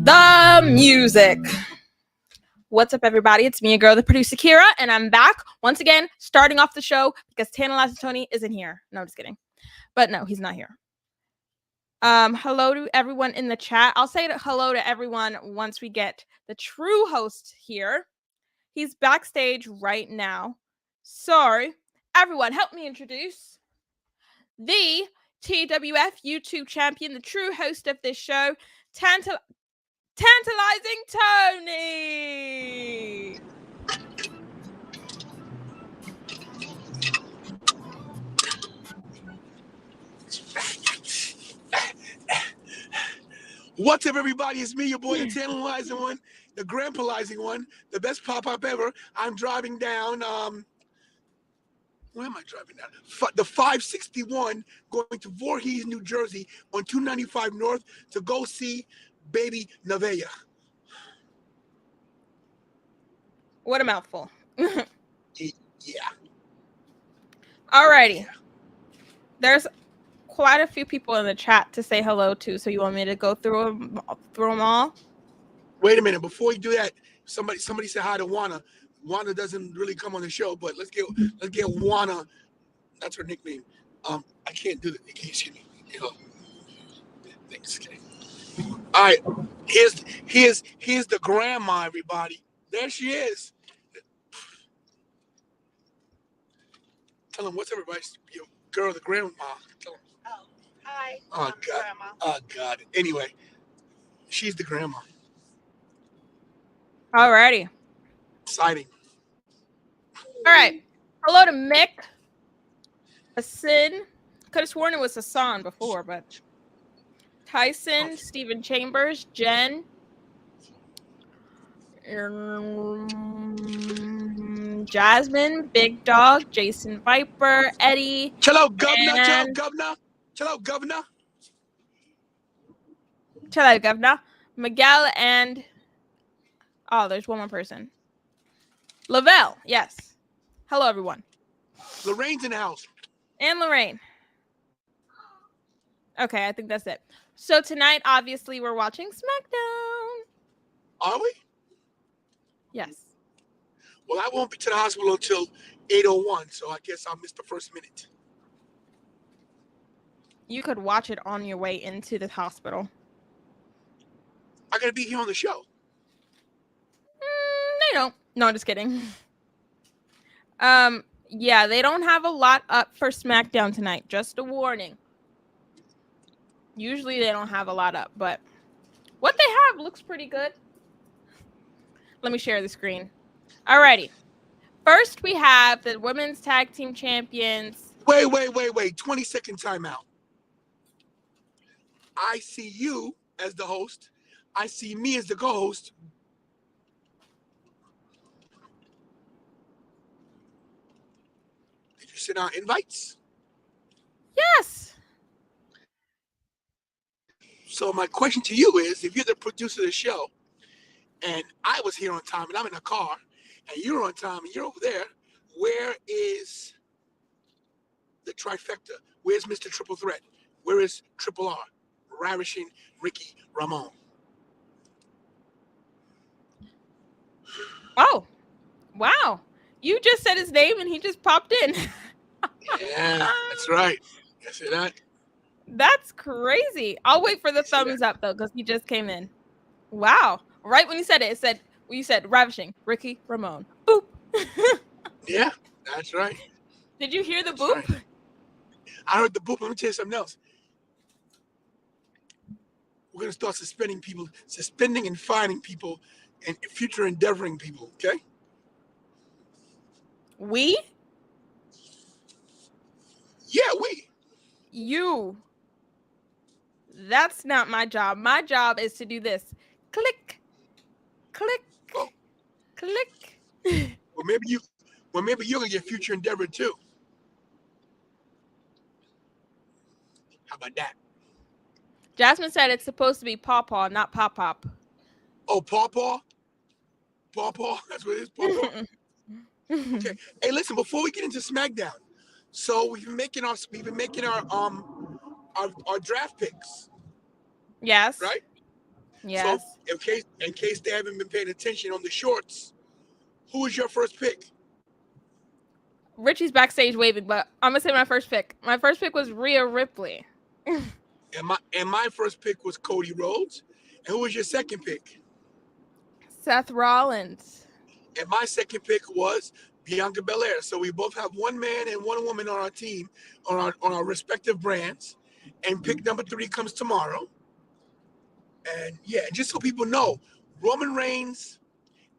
the music. What's up, everybody? It's me, your girl, the producer, Kira, and I'm back once again, starting off the show because Tantalizing Tony isn't here. No, just kidding. But no, he's not here. Hello to everyone in the chat. I'll say hello to everyone once we get the true host here. He's backstage right now. So, everyone, help me introduce the TWF YouTube champion, the true host of this show, Tantalizing Tony. What's up, everybody? It's me, your boy, the tantalizing one, the grandpalizing one, the best pop-up ever. I'm driving down, where am I driving down? The 561 going to Voorhees, New Jersey on 295 North to go see baby Nevaeh. What a mouthful. Yeah. Alrighty. Yeah. There's quite a few people in the chat to say hello to, so you want me to go through them all? Wait a minute, before you do that, somebody said hi to Wana. Wana doesn't really come on the show, but let's get Wana. That's her nickname. I can't do that. Can you see me? You know. Thanks. Okay. All right. Here's the grandma, everybody. There she is. Tell them what's everybody. Your girl, the grandma. Tell them. Oh, hi. Oh I'm God. Grandma. Oh God. Anyway, she's the grandma. Alrighty. Exciting. All right. Hello to Mick. Asin. Could have sworn it was Hassan before, but Tyson, Stephen Chambers, Jen, Jasmine, Big Dog, Jason Viper, Eddie. Hello, governor. And... Hello, governor. Hello, governor. Miguel and there's one more person. Lavelle, yes. Hello, everyone. Lorraine's in the house. And Lorraine. Okay, I think that's it. So tonight, obviously, we're watching Smackdown. Are we? Yes. Well, I won't be to the hospital until 8:01, so I guess I'll miss the first minute. You could watch it on your way into the hospital. I gotta be here on the show. They don't. No, just kidding. Yeah, they don't have a lot up for Smackdown tonight. Just a warning. Usually they don't have a lot up, but what they have looks pretty good. Let me share the screen. Alrighty. First, we have the women's tag team champions. Wait. 20-second timeout. I see you as the host. I see me as the co-host. Did you send out invites? Yes. So my question to you is, if you're the producer of the show, and I was here on time, and I'm in a car, and you're on time, and you're over there, where is the trifecta? Where's Mr. Triple Threat? Where is Triple R? Ravishing Ricky Ramon. Oh, wow. You just said his name, and he just popped in. Yeah, that's right. You see that? That's crazy. I'll wait for the thumbs up, though, because he just came in. Wow. Right when you said it, you said Ravishing Ricky Ramon. Boop. Yeah, that's right. Did you hear the That's boop? Right. I heard the boop. Let me tell you something else. We're going to start suspending and fining people and future endeavoring people, okay? We? Yeah, we. You. That's not my job. My job is to do this. Click. Click. Oh. Click. Well, maybe you're going to get future endeavored too. How about that? Jasmine said it's supposed to be Paw, not Pop. Oh, Paw? That's what it is, Paw. Okay. Hey, listen, before we get into SmackDown, so we've been making our draft picks. Yes. Right? So Yes. in case they haven't been paying attention on the shorts, who was your first pick? Richie's backstage waving, but I'm gonna say my first pick. My first pick was Rhea Ripley. And my first pick was Cody Rhodes. And who was your second pick? Seth Rollins. And my second pick was Bianca Belair. So we both have one man and one woman on our team, on our respective brands. And pick number 3 comes tomorrow. And yeah, just so people know, Roman Reigns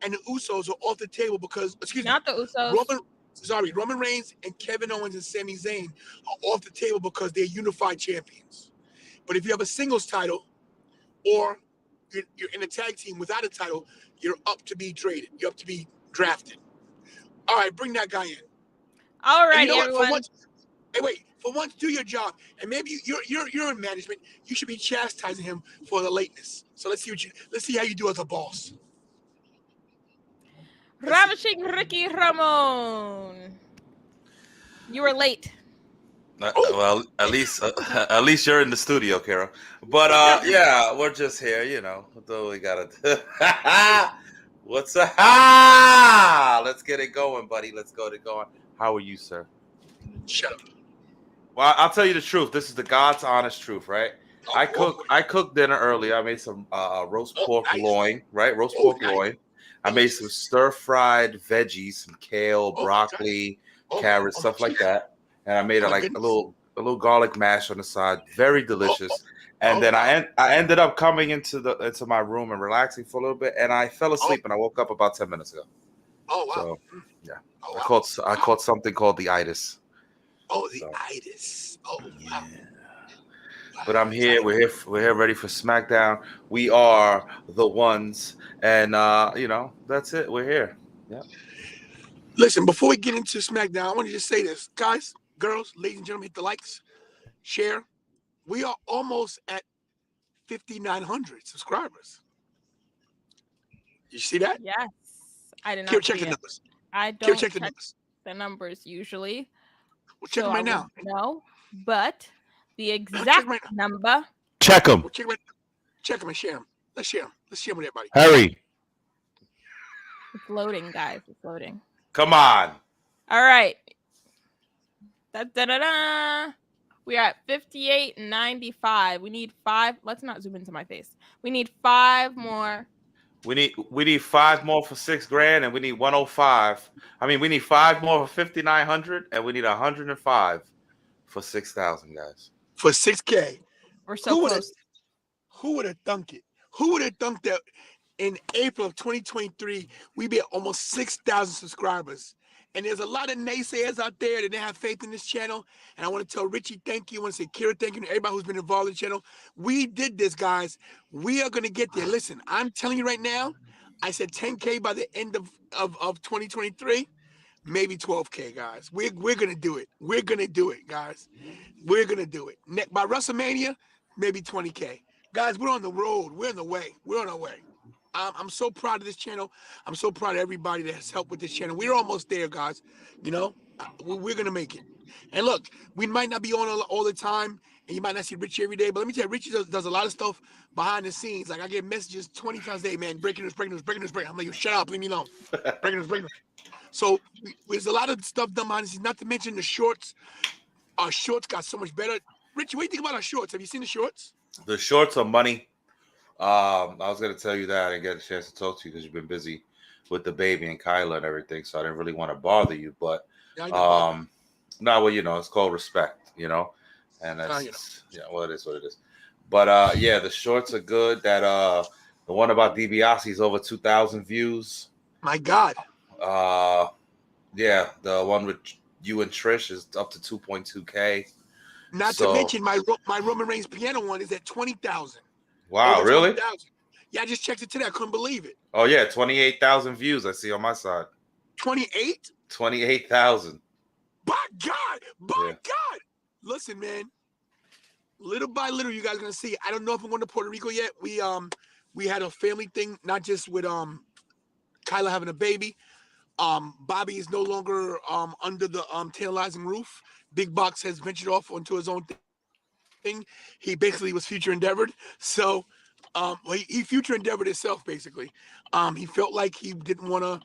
and the Usos are off the table because, Not the Usos. Roman Reigns and Kevin Owens and Sami Zayn are off the table because they're unified champions. But if you have a singles title or you're in a tag team without a title, you're up to be traded. You're up to be drafted. All right, bring that guy in. All right, And you know everyone. what? For once, do your job. And maybe you're in management. You should be chastising him for the lateness. So let's see how you do as a boss. Ravishing Ricky Ramon. You were late. Well, at least you're in the studio, Carol. But yeah, we're just here, you know. Though we gotta. What's up? Let's get it going, buddy. Let's get it going. How are you, sir? Shut up. Well, I'll tell you the truth. This is the God's honest truth, right? I cooked dinner earlier. I made some roast pork loin, right? Roast pork loin. I made some stir-fried veggies, some kale, broccoli, carrots, stuff like that. And I made a little garlic mash on the side, very delicious. And then I ended up coming into my room and relaxing for a little bit, and I fell asleep and I woke up about 10 minutes ago. Oh wow! So, yeah, I caught something called the itis. Oh, the itis. Oh wow! Yeah. But I'm here. We're here, ready for Smackdown. We are the ones, and that's it. We're here. Yeah. Listen, before we get into Smackdown, I want to just say this, guys, girls, ladies and gentlemen, hit the likes, share. We are almost at 5,900 subscribers. You see that? Yes, I did not. Check the numbers. I don't check the numbers usually. We'll check them right now. No, but the exact number. Check them. We'll check them and share them. Let's share them. Let's share them with everybody. Hurry. It's loading, guys. It's loading. Come on. All right. Da-da-da-da. We're at 58.95. We need 5. Let's not zoom into my face. We need 5 more. We need 5 more for $6,000, and we need 105. I mean, we need 5 more for 5,900, and we need 105 for 6,000, guys. For 6K. We're so close. Who would have thunk it? Who would have thunk that in April of 2023 we'd be at almost 6,000 subscribers? And there's a lot of naysayers out there that didn't have faith in this channel. And I want to tell Richie thank you. I want to say Kira thank you to everybody who's been involved in the channel. We did this, guys. We are going to get there. Listen, I'm telling you right now, I said 10K by the end of 2023, maybe 12K, guys. We're going to do it. We're going to do it, guys. We're going to do it. By WrestleMania, maybe 20K. Guys, we're on the road. We're on the way. We're on our way. I'm so proud of this channel. I'm so proud of everybody that has helped with this channel. We're almost there, guys. You know, we're going to make it. And look, we might not be on all the time, and you might not see Richie every day, but let me tell you, Richie does a lot of stuff behind the scenes. Like, I get messages 20 times a day, man, breaking news. I'm like, shut up, leave me alone. Breaking news. So there's a lot of stuff done behind the scenes, not to mention the shorts. Our shorts got so much better. Richie, what do you think about our shorts? Have you seen the shorts? The shorts are money. I was going to tell you that I didn't get a chance to talk to you because you've been busy with the baby and Kyla and everything, so I didn't really want to bother you. But well, you know, it's called respect, you know, and that's well, it is what it is. But yeah, the shorts are good. That the one about DiBiase is over 2,000 views. My God. Yeah, the one with you and Trish is up to 2.2K. Not to mention my Roman Reigns piano one is at 20,000. Wow, really? Yeah, I just checked it today. I couldn't believe it. Oh, yeah, 28,000 views I see on my side. 28? 28,000. By God! Listen, man. Little by little, you guys are going to see. I don't know if I'm going to Puerto Rico yet. We had a family thing, not just with Kyla having a baby. Bobby is no longer under the tantalizing roof. Big Box has ventured off onto his own thing. He basically was future endeavored. So Well, he future endeavored himself basically. He felt like he didn't want to,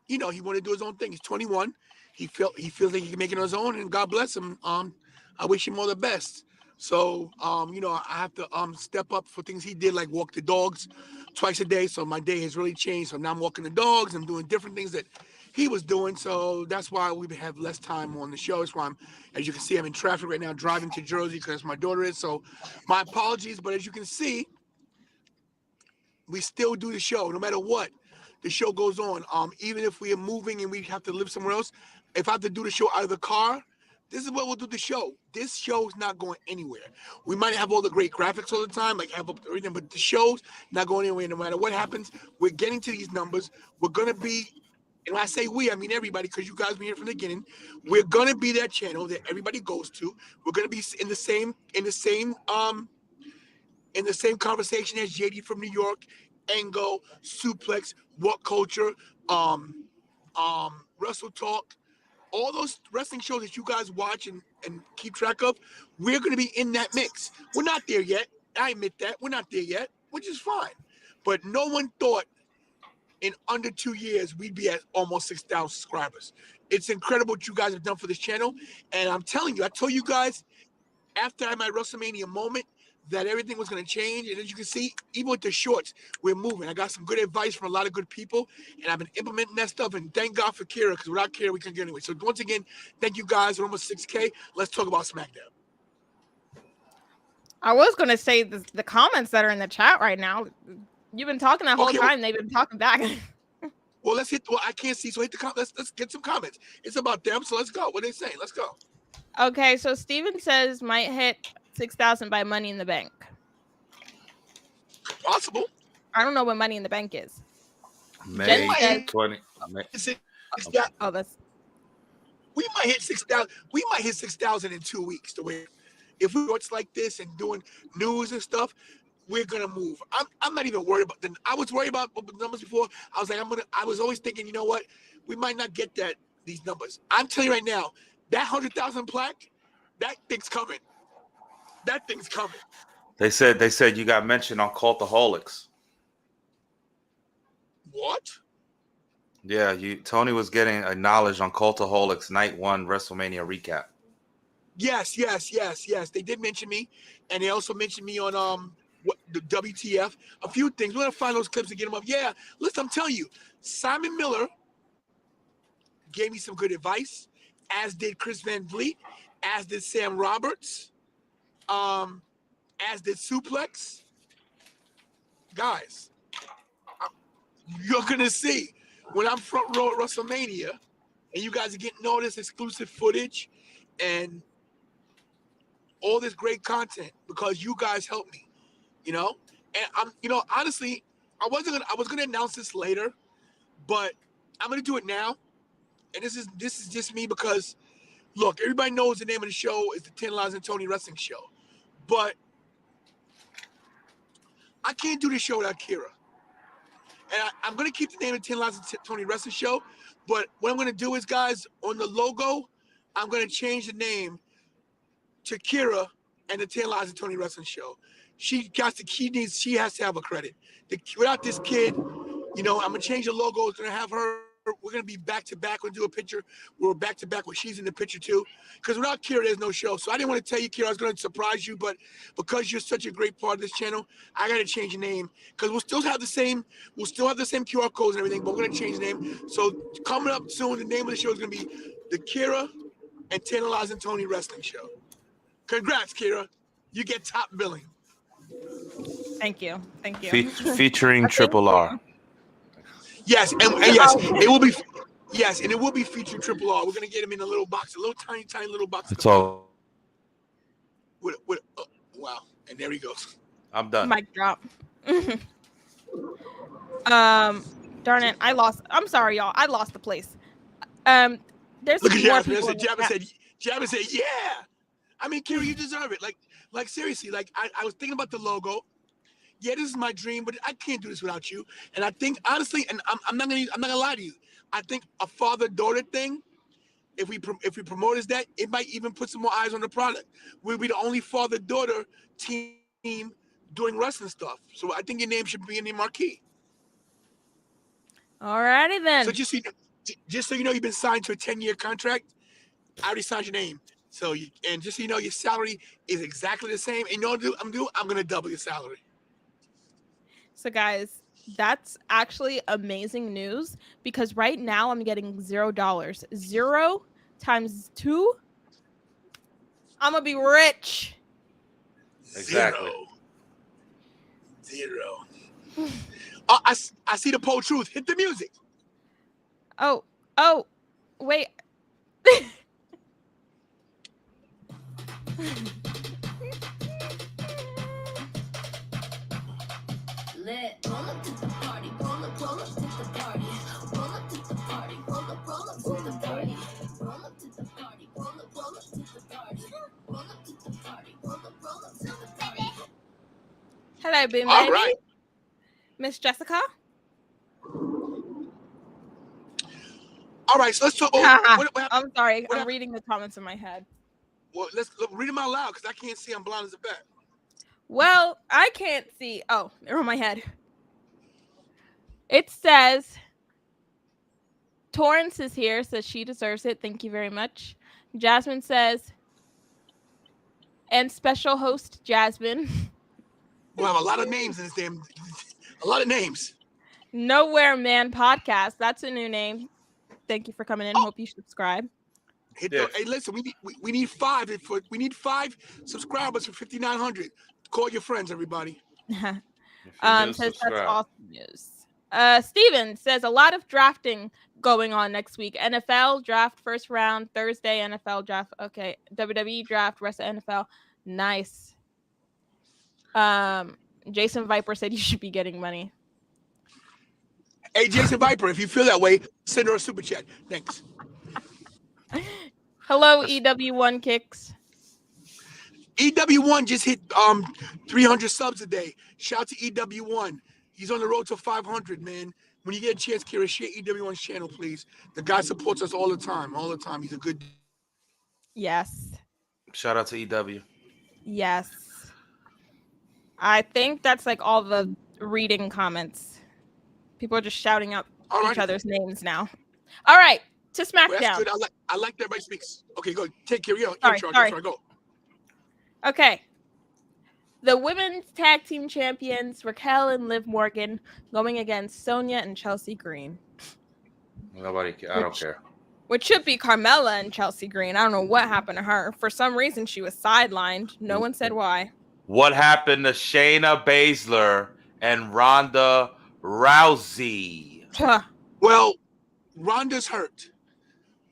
he wanted to do his own thing. He's 21. He feels like he can make it on his own, and God bless him. I wish him all the best. So, I have to step up for things he did, like walk the dogs twice a day. So my day has really changed. So now I'm walking the dogs. I'm doing different things that he was doing. So that's why we have less time on the show. That's why as you can see, I'm in traffic right now, driving to Jersey because my daughter is. So my apologies, but as you can see, we still do the show no matter what. The show goes on. Even if we are moving and we have to live somewhere else, if I have to do the show out of the car, this is what we'll do the show. This show is not going anywhere. We might have all the great graphics all the time, like have up everything, but the show's not going anywhere. No matter what happens, we're getting to these numbers. We're gonna be, and when I say we, I mean everybody, because you guys been here from the beginning. We're gonna be that channel that everybody goes to. We're gonna be in the same conversation as JD from New York, Ango, Suplex, What Culture, Wrestle Talk, all those wrestling shows that you guys watch and keep track of, we're going to be in that mix. We're not there yet. I admit that. We're not there yet, which is fine. But no one thought in under 2 years we'd be at almost 6,000 subscribers. It's incredible what you guys have done for this channel. And I'm telling you, I told you guys after I had my WrestleMania moment that everything was going to change. And as you can see, even with the shorts, we're moving. I got some good advice from a lot of good people, and I've been implementing that stuff. And thank God for Kira, because without Kira, we couldn't get anyway. So once again, thank you guys. We're almost 6K. Let's talk about SmackDown. I was going to say the comments that are in the chat right now. You've been talking that whole time. They've been talking back. Well, let's hit. Well, I can't see, so hit the comments. Let's get some comments. It's about them, so let's go. What are they saying? Let's go. Okay, so Steven says might hit 6,000 by Money in the Bank. Possible. I don't know what Money in the Bank is. May 20. Oh, that's. We might hit 6,000. We might hit 6,000 in 2 weeks. The way, if we watch like this and doing news and stuff, we're gonna move. I'm not even worried about. I was worried about the numbers before. I was like, I was always thinking, you know what? We might not get these numbers. I'm telling you right now, that 100,000 plaque, that thing's coming. That thing's coming. They said you got mentioned on Cultaholics. What? Yeah, Tony was getting acknowledged on Cultaholics Night 1 WrestleMania recap. Yes. They did mention me, and they also mentioned me on the WTF. A few things. We're gonna find those clips and get them up. Yeah, listen, I'm telling you, Simon Miller gave me some good advice, as did Chris Van Vliet, as did Sam Roberts, as did Suplex. Guys, you're gonna see when I'm front row at WrestleMania, and you guys are getting all this exclusive footage and all this great content because you guys helped me, And I'm, honestly, I was gonna announce this later, but I'm gonna do it now. And this is just me because, look, everybody knows the name of the show is the Tantalizing and Tony Wrestling Show, but I can't do this show without Kira. And I'm going to keep the name of Tantalizing and Tony Wrestling Show, but what I'm going to do is, guys, on the logo, I'm going to change the name to Kira and the Tantalizing and Tony Wrestling Show. She has to have a credit. Without this kid, I'm going to change the logo. It's going to have her. We're going to be back-to-back. We're going to do a picture. We're back-to-back where she's in the picture, too. Because without Kira, there's no show. So I didn't want to tell you, Kira, I was going to surprise you. But because you're such a great part of this channel, I got to change the name. Because we'll still have the same QR codes and everything, but we're going to change the name. So coming up soon, the name of the show is going to be the Kira and Tantalizing Tony Wrestling Show. Congrats, Kira. You get top billing. Thank you. Featuring Triple R. Yes, and yes, it will be. Yes, and it will be featuring Triple R. We're gonna get him in a little box, a little tiny little box. It's all. Wow, and there he goes. I'm done. Mic drop. Darn it, I lost. I'm sorry, y'all. I lost the place. There's Look at more Jasmine. people. Jasmine said, yeah. I mean, Kira, you deserve it. Like seriously. Like I was thinking about the logo. Yeah, this is my dream, but I can't do this without you. And I think honestly, and I'm not gonna lie to you. I think a father-daughter thing, if we promote as that, it might even put some more eyes on the product. We'll be the only father-daughter team doing wrestling stuff. So I think your name should be in the marquee. Alrighty then. So just so you know, you've been signed to a 10-year contract. I already signed your name. So just so you know, your salary is exactly the same. And you know what I'm gonna double your salary. So guys, that's actually amazing news because right now I'm getting $0. 0 times 2. I'm gonna be rich. Exactly. Zero. I see the pole truth. Hit the music. Oh, wait. Roll up to the party, roll up to the party, roll up to the party, roll up to the party, roll up to the party, roll up to the party, roll up to the party, roll up to the party. Hello, Boom All Baby. right. Miss Jessica. All right, so let's talk about what I'm sorry. what I'm reading the comments in my head. Well, let's read them out loud because I can't see. I'm blind as a bat. Well, I can't see. Oh, they're on my head. It says, Torrance is here, says she deserves it. Thank you very much. Jasmine says, and special host Jasmine. We'll have a lot of names in this damn. A lot of names. Nowhere Man Podcast. That's a new name. Thank you for coming in. Hope you subscribe. Hey, listen, we need 5 we need 5 subscribers for 5,900. Call your friends, everybody. Says that's awesome news. Steven says a lot of drafting going on next week. NFL draft first round Thursday. NFL draft. Okay. WWE draft rest of NFL. Nice. Jason Viper said you should be getting money. Hey, Jason Viper, if you feel that way, send her a super chat. Thanks. Hello, EW1 Kicks. EW1 just hit 300 subs a day. Shout out to EW1. He's on the road to 500, man. When you get a chance, Kira, share EW1's channel, please. The guy supports us all the time. All the time. He's a good. Yes. Shout out to EW. Yes. I think that's like all the reading comments. People are just shouting out each other's names now. All right, to SmackDown. Well, that's good. I like that everybody speaks. Okay, go. Take care. You're in charge. Sorry. Go. Okay. The women's tag team champions, Raquel and Liv Morgan, going against Sonya and Chelsea Green. I don't care. Which should be Carmella and Chelsea Green. I don't know what happened to her. For some reason, she was sidelined. No one said why. What happened to Shayna Baszler and Ronda Rousey? Well, Ronda's hurt.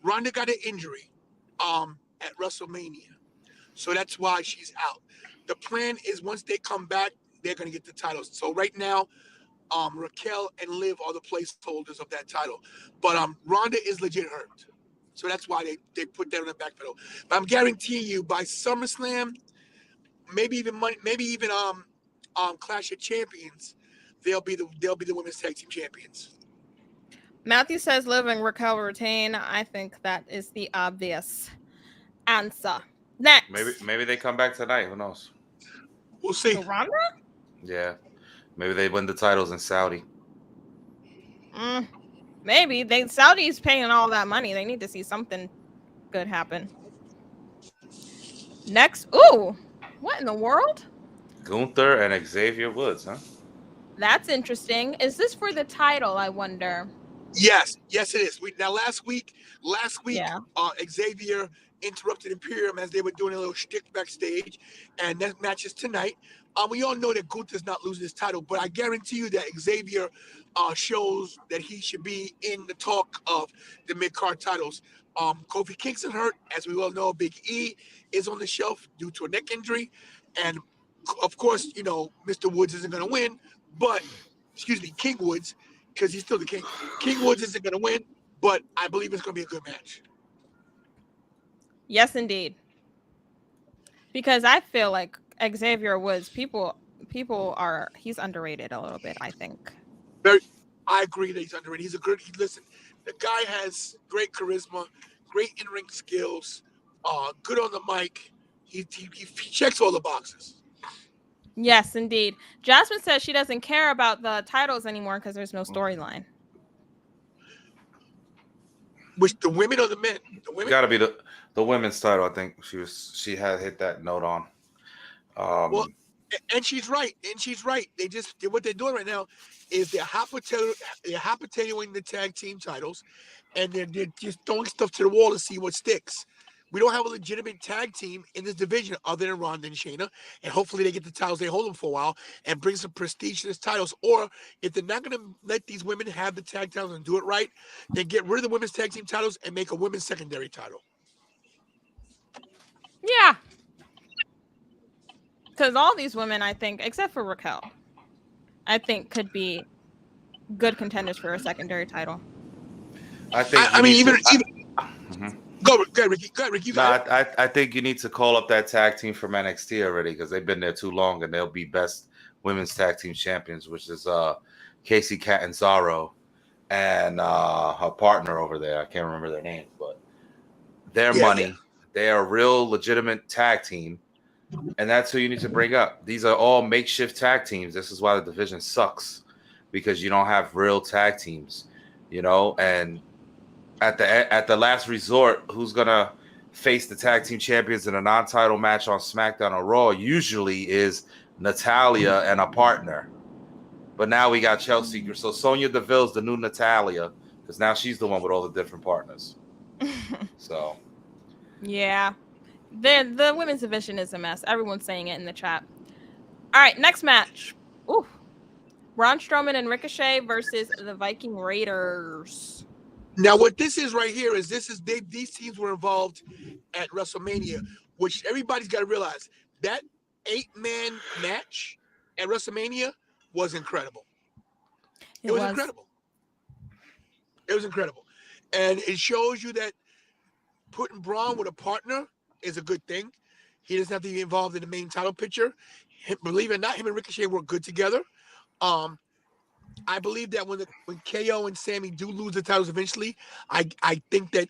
Ronda got an injury at WrestleMania. So that's why she's out. The plan is once they come back, they're going to get the titles. So right now, Raquel and Liv are the placeholders of that title. But Ronda is legit hurt. So that's why they put that on the back pedal. But I'm guaranteeing you by SummerSlam, maybe even Clash of Champions, they'll be the women's tag team champions. Matthew says Liv and Raquel retain. I think that is the obvious answer. Next. Maybe they come back tonight. Who knows? We'll see. So Ronda? Yeah. Maybe they win the titles in Saudi. Maybe. Saudi's paying all that money. They need to see something good happen. Next. Ooh. What in the world? Gunther and Xavier Woods, huh? That's interesting. Is this for the title, I wonder? Yes, it is. Last week, yeah. Xavier interrupted Imperium as they were doing a little shtick backstage, and that match is tonight. We all know that Gunther's not losing his title, but I guarantee you that Xavier shows that he should be in the talk of the mid-card titles. Kofi Kingston hurt, as we all know. Big E is on the shelf due to a neck injury, and of course, Mr. Woods isn't going to win, but King Woods, because he's still the king. King Woods isn't going to win, but I believe it's going to be a good match. Yes, indeed. Because I feel like Xavier Woods, he's underrated a little bit, I think. I agree that he's underrated. Listen, the guy has great charisma, great in-ring skills, good on the mic. He checks all the boxes. Yes, indeed. Jasmine says she doesn't care about the titles anymore because there's no storyline. Which the women or the men? The women. Got to be the women's title. I think she had hit that note on. Well, and she's right. They just what they're doing right now is they're hot potatoing the tag team titles, and they're just throwing stuff to the wall to see what sticks. We don't have a legitimate tag team in this division other than Ronda and Shayna, and hopefully they get the titles, they hold them for a while, and bring some prestige to these titles. Or if they're not going to let these women have the tag titles and do it right, then get rid of the women's tag team titles and make a women's secondary title. Yeah. Because all these women, I think, except for Raquel, I think could be good contenders for a secondary title. I think. Go ahead, Ricky. Go ahead, Ricky. I think you need to call up that tag team from NXT already because they've been there too long, and they'll be best women's tag team champions, which is Casey Catanzaro and her partner over there. I can't remember their names, but their money. Yeah. They are a real legitimate tag team, and that's who you need to bring up. These are all makeshift tag teams. This is why the division sucks, because you don't have real tag teams, and at the last resort, who's gonna face the tag team champions in a non-title match on SmackDown or Raw usually is Natalya and a partner. But now we got Chelsea, so Sonya Deville's the new Natalya because now she's the one with all the different partners. So, yeah, the women's division is a mess. Everyone's saying it in the chat. All right, next match. Ooh, Braun Strowman and Ricochet versus the Viking Raiders. Now, what this is right here is these teams were involved at WrestleMania, which everybody's got to realize that 8-man match at WrestleMania was incredible. It was incredible. It was incredible. And it shows you that putting Braun with a partner is a good thing. He doesn't have to be involved in the main title picture. Believe it or not, him and Ricochet work good together. I believe that when KO and Sammy do lose the titles eventually, I think that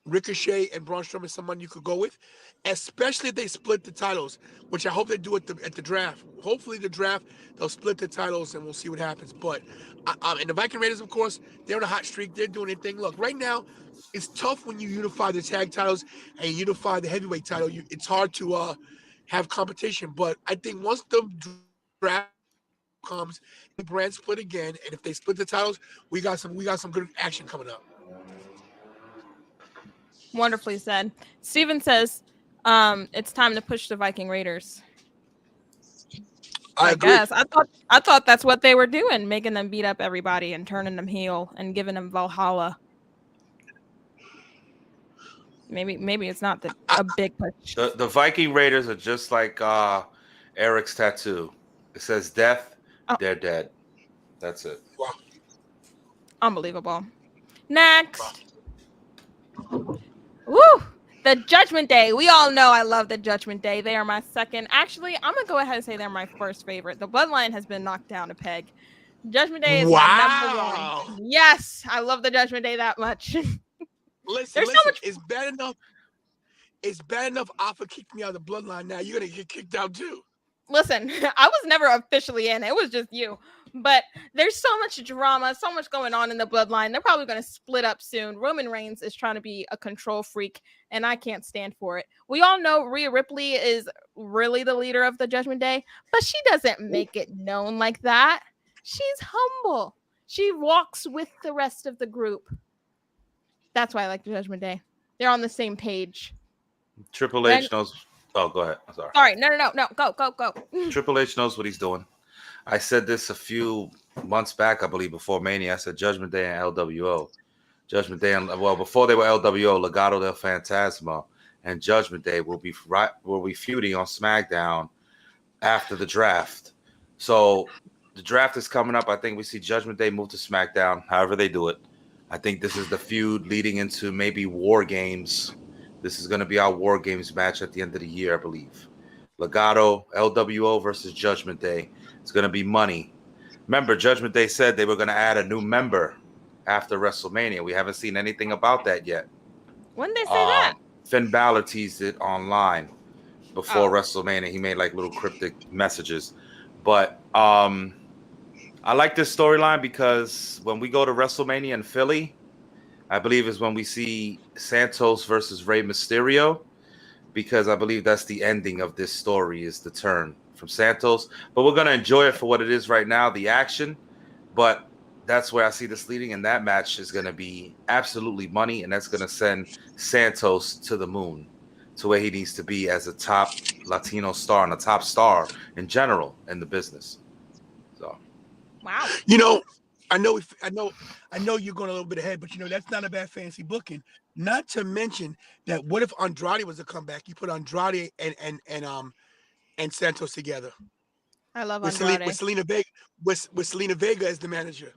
Ricochet and Braun Strowman is someone you could go with, especially if they split the titles, which I hope they do at the draft. Hopefully the draft, they'll split the titles and we'll see what happens. But and the Viking Raiders, of course, they're on a hot streak. They're doing their thing. Look, right now, it's tough when you unify the tag titles and unify the heavyweight title. It's hard to have competition. But I think once the draft comes, the brand split again, and if they split the titles, we got some good action coming up. Wonderfully said. Steven says it's time to push the Viking Raiders. I guess I thought that's what they were doing, making them beat up everybody and turning them heel and giving them Valhalla. Maybe it's not a big push. The Viking Raiders are just like Eric's tattoo. It says death. Oh. They're dead. That's it. Wow. Unbelievable. Next. Woo! The Judgment Day. We all know I love the Judgment Day. They are my second. Actually, I'm going to go ahead and say they're my first favorite. The Bloodline has been knocked down a peg. Judgment Day is my number one. Yes, I love the Judgment Day that much. Listen, it's bad enough. It's bad enough Alpha kicked me out of the Bloodline. Now you're going to get kicked out too. Listen, I was never officially in. It was just you. But there's so much drama, so much going on in the Bloodline. They're probably going to split up soon. Roman Reigns is trying to be a control freak, and I can't stand for it. We all know Rhea Ripley is really the leader of the Judgment Day, but she doesn't make it known like that. She's humble. She walks with the rest of the group. That's why I like the Judgment Day. They're on the same page. Triple H knows... Oh, go ahead. I'm sorry. Sorry. No. Go. Triple H knows what he's doing. I said this a few months back, I believe, before Mania. I said Judgment Day and LWO. Judgment Day, before they were LWO, Legado del Fantasma and Judgment Day will be feuding on SmackDown after the draft. So the draft is coming up. I think we see Judgment Day move to SmackDown, however they do it. I think this is the feud leading into maybe War Games. This is going to be our War Games match at the end of the year, I believe. Legado, LWO versus Judgment Day. It's going to be money. Remember, Judgment Day said they were going to add a new member after WrestleMania. We haven't seen anything about that yet. When did they say that? Finn Balor teased it online. before Oh. WrestleMania. He made like little cryptic messages. But I like this storyline because when we go to WrestleMania in Philly, I believe is when we see Santos versus Rey Mysterio, because I believe that's the ending of this story, is the turn from Santos. But we're going to enjoy it for what it is right now, the action. But that's where I see this leading, and that match is going to be absolutely money, and that's going to send Santos to the moon, to where he needs to be as a top Latino star and a top star in general in the business. So, Wow. You know, I know you're going a little bit ahead, but that's not a bad fancy booking. Not to mention that what if Andrade was to come back? You put Andrade and Santos together I love with Andrade. Selena Vega with Selena Vega as the manager.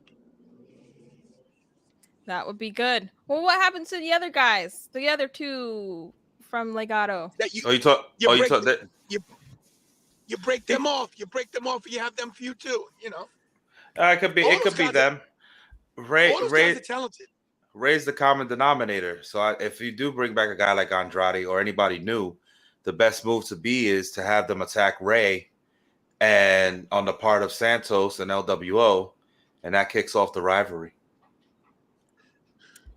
That would be good. Well, what happened to the other guys? The other two from Legado? That you you talk that. you break them off. You break them off. And you have them feud too. It could be them. All those guys are talented. Raise the common denominator. So if you do bring back a guy like Andrade or anybody new, the best move to be is to have them attack Rey and on the part of Santos and LWO, and that kicks off the rivalry.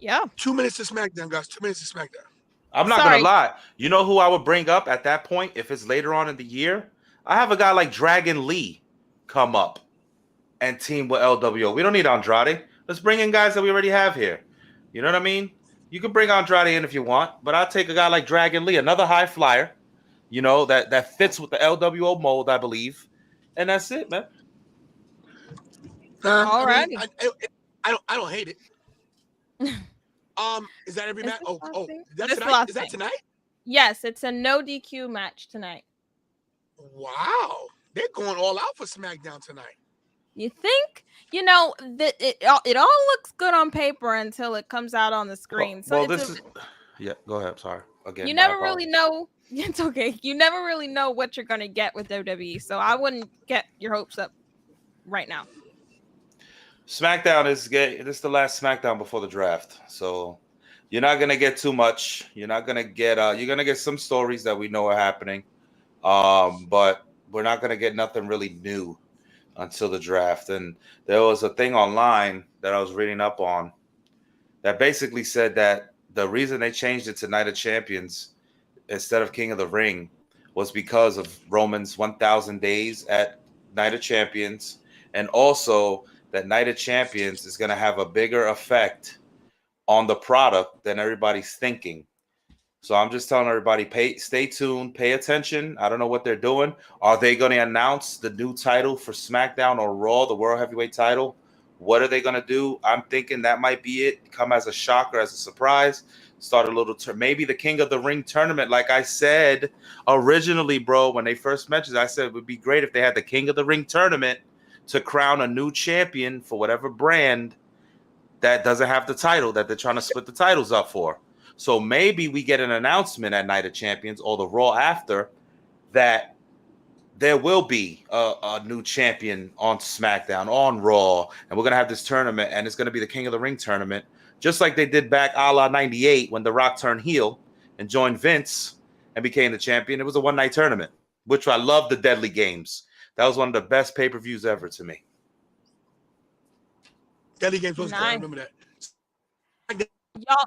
Yeah. 2 minutes to SmackDown, guys. 2 minutes to SmackDown. I'm not going to lie. You know who I would bring up at that point if it's later on in the year? I have a guy like Dragon Lee come up and team with LWO. We don't need Andrade. Let's bring in guys that we already have here. You know what I mean? You can bring Andrade in if you want, but I'll take a guy like Dragon Lee, another high flyer, that fits with the LWO mold, I believe. And that's it, man. All right. I don't hate it. Is that every match? That's tonight? Is that tonight? Yes, it's a no DQ match tonight. Wow. They're going all out for SmackDown tonight. You think? It all looks good on paper until it comes out on the screen. Yeah, go ahead. Sorry. Again, you never really know. It's okay. You never really know what you're going to get with WWE, so I wouldn't get your hopes up right now. SmackDown this is the last SmackDown before the draft, so you're not gonna get too much. You're not gonna get you're gonna get some stories that we know are happening, but we're not gonna get nothing really new until the draft. And there was a thing online that I was reading up on that basically said that the reason they changed it to Night of Champions instead of King of the Ring was because of Roman's 1,000 days at Night of Champions, and also that Night of Champions is going to have a bigger effect on the product than everybody's thinking. So I'm just telling everybody, stay tuned, pay attention. I don't know what they're doing. Are they going to announce the new title for SmackDown or Raw, the World Heavyweight title? What are they going to do? I'm thinking that might be it. Come as a shocker, as a surprise. Start a little maybe the King of the Ring tournament. Like I said originally, bro, when they first mentioned it, I said it would be great if they had the King of the Ring tournament to crown a new champion for whatever brand that doesn't have the title that they're trying to split the titles up for. So maybe we get an announcement at Night of Champions or the Raw after that there will be a new champion on SmackDown, on Raw, and we're going to have this tournament, and it's going to be the King of the Ring tournament, just like they did back a la 98 when The Rock turned heel and joined Vince and became the champion. It was a one-night tournament, which I love. The Deadly Games. That was one of the best pay-per-views ever to me. Deadly Games was good. I remember that. Y'all,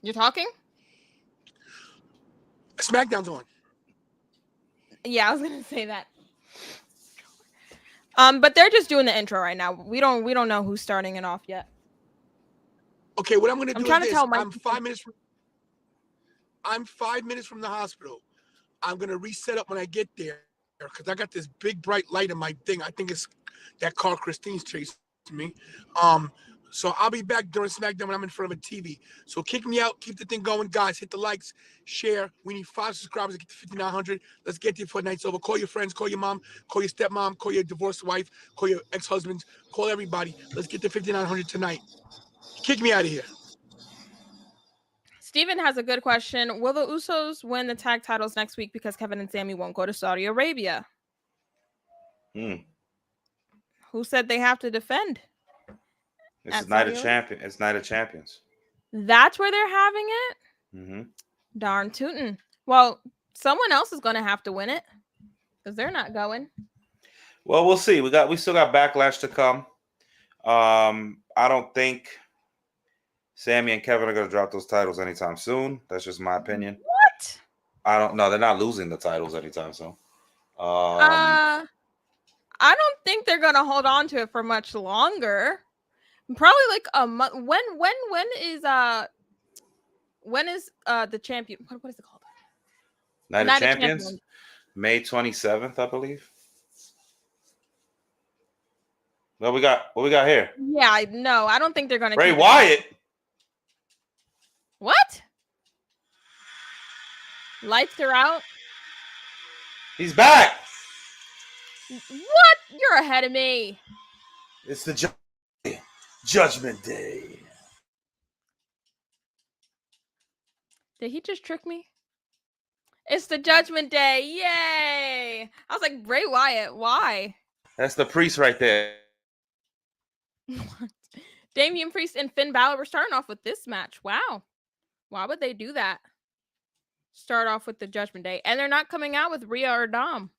you're talking? SmackDown's on. Yeah, I was gonna say that. But they're just doing the intro right now. We don't know who's starting it off yet. Okay, what I'm gonna do is this. I'm 5 minutes from the hospital. I'm gonna reset up when I get there because I got this big bright light in my thing. I think it's that car Christine's chasing me. So I'll be back during SmackDown when I'm in front of a TV. So kick me out, keep the thing going, guys. Hit the likes, share. We need 5 subscribers to get to 5,900. Let's get there before night's over. Call your friends, call your mom, call your stepmom, call your divorced wife, call your ex-husbands, call everybody. Let's get to 5,900 tonight. Kick me out of here. Steven has a good question. Will the Usos win the tag titles next week because Kevin and Sami won't go to Saudi Arabia? Who said they have to defend? It's Night of Champions. It's Night of Champions. That's where they're having it? Mm-hmm. Darn tootin'. Well, someone else is going to have to win it because they're not going. Well, we'll see. We still got Backlash to come. I don't think Sammy and Kevin are going to drop those titles anytime soon. That's just my opinion. What? I don't know. They're not losing the titles anytime soon. I don't think they're going to hold on to it for much longer. Probably like a month. When is the champion? What is it called? Night Night of of Champions, Champions. May 27th, I believe. What we got here? Yeah, I know. I don't think they're going to. Bray Wyatt. What? Lights are out. He's back. What? You're ahead of me. It's the Judgment Day. Did he just trick me? It's the Judgment Day. Yay. I was like, Bray Wyatt, why? That's the priest right there. What? Damian Priest and Finn Balor were starting off with this match. Wow. Why would they do that? Start off with the Judgment Day. And they're not coming out with Rhea or Dom.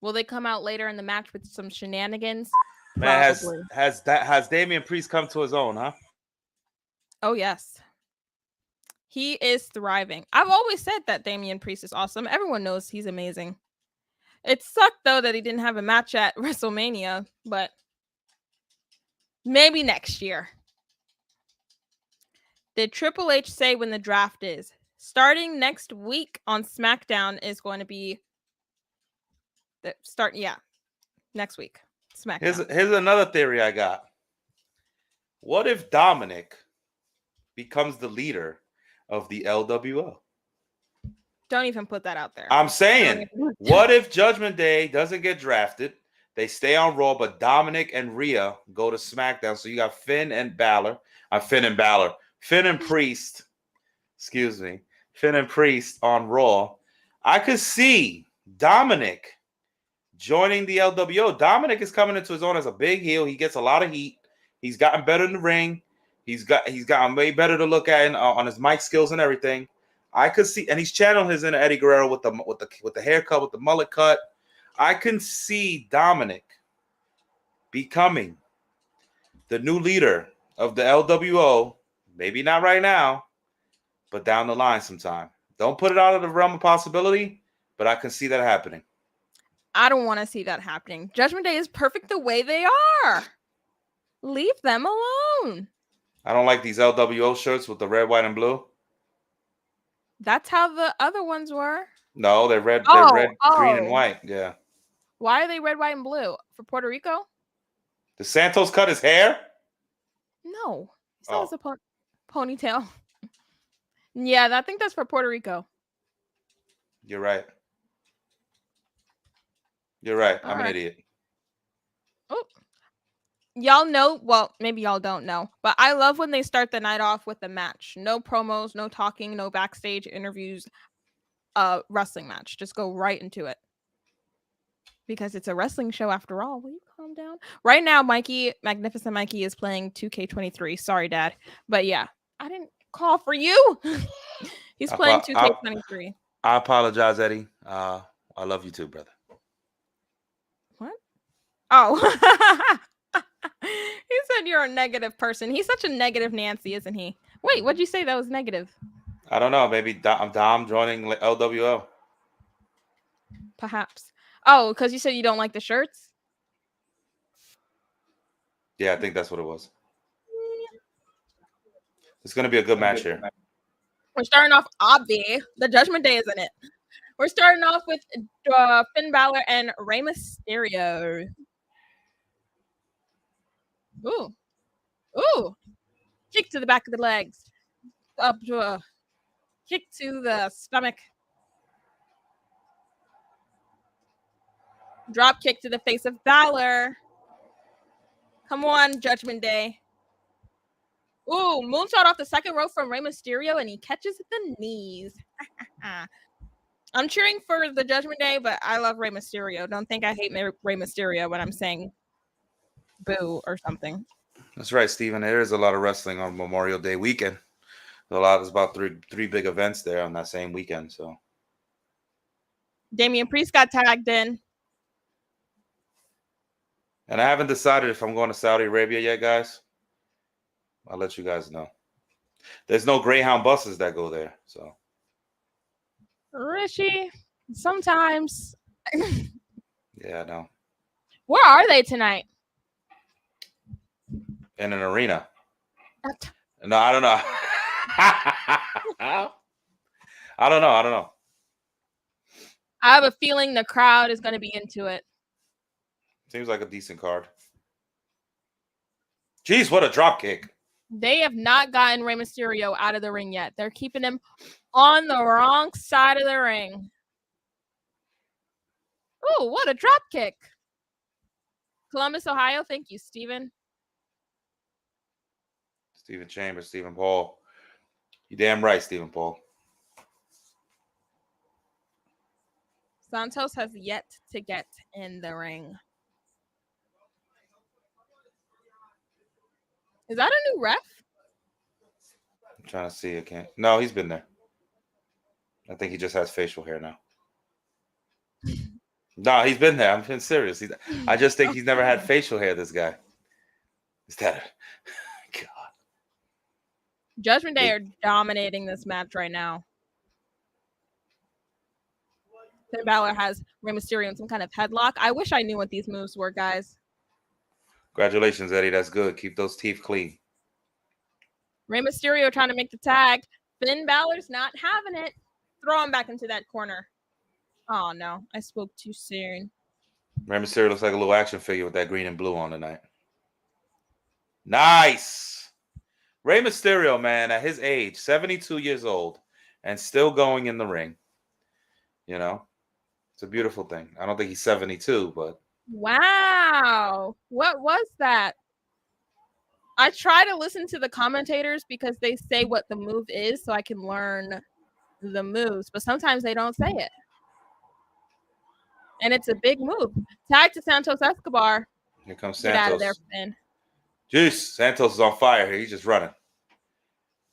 Will they come out later in the match with some shenanigans? Man, Probably. has Damian Priest come to his own, huh? Oh, yes. He is thriving. I've always said that Damian Priest is awesome. Everyone knows he's amazing. It sucked, though, that he didn't have a match at WrestleMania, but maybe next year. Did Triple H say when the draft is? Starting next week on Smackdown is going to be next week. SmackDown. Here's another theory I got. What if Dominic becomes the leader of the LWO? Don't even put that out there. I'm saying, what if Judgment Day doesn't get drafted? They stay on Raw, but Dominic and Rhea go to SmackDown. So you got Finn and Priest. Excuse me. Finn and Priest on Raw. I could see Dominic joining the LWO. Dominic is coming into his own as a big heel. He gets a lot of heat. He's gotten better in the ring. He's gotten way better to look at on his mic skills and everything. I could see, and he's channeling his inner Eddie Guerrero with the haircut, with the mullet cut. I can see Dominic becoming the new leader of the LWO. Maybe not right now, but down the line sometime. Don't put it out of the realm of possibility, but I can see that happening. I don't want to see that happening. Judgment Day is perfect the way they are. Leave them alone. I don't like these LWO shirts with the red, white, and blue. That's how the other ones were. No, they're red. They're red, green, and Oh. white. Yeah. Why are they red, white, and blue? For Puerto Rico? Did Santos cut his hair? No. He still has a ponytail. Yeah, I think that's for Puerto Rico. You're right. You're right. All I'm an right. idiot. Oh. Y'all know, well, maybe y'all don't know, but I love when they start the night off with a match. No promos, no talking, no backstage interviews. Wrestling match. Just go right into it. Because it's a wrestling show after all. Will you calm down? Right now, Magnificent Mikey is playing 2K23. Sorry, Dad. But yeah, I didn't call for you. He's playing 2K23. I apologize, Eddie. I love you too, brother. What? Oh. He said you're a negative person. He's such a negative Nancy, isn't he? Wait, what'd you say that was negative? I don't know. Maybe Dom joining LWO. Perhaps. Oh, because you said you don't like the shirts? Yeah, I think that's what it was. It's going to be a good match here. We're starting off obvi. The Judgment Day isn't it? We're starting off with Finn Balor and Rey Mysterio. Ooh. Ooh. Kick to the back of the legs. Up to a kick to the stomach. Drop kick to the face of Balor. Come on, Judgment Day. Ooh, moonsault off the second rope from Rey Mysterio, and he catches the knees. I'm cheering for the Judgment Day, but I love Rey Mysterio. Don't think I hate Rey Mysterio when I'm saying boo or something. That's right, Steven. There is a lot of wrestling on Memorial Day weekend. There's about three big events there on that same weekend. So Damian Priest got tagged in. And I haven't decided if I'm going to Saudi Arabia yet, guys. I'll let you guys know. There's no Greyhound buses that go there, so. Rishi, sometimes. Yeah, I know. Where are they tonight? In an arena. No, I don't know. I don't know. I have a feeling the crowd is going to be into it. Seems like a decent card. Jeez, what a drop kick. They have not gotten Rey Mysterio out of the ring yet. They're keeping him on the wrong side of the ring. Oh, what a drop kick. Columbus, Ohio. Thank you, Steven. Stephen Chambers, Stephen Paul. You damn right, Stephen Paul. Santos has yet to get in the ring. Is that a new ref? I'm trying to see. I can't. No, he's been there. I think he just has facial hair now. No, he's been there. I'm being serious. I just think he's never had facial hair, this guy. Is that God. Judgment Day are dominating this match right now. Finn Balor has Rey Mysterio in some kind of headlock. I wish I knew what these moves were, guys. Congratulations, Eddie. That's good. Keep those teeth clean. Rey Mysterio trying to make the tag. Finn Balor's not having it. Throw him back into that corner. Oh, no. I spoke too soon. Rey Mysterio looks like a little action figure with that green and blue on tonight. Nice. Rey Mysterio, man, at his age, 72 years old, and still going in the ring. You know, it's a beautiful thing. I don't think he's 72, but. Wow. What was that? I try to listen to the commentators because they say what the move is so I can learn the moves, but sometimes they don't say it. And it's a big move. Tag to Santos Escobar. Here comes Get Santos. out of there, Finn. Jeez, Santos is on fire here. He's just running.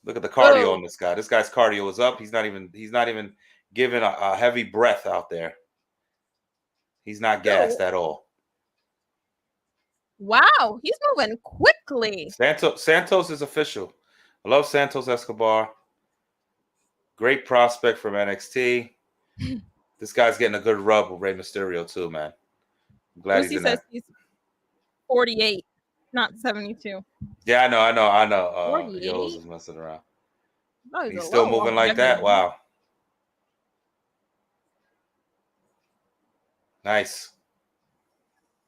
Look at the cardio on this guy. This guy's cardio is up. He's not even giving a heavy breath out there. He's not gassed at all. Wow, he's moving quickly. Santos is official. I love Santos Escobar. Great prospect from NXT. This guy's getting a good rub with Rey Mysterio too, man. I'm glad Lucy he's in says that. he's 48, not 72. Yeah, I know. 48? Yo's is messing around. Oh, He's still moving like that. Wow. Nice.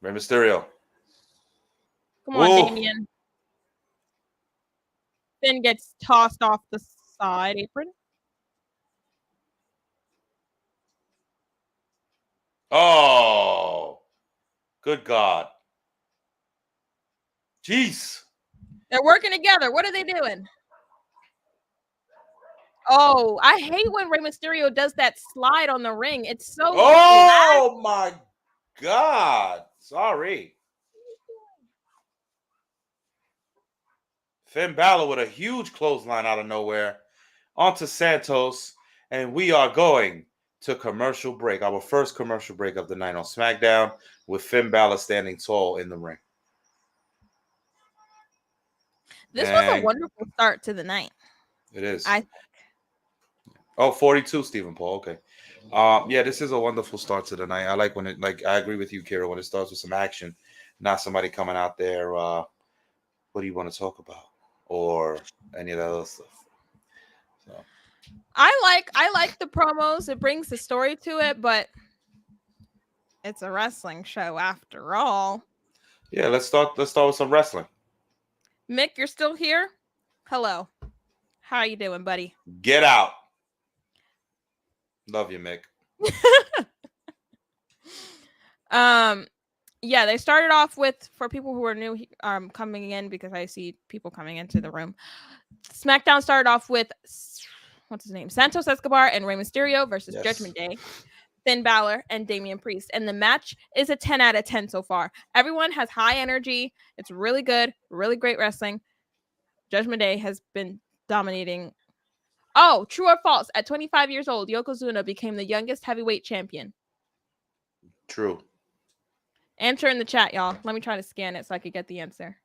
Rey Mysterio. Come on, Ooh. Damien. Finn gets tossed off the side apron. Oh, good God. Jeez. They're working together. What are they doing? Oh, I hate when Rey Mysterio does that slide on the ring. It's so Oh, my God. Sorry. Finn Balor with a huge clothesline out of nowhere onto Santos. And we are going to commercial break. Our first commercial break of the night on Smackdown with Finn Balor standing tall in the ring. This was a wonderful start to the night. It is. I think. Oh, 42, Stephen Paul. Okay. Yeah, this is a wonderful start to the night. I like when it, I agree with you, Kira, when it starts with some action, not somebody coming out there. What do you want to talk about? Or any of that other stuff. So I like the promos. It brings the story to it, but it's a wrestling show after all. Yeah, let's start with some wrestling. Mick, you're still here? Hello. How you doing, buddy? Get out. Love you, Mick. Yeah, they started off with, for people who are new coming in, because I see people coming into the room. SmackDown started off with, what's his name? Santos Escobar and Rey Mysterio versus Judgment Day, Finn Balor, and Damian Priest. And the match is a 10 out of 10 so far. Everyone has high energy. It's really good, really great wrestling. Judgment Day has been dominating Oh, true or false? At 25 years old, Yokozuna became the youngest heavyweight champion. True. Answer in the chat, y'all. Let me try to scan it so I could get the answer.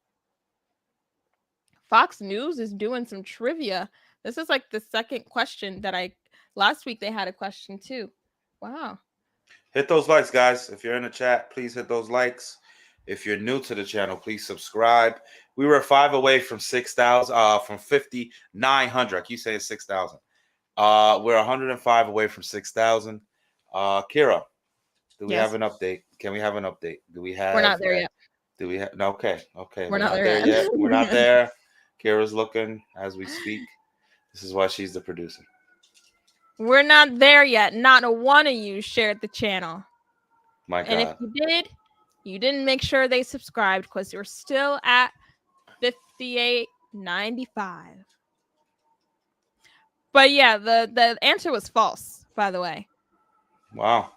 Fox News is doing some trivia. This is like the second question that last week they had a question too. Wow. Hit those likes, guys. If you're in the chat, please hit those likes. If you're new to the channel, please subscribe. We were 5 away from 6,000, from 5,900. I keep saying 6,000. We're 105 away from 6,000. Kira, do we Yes. have an update? Can we have an update? Do we have? We're not there yet. Do we have? No, okay. We're not there yet. We're not there. Kira's looking as we speak. This is why she's the producer. We're not there yet. Not a one of you shared the channel. My God. And if you did, you didn't make sure they subscribed because you're still at 58.95. But yeah, the answer was false, by the way. Wow.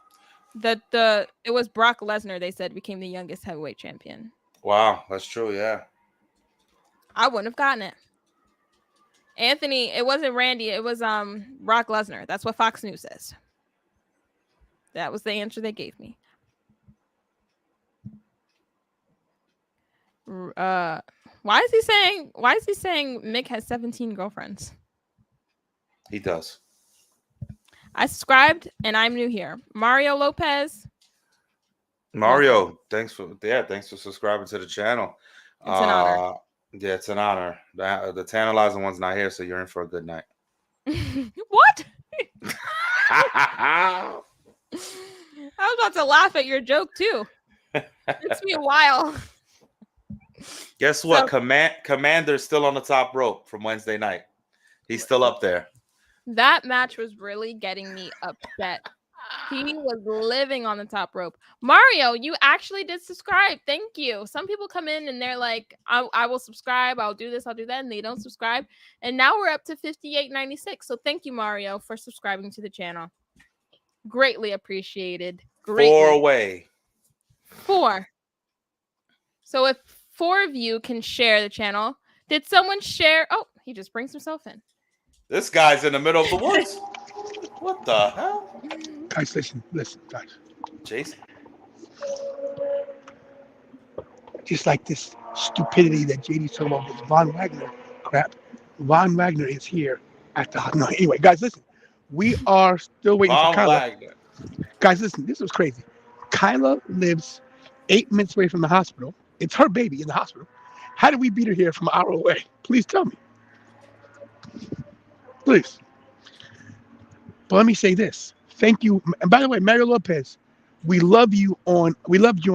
It was Brock Lesnar, they said, became the youngest heavyweight champion. Wow, that's true, yeah. I wouldn't have gotten it. Anthony, it wasn't Randy, it was Brock Lesnar. That's what Fox News says. That was the answer they gave me. Why is he saying Mick has 17 girlfriends? He does. I subscribed and I'm new here. Mario Lopez. Mario, thanks for subscribing to the channel. It's an honor. Yeah, it's an honor. The tantalizing one's not here, so you're in for a good night. What? I was about to laugh at your joke too. It's been a while. Guess what? So, Commander's still on the top rope from Wednesday night. He's still up there. That match was really getting me upset. He was living on the top rope. Mario, you actually did subscribe. Thank you. Some people come in and they're like, I will subscribe. I'll do this. I'll do that. And they don't subscribe. And now we're up to 58.96. So thank you, Mario, for subscribing to the channel. Greatly appreciated. Greatly. 4 away. 4. So if 4 of you can share the channel, did someone share? Oh, he just brings himself in. This guy's in the middle of the woods. What the hell? Guys, listen, guys. Jason? Just like this stupidity that JD's talking about, this Von Wagner crap. Von Wagner is here at the... No, anyway, guys, listen. We are still waiting for Kyla. Wagner. Guys, listen, this was crazy. Kyla lives 8 minutes away from the hospital. It's her baby in the hospital. How did we beat her here from an hour away? Please tell me. Please. But let me say this. Thank you. And by the way, Mario Lopez, we loved you on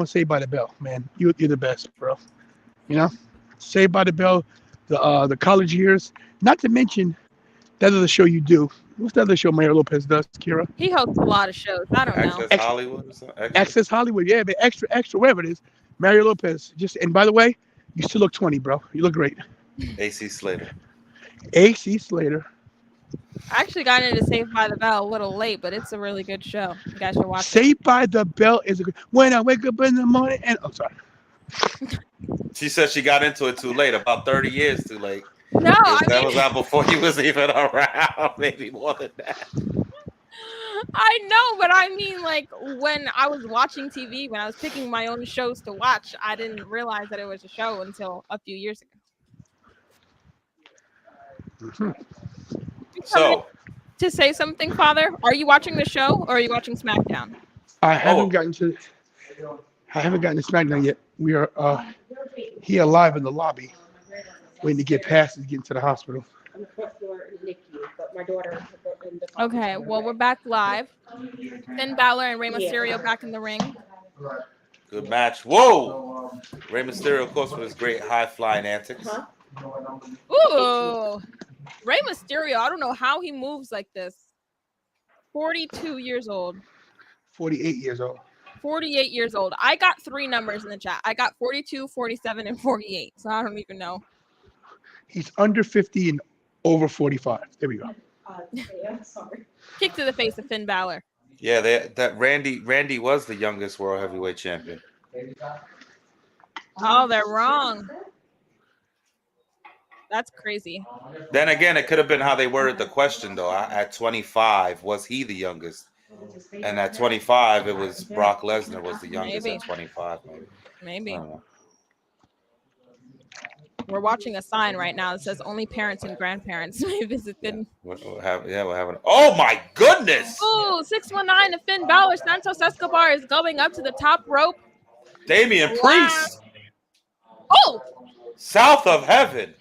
Saved by the Bell, man. You're the best, bro. You know? Saved by the Bell, the college years. Not to mention that other show you do. What's the other show Mario Lopez does, Kira? He hosts a lot of shows. I don't know. Access Hollywood or something? Access Hollywood, yeah, but extra, whatever it is. Mario Lopez. And by the way, you still look 20, bro. You look great. AC Slater. AC Slater. I actually got into Saved by the Bell a little late, but it's a really good show. You guys should watch it. Saved by the Bell is a good. When I wake up in the morning and sorry. She said she got into it too late, about 30 years too late. No, That was out before he was even around, maybe more than that. I know, but I mean, like, when I was watching TV, when I was picking my own shows to watch, I didn't realize that it was a show until a few years ago. Mm-hmm. So, to say something, Father, are you watching the show or are you watching Smackdown? I haven't gotten to Smackdown yet. We are here live in the lobby, waiting to get past and get into the hospital. Okay, well, we're back live. Finn Balor and Rey Mysterio back in the ring. good match. Whoa! Rey Mysterio, of course, with his great high-flying antics. Ooh, Rey Mysterio, I don't know how he moves like this. 42 years old. 48 years old. 48 years old. I got 3 numbers in the chat. I got 42, 47, and 48. So I don't even know. He's under 50 and over 45. There we go. Sorry. Kick to the face of Finn Balor. Yeah, that Randy was the youngest world heavyweight champion. Oh, they're wrong. That's crazy. Then again, it could have been how they worded the question, though. At 25, was he the youngest? And at 25, it was Brock Lesnar was the youngest Maybe. at 25, maybe. I Maybe. don't know. We're watching a sign right now that says only parents and grandparents may visit the. We're having. Oh my goodness! Ooh, 619 to Finn Balor. Santos Escobar is going up to the top rope. Damian Wow. Priest, Oh, south of heaven.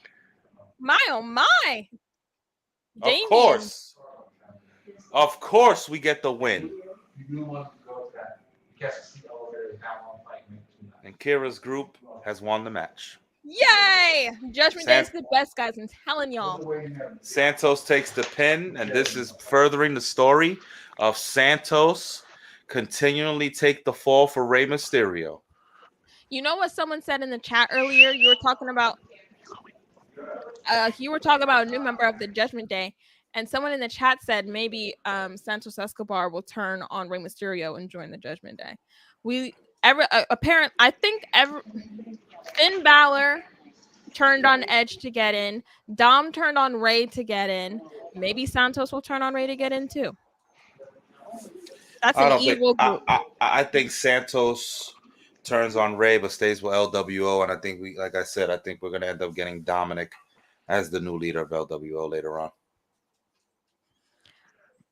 my, oh, my. Damian. Of course, we get the win. And Kira's group has won the match. Yay! Judgment Day is the best, guys. I'm telling y'all. Santos takes the pin, and this is furthering the story of Santos continually take the fall for Rey Mysterio. You know what someone said in the chat earlier? You were talking about a new member of the Judgment Day, and someone in the chat said maybe Santos Escobar will turn on Rey Mysterio and join the Judgment Day. I think Finn Balor turned on Edge to get in. Dom turned on Rey to get in. Maybe Santos will turn on Rey to get in too. That's an evil group. I think Santos turns on Rey but stays with LWO, and I think I think we're gonna end up getting Dominic as the new leader of LWO later on.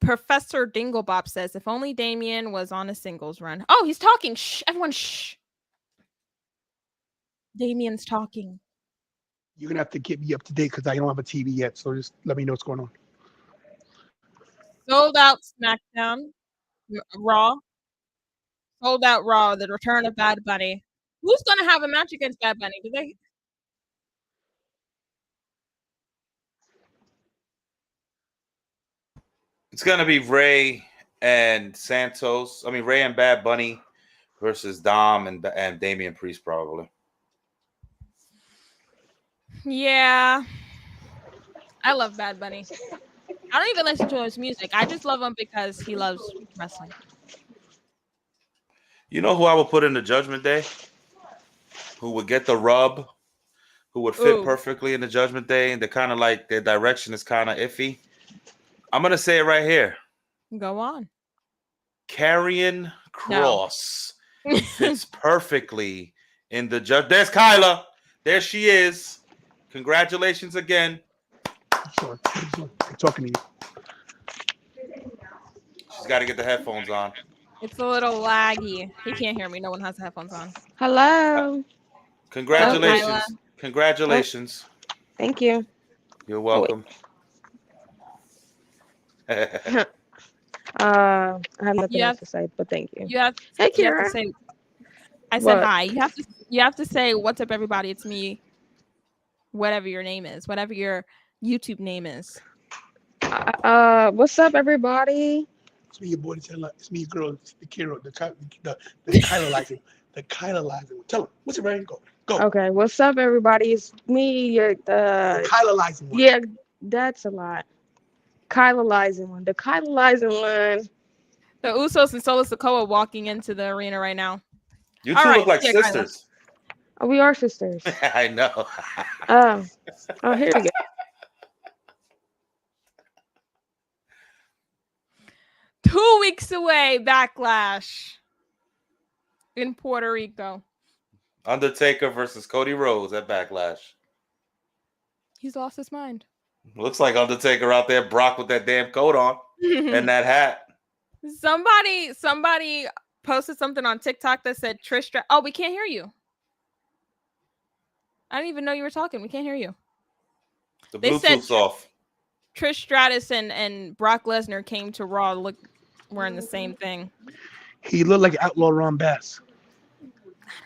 Professor Dinglebop says, if only Damian was on a singles run. Oh, he's talking. Shh, everyone, shh. Damian's talking. You're going to have to get me up to date because I don't have a TV yet. So just let me know what's going on. Sold out Smackdown. Raw. Sold out Raw. The return of Bad Bunny. Who's going to have a match against Bad Bunny? Do they? It's gonna be Rey and Santos. I mean, Rey and Bad Bunny versus Dom and Damian Priest, probably. Yeah, I love Bad Bunny. I don't even listen to his music. I just love him because he loves wrestling. You know who I would put in the Judgment Day? Who would get the rub? Who would fit perfectly in the Judgment Day? And they're kind of like their direction is kind of iffy. I'm gonna say it right here. Go on. Karrion Kross fits perfectly in the judge. There's Kyla. There she is. Congratulations again. Sure. I'm talking to you. She's got to get the headphones on. It's a little laggy. He can't hear me. No one has the headphones on. Hello. Congratulations. Congratulations. Thank you. You're welcome. I have nothing else to say, but thank you. Hey, Kira. I said hi. You have to say, what's up, everybody? It's me. Whatever your name is, whatever your YouTube name is. What's up, everybody? It's me, your boy. It's me, girl. It's the Kira, the Kyla-lizing. The Kyla-lizing. Tell him. What's it, Ryan? Go. Okay. What's up, everybody? It's me, the Kyla-lizing one. Yeah, that's a lot. Kyla-lizing one. The Kyla-lizing one. The Usos and Solo Sikoa walking into the arena right now. You two look like sisters. Oh, we are sisters. I know. Oh, here we go. Two weeks away, Backlash in Puerto Rico. Undertaker versus Cody Rhodes at Backlash. He's lost his mind. Looks like Undertaker out there, Brock with that damn coat on and that hat. Somebody posted something on TikTok that said Trish. Oh, we can't hear you. I didn't even know you were talking. We can't hear you. The Bluetooth's off. Trish Stratus and Brock Lesnar came to Raw wearing the same thing. He looked like Outlaw Ron Bass. I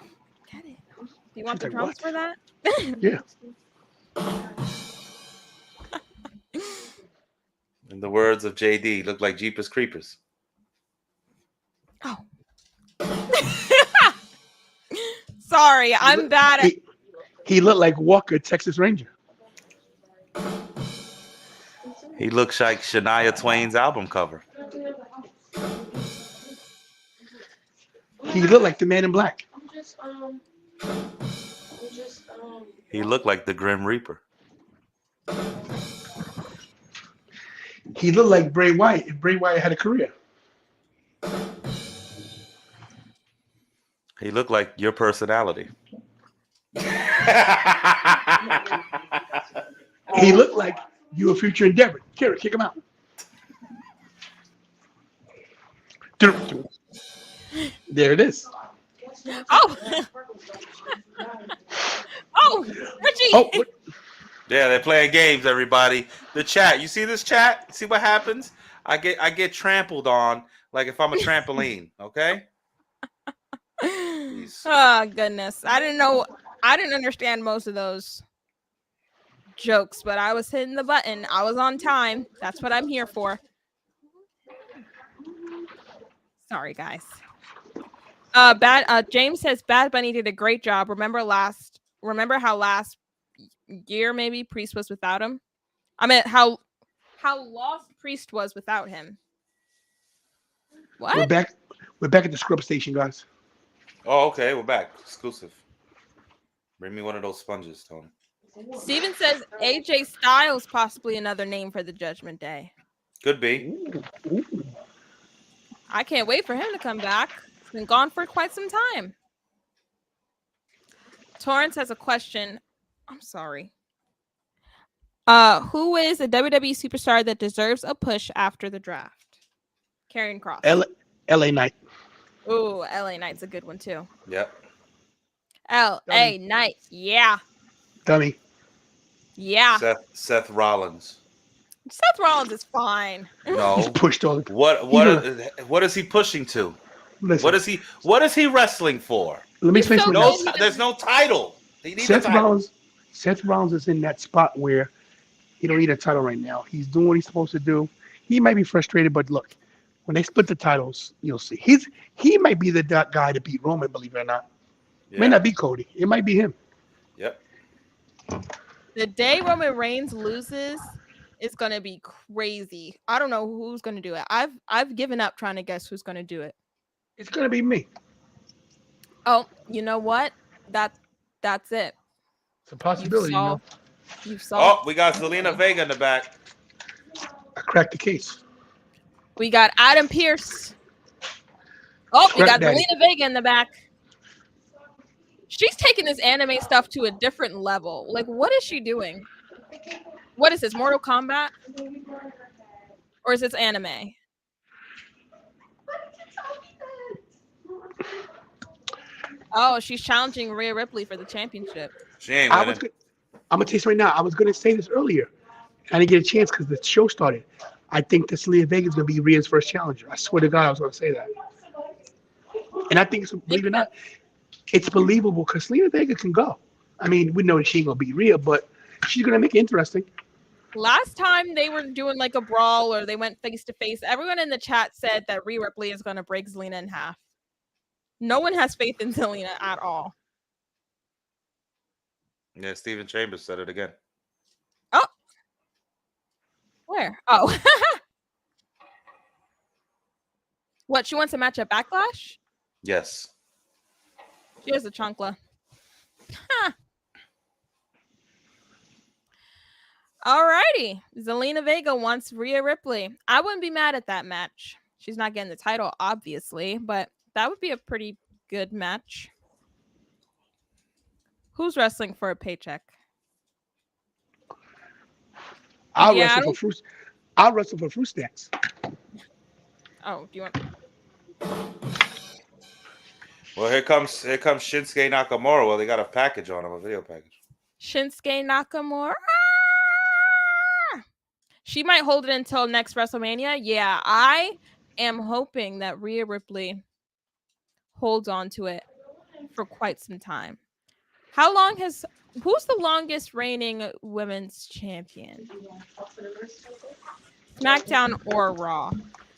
don't get it. Do you want the drums for that? Yeah. In the words of JD, look like Jeepers Creepers. Oh. Sorry, I'm bad at... He looked like Walker, Texas Ranger. He looks like Shania Twain's album cover. He looked like the Man in Black. He looked like the Grim Reaper. He looked like Bray Wyatt if Bray Wyatt had a career. He looked like your personality. He looked like you a future endeavor. Kira, kick him out. There it is. Oh, oh, Richie. Oh, Yeah, they're playing games, everybody. The chat. You see this chat? See what happens? I get trampled on like if I'm a trampoline, okay? Jeez. Oh goodness, I didn't understand most of those jokes, but I was hitting the button. I was on time. That's what I'm here for. Sorry, guys. James says Bad Bunny did a great job. Remember how last year maybe Priest was without him? I mean how lost Priest was without him. What? We're back at the scrub station, guys. Oh, okay, we're back. Exclusive. Bring me one of those sponges, Tony. Steven says AJ Styles possibly another name for the Judgment Day. Could be. Ooh. I can't wait for him to come back. He's been gone for quite some time. Torrance has a question. I'm sorry. Who is a WWE superstar that deserves a push after the draft? Karrion Kross. LA Knight. Ooh, LA Knight's a good one too. Yep. LA Knight. Yeah. Dummy. Yeah. Seth Rollins. Seth Rollins is fine. No. He's pushed all the What is he pushing to? Listen, What is he wrestling for? let me explain so something. good. There's no title. He needs Seth a title. Rollins is in that spot where he don't need a title right now. He's doing what he's supposed to do. He might be frustrated, but look, when they split the titles, you'll see. He might be the guy to beat Roman, believe it or not. Yeah. It may not be Cody. It might be him. Yep. The day Roman Reigns loses is gonna be crazy. I don't know who's gonna do it. I've given up trying to guess who's gonna do it. It's gonna be me. Oh, you know what? That's it. It's a possibility. You saw. Oh, we got Zelina Vega in the back. I cracked the case. We got Adam Pearce. Oh, we got Daddy. Zelina Vega in the back. She's taking this anime stuff to a different level. Like, what is she doing? What is this, Mortal Kombat? Or is this anime? Oh, she's challenging Rhea Ripley for the championship. She ain't I'm winning. gonna tell you right now. I was gonna say this earlier. I didn't get a chance because the show started. I think that Zelina Vega is gonna be Rhea's first challenger. I swear to God, I was gonna say that. And I think it's, believe it or not, it's believable because Zelina Vega can go. I mean, we know that she ain't gonna beat Rhea, but she's gonna make it interesting. Last time they were doing like a brawl or they went face to face, everyone in the chat said that Rhea Ripley is going to break Zelina in half. No one has faith in Zelina at all. Yeah, Stephen Chambers said it again. Oh. Where? Oh. What, she wants a match at Backlash? Yes. She has a chancla. Huh. Alrighty. Zelina Vega wants Rhea Ripley. I wouldn't be mad at that match. She's not getting the title, obviously, but that would be a pretty good match. Who's wrestling for a paycheck? I'll Yeah, wrestle for fruit snacks. Oh, do you want? Well, here comes Shinsuke Nakamura. Well, they got a package on him, a video package. Shinsuke Nakamura. She might hold it until next WrestleMania. Yeah, I am hoping that Rhea Ripley holds on to it for quite some time. Who's the longest reigning women's champion? SmackDown or Raw?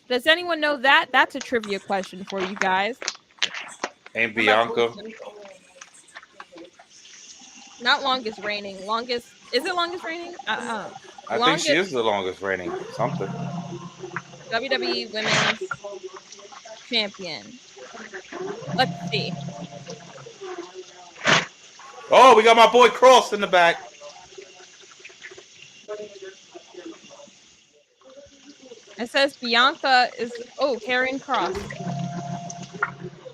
Does anyone know that? That's a trivia question for you guys. Ain't Bianca? Not longest reigning. Is it longest reigning? I think she is the longest reigning. Something. WWE Women's Champion. Let's see. Oh, we got my boy Cross in the back. It says Bianca is carrying Cross.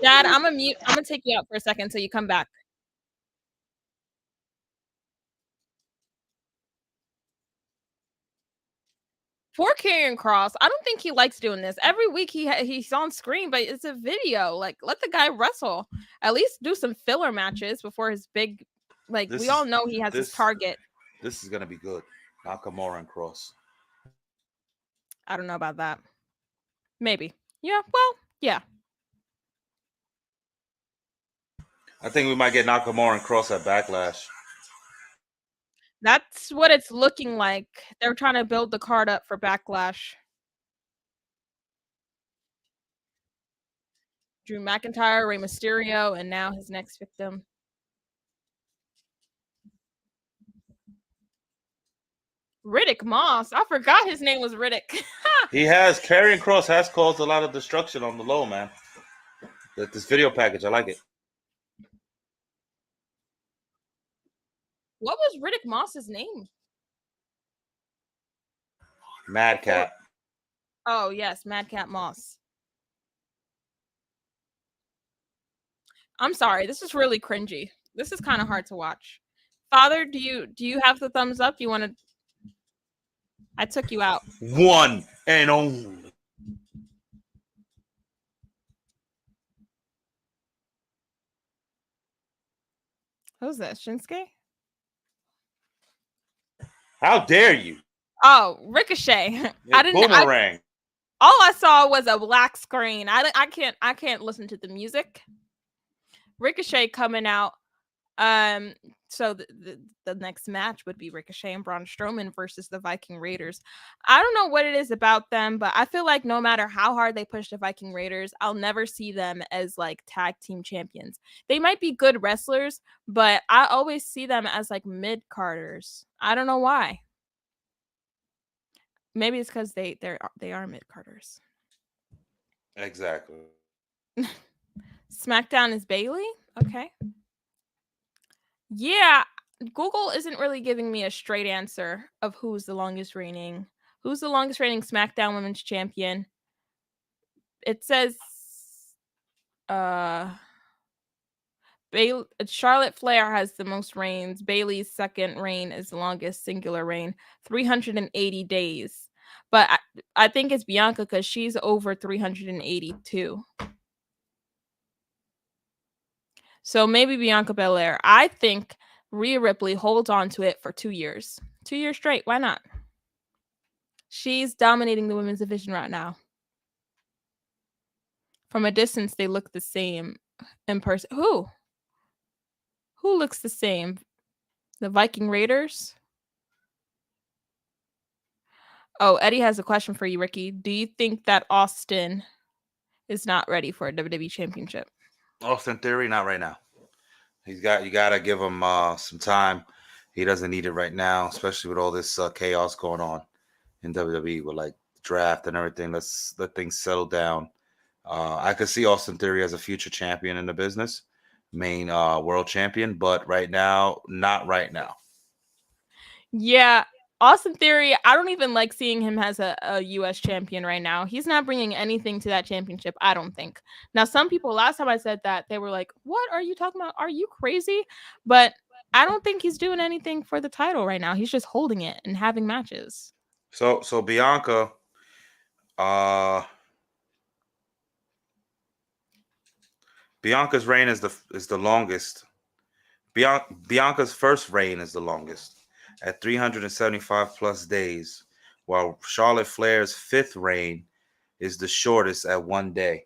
Dad, I'm gonna take you out for a second until you come back. Poor Karrion Kross. I don't think he likes doing this. Every week he's on screen, but it's a video. Like, let the guy wrestle. At least do some filler matches before his big. Like, we all know he has his target. This is gonna be good. Nakamura and Cross. I don't know about that. Maybe. Yeah. Well. Yeah. I think we might get Nakamura and Cross at Backlash. That's what it's looking like. They're trying to build the card up for Backlash. Drew McIntyre, Rey Mysterio, and now his next victim. Riddick Moss. I forgot his name was Riddick. Karrion Kross has caused a lot of destruction on the low, man. This video package, I like it. What was Riddick Moss's name? Madcap. Oh, yes, Madcap Moss. I'm sorry, this is really cringy. This is kind of hard to watch. Father, do you have the thumbs up? Do you want to? I took you out. One and only. Who's that? Shinsuke? How dare you? Oh, Ricochet. I didn't. Boomerang. All I saw was a black screen. I can't listen to the music. Ricochet coming out. So the next match would be Ricochet and Braun Strowman versus the Viking Raiders. I don't know what it is about them, but I feel like no matter how hard they push the Viking Raiders, I'll never see them as like tag team champions. They might be good wrestlers, but I always see them as like mid-carders. I don't know why. Maybe it's because they are mid-carders. Exactly. Smackdown is Bailey? Okay. Yeah, Google isn't really giving me a straight answer of who's the longest reigning SmackDown Women's Champion. It says Charlotte Flair has the most reigns. Bailey's second reign is the longest singular reign, 380 days. But I think it's Bianca because she's over 382. So maybe Bianca Belair. I think Rhea Ripley holds on to it for 2 years. 2 years straight. Why not? She's dominating the women's division right now. From a distance, they look the same in person. Who looks the same? The Viking Raiders? Oh, Eddie has a question for you, Ricky. Do you think that Austin is not ready for a WWE championship? Austin Theory, not right now. You gotta give him some time. He doesn't need it right now, especially with all this chaos going on in WWE with like draft and everything. Let's let things settle down. I could see Austin Theory as a future champion in the business, main world champion, but right now, not right now. Yeah, Austin Theory, I don't even like seeing him as a U.S. champion right now. He's not bringing anything to that championship, I don't think. Now, some people, last time I said that, they were like, what are you talking about? Are you crazy? But I don't think he's doing anything for the title right now. He's just holding it and having matches. So Bianca, Bianca's reign is the longest. Bianca's first reign is the longest at 375 plus days, while Charlotte Flair's fifth reign is the shortest at 1 day.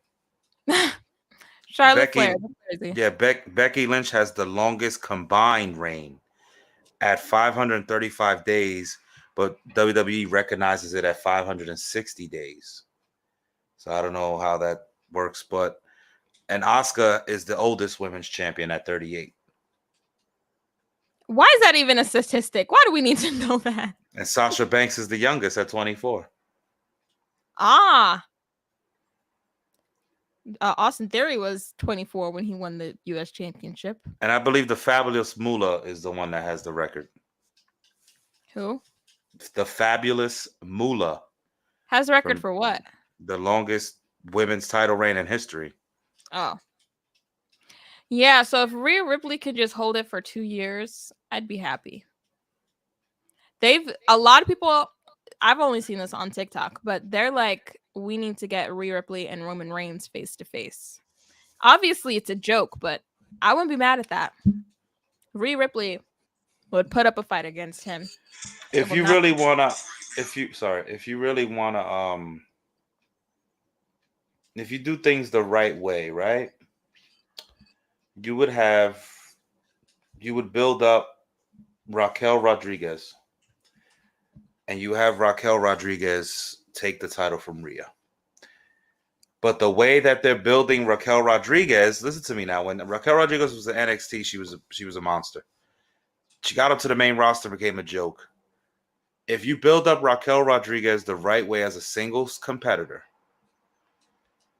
Charlotte Flair, that's crazy. Yeah, Becky Lynch has the longest combined reign at 535 days, but WWE recognizes it at 560 days. So I don't know how that works, and Asuka is the oldest women's champion at 38. Why is that even a statistic? Why do we need to know that? And Sasha Banks is the youngest at 24. Austin Theory was 24 when he won the U.S. championship. And I believe the Fabulous Moolah is the one that has the record. Who? The Fabulous Moolah Has a record From for what? the longest women's title reign in history. Oh. Yeah, so if Rhea Ripley could just hold it for 2 years, I'd be happy. A lot of people, I've only seen this on TikTok, but they're like, we need to get Rhea Ripley and Roman Reigns face to face. Obviously, it's a joke, but I wouldn't be mad at that. Rhea Ripley would put up a fight against him. If you really wanna, if you really wanna, if you do things the right way, right? You would build up Raquel Rodriguez, and you have Raquel Rodriguez take the title from Rhea. But the way that they're building Raquel Rodriguez, listen to me now. When Raquel Rodriguez was in NXT, she was a monster. She got up to the main roster, became a joke. If you build up Raquel Rodriguez the right way as a singles competitor,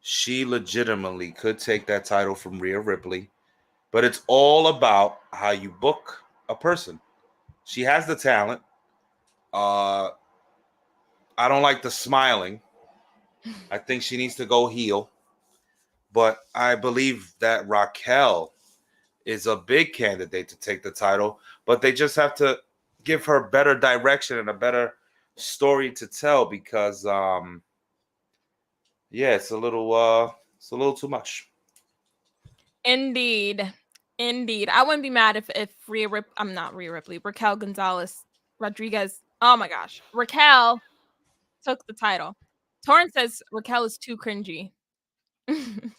she legitimately could take that title from Rhea Ripley. But it's all about how you book a person. She has the talent. I don't like the smiling. I think she needs to go heel. But I believe that Raquel is a big candidate to take the title. But they just have to give her better direction and a better story to tell because, it's a little too much. Indeed. I wouldn't be mad if I'm not Rhea Ripley, Raquel Gonzalez Rodriguez. Oh my gosh. Raquel took the title. Torrance says Raquel is too cringy. I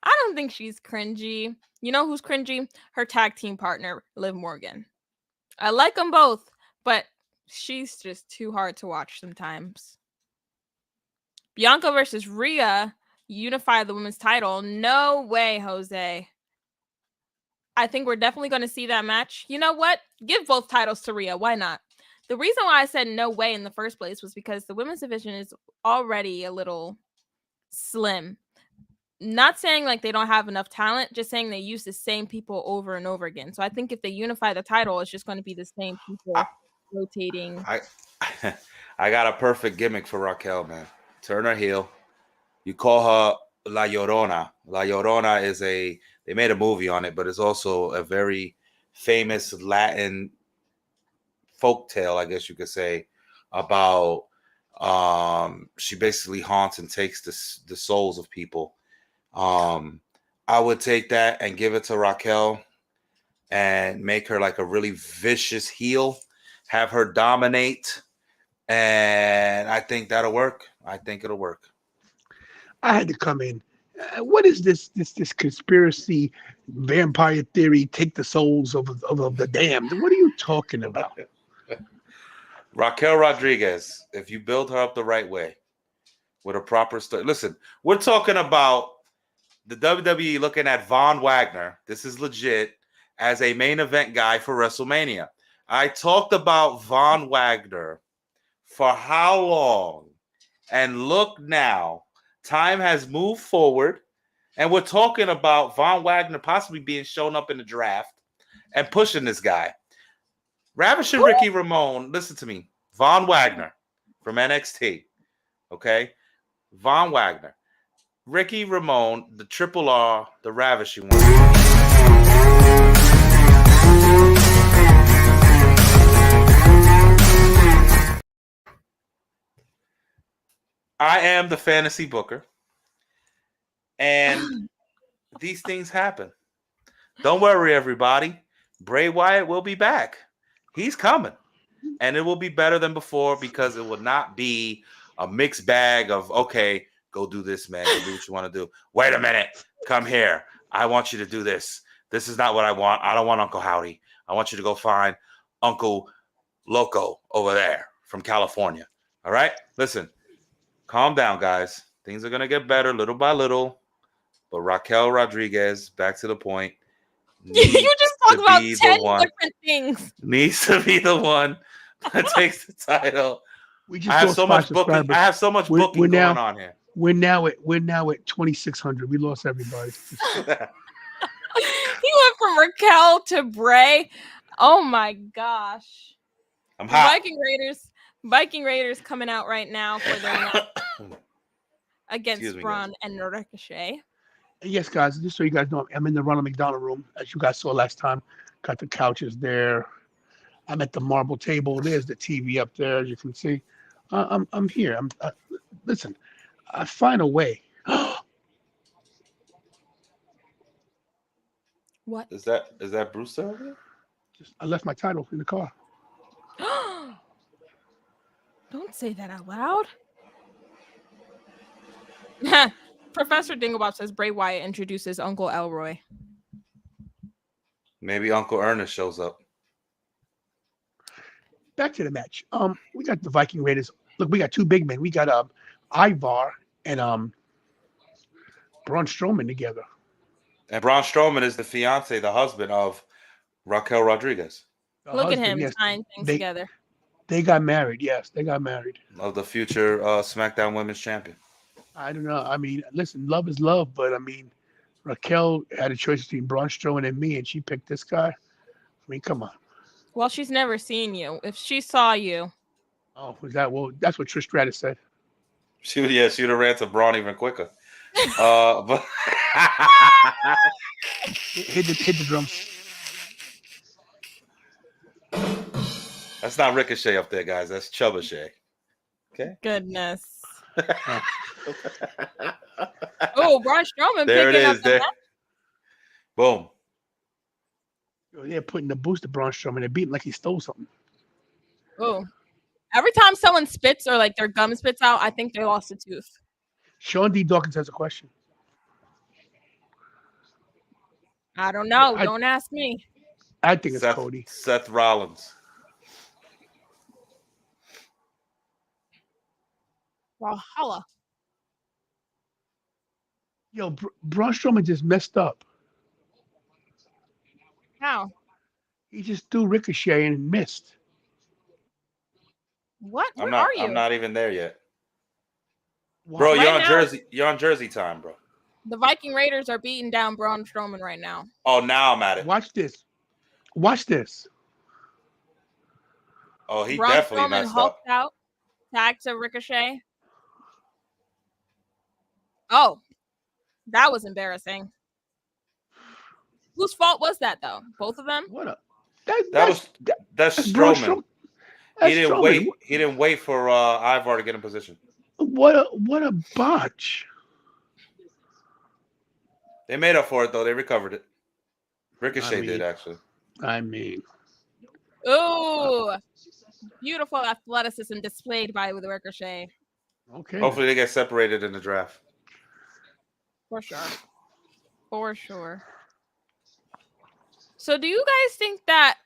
don't think she's cringy. You know who's cringy? Her tag team partner, Liv Morgan. I like them both, but she's just too hard to watch sometimes. Bianca versus Rhea unify the women's title. No way, Jose. I think we're definitely going to see that match. You know what? Give both titles to Rhea. Why not? The reason why I said no way in the first place was because the women's division is already a little slim. Not saying like they don't have enough talent, just saying they use the same people over and over again. So I think if they unify the title, it's just going to be the same people rotating. I got a perfect gimmick for Raquel, man. Turn her heel. You call her La Llorona. La Llorona they made a movie on it, but it's also a very famous Latin folktale, I guess you could say, about she basically haunts and takes the souls of people. I would take that and give it to Raquel and make her like a really vicious heel, have her dominate, and I think that'll work. I think it'll work. I had to come in. What is this conspiracy vampire theory? Take the souls of the damned. What are you talking about? Raquel Rodriguez, if you build her up the right way with a proper story. Listen, we're talking about the WWE looking at Von Wagner. This is legit as a main event guy for WrestleMania. I talked about Von Wagner for how long? And look now, time has moved forward, and we're talking about Von Wagner possibly being shown up in the draft and pushing this guy. Ravishing Ricky Ramone, listen to me. Von Wagner from NXT, okay? Von Wagner. Ricky Ramone, the Triple R, the Ravishing one. I am the fantasy booker, and these things happen. Don't worry, everybody. Bray Wyatt will be back. He's coming, and it will be better than before because it will not be a mixed bag of, okay, go do this, man. Go do what you want to do. Wait a minute. Come here. I want you to do this. This is not what I want. I don't want Uncle Howdy. I want you to go find Uncle Loco over there from California. All right? Listen, calm down, guys. Things are going to get better little by little. But Raquel Rodriguez, back to the point. You just talk about 10 different things. Needs to be the one that takes the title. I have so much booking. I have so much booking going on here. We're now at 2,600. We lost everybody. He went from Raquel to Bray. Oh my gosh. I'm hot. Viking Raiders Viking Raiders coming out right now for their match against Excuse me, Braun and Ricochet. Yes, guys, just so you guys know, I'm in the Ronald McDonald room, as you guys saw last time. Got the couches there. I'm at the marble table. There's the TV up there, as you can see. I'm here. Listen. I find a way. What? Is that Bruce over there? I left my title in the car. Don't say that out loud. Professor Dinglebop says Bray Wyatt introduces Uncle Elroy. Maybe Uncle Ernest shows up. Back to the match. We got the Viking Raiders. Look, we got two big men. We got Ivar and Braun Strowman together. And Braun Strowman is the fiance, the husband of Raquel Rodriguez. Look at him tying things together. They got married. Yes, they got married. Of the future SmackDown Women's Champion. I don't know. I mean, listen, love is love, but I mean, Raquel had a choice between Braun Strowman and me, and she picked this guy. I mean, come on. Well, she's never seen you. If she saw you. Oh, was that? Well, that's what Trish Stratus said. She would have ran to Braun even quicker. But hit the drums. That's not Ricochet up there, guys. That's Chubba Shay. Okay. Goodness. Oh, Braun Strowman there picking it up is. There. Boom. They're putting the boost to Braun Strowman. They're beating like he stole something. Oh. Every time someone spits or like their gum spits out, I think they lost a tooth. Sean D. Dawkins has a question. I don't know. Don't ask me. I think it's Cody. Seth Rollins. Valhalla. Yo, Braun Strowman just messed up. How? He just threw Ricochet and missed. What? Where are you? I'm not even there yet. Wow. Bro, Right you're on now, Jersey. You're on Jersey time, bro. The Viking Raiders are beating down Braun Strowman right now. Oh, now I'm at it. Watch this. Watch this. Oh, he Braun definitely Strowman messed hulked up. out. Tag to Ricochet. Oh, that was embarrassing. Whose fault was that, though? Both of them? What a that's Braun Strowman. That's He didn't Strowman. wait. He didn't wait for Ivar to get in position. What a botch. They made up for it though. They recovered it. Ricochet did actually. I mean, Ooh, beautiful athleticism displayed by the Ricochet. okay. Hopefully they get separated in the draft. For sure. For sure. So do you guys think that,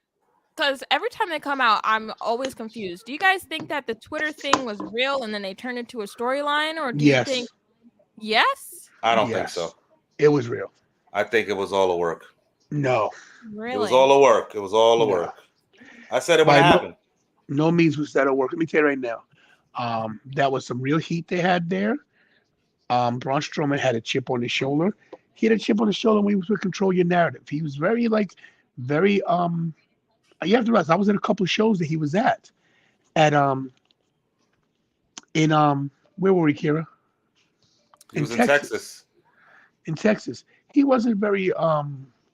because every time they come out, I'm always confused. Do you guys think that the Twitter thing was real and then they turned it to a storyline? Or do you think, yes? I don't think so. It was real. I think it was all a work. No. Really? It was all a work. It was all a work. I said it when it happened. No means was that a work. Let me tell you right now. That was some real heat they had there. Braun Strowman had a chip on his shoulder. He had a chip on his shoulder when he was with Control Your Narrative. He was very you have to realize I was at a couple of shows that he was at where were we, Kira? He was in Texas. In Texas. He wasn't very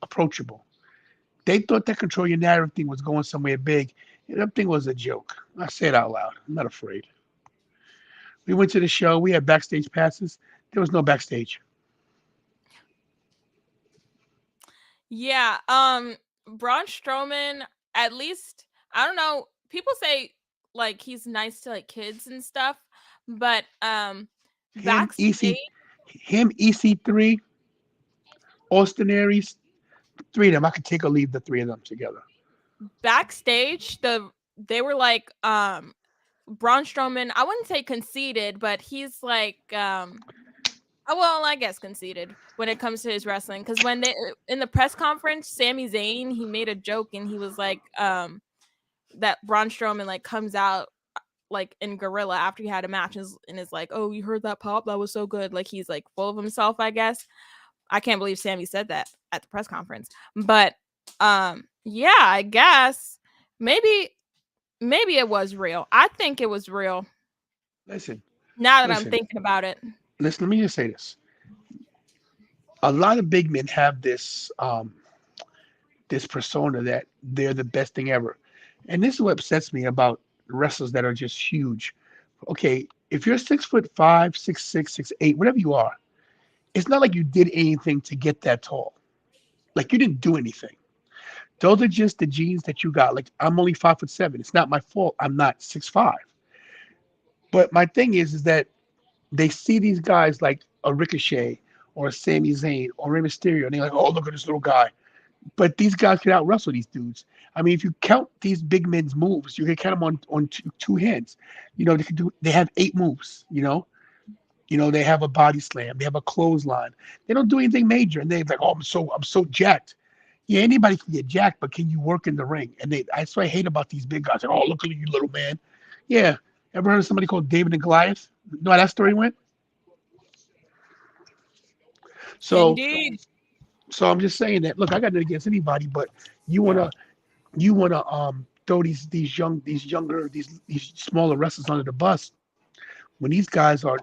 approachable. They thought that Control Your Narrative thing was going somewhere big. And that thing was a joke. I say it out loud. I'm not afraid. We went to the show. We had backstage passes. There was no backstage. Yeah. Braun Strowman, at least, I don't know. People say like he's nice to like kids and stuff, but backstage, EC3, Austin Aries, three of them. I could take or leave the three of them together. Backstage, they were like Braun Strowman, I wouldn't say conceited, but he's like well, I guess conceited when it comes to his wrestling. Because when they in the press conference, Sami Zayn, he made a joke and he was like that Braun Strowman like comes out like in Gorilla after he had a match and is like, oh, you heard that pop? That was so good. Like he's like full of himself, I guess. I can't believe Sami said that at the press conference. But yeah, I guess maybe maybe it was real. I think it was real. Listen, Now that I'm listen, thinking about it. listen. Let me just say this: a lot of big men have this persona that they're the best thing ever, and this is what upsets me about wrestlers that are just huge. Okay, if you're 6'5", 6'6", 6'8", whatever you are, it's not like you did anything to get that tall. Like you didn't do anything. Those are just the genes that you got. Like I'm only 5'7". It's not my fault. I'm not 6'5". But my thing is that they see these guys like a Ricochet or a Sami Zayn or Rey Mysterio, and they're like, "Oh, look at this little guy." But these guys can out wrestle these dudes. I mean, if you count these big men's moves, you can count them on two hands. You know, they can do. They have 8 moves. They have a body slam. They have a clothesline. They don't do anything major, and they're like, "Oh, I'm so jacked." Yeah, anybody can get jacked, but can you work in the ring? And that's what I hate about these big guys. Like, oh, look at you, little man. Yeah, ever heard of somebody called David and Goliath? You know how that story went? So, Indeed. so I'm just saying that. Look, I got nothing against anybody, but you wanna throw these smaller wrestlers under the bus when these guys are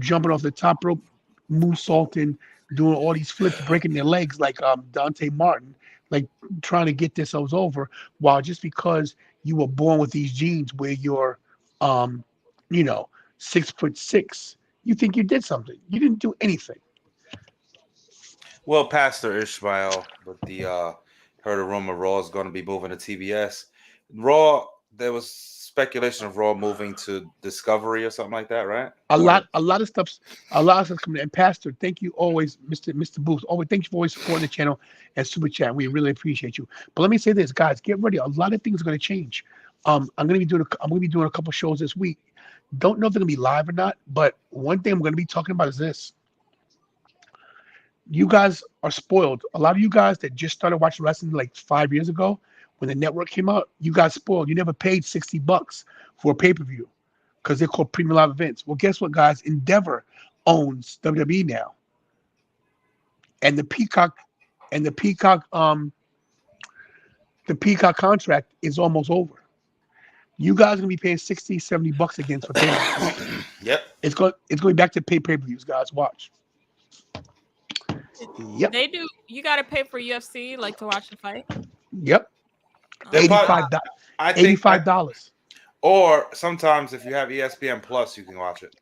jumping off the top rope, moonsaulting, doing all these flips, breaking their legs like Dante Martin, like trying to get themselves over. While just because you were born with these genes where you're, um, you know, 6'6", you think you did something. You didn't do anything. Well, Pastor Ishmael with the heard a rumor Raw is going to be moving to TBS. Raw, there was speculation of Raw moving to Discovery or something like that, right? A lot of stuff's coming in. And Pastor, thank you always, Mr. Booth. Always thank you for always supporting the channel and super chat. We really appreciate you. But let me say this, guys, get ready. A lot of things are going to change. I'm going to be doing a couple shows this week. Don't know if they're going to be live or not, but one thing I'm going to be talking about is this. You guys are spoiled. A lot of you guys that just started watching wrestling like 5 years ago, when the network came out, you got spoiled. You never paid $60 for a pay-per-view because they're called premium live events. Well, guess what, guys? Endeavor owns WWE now, and the Peacock contract is almost over. You guys are gonna be paying $60-$70 again for pay-per-views. Yep. It's going back to pay-per-views, guys. Watch. Yep. They do. You got to pay for UFC, like to watch the fight. Yep. They're probably- $85. I think $85. Or sometimes if you have ESPN Plus, you can watch it.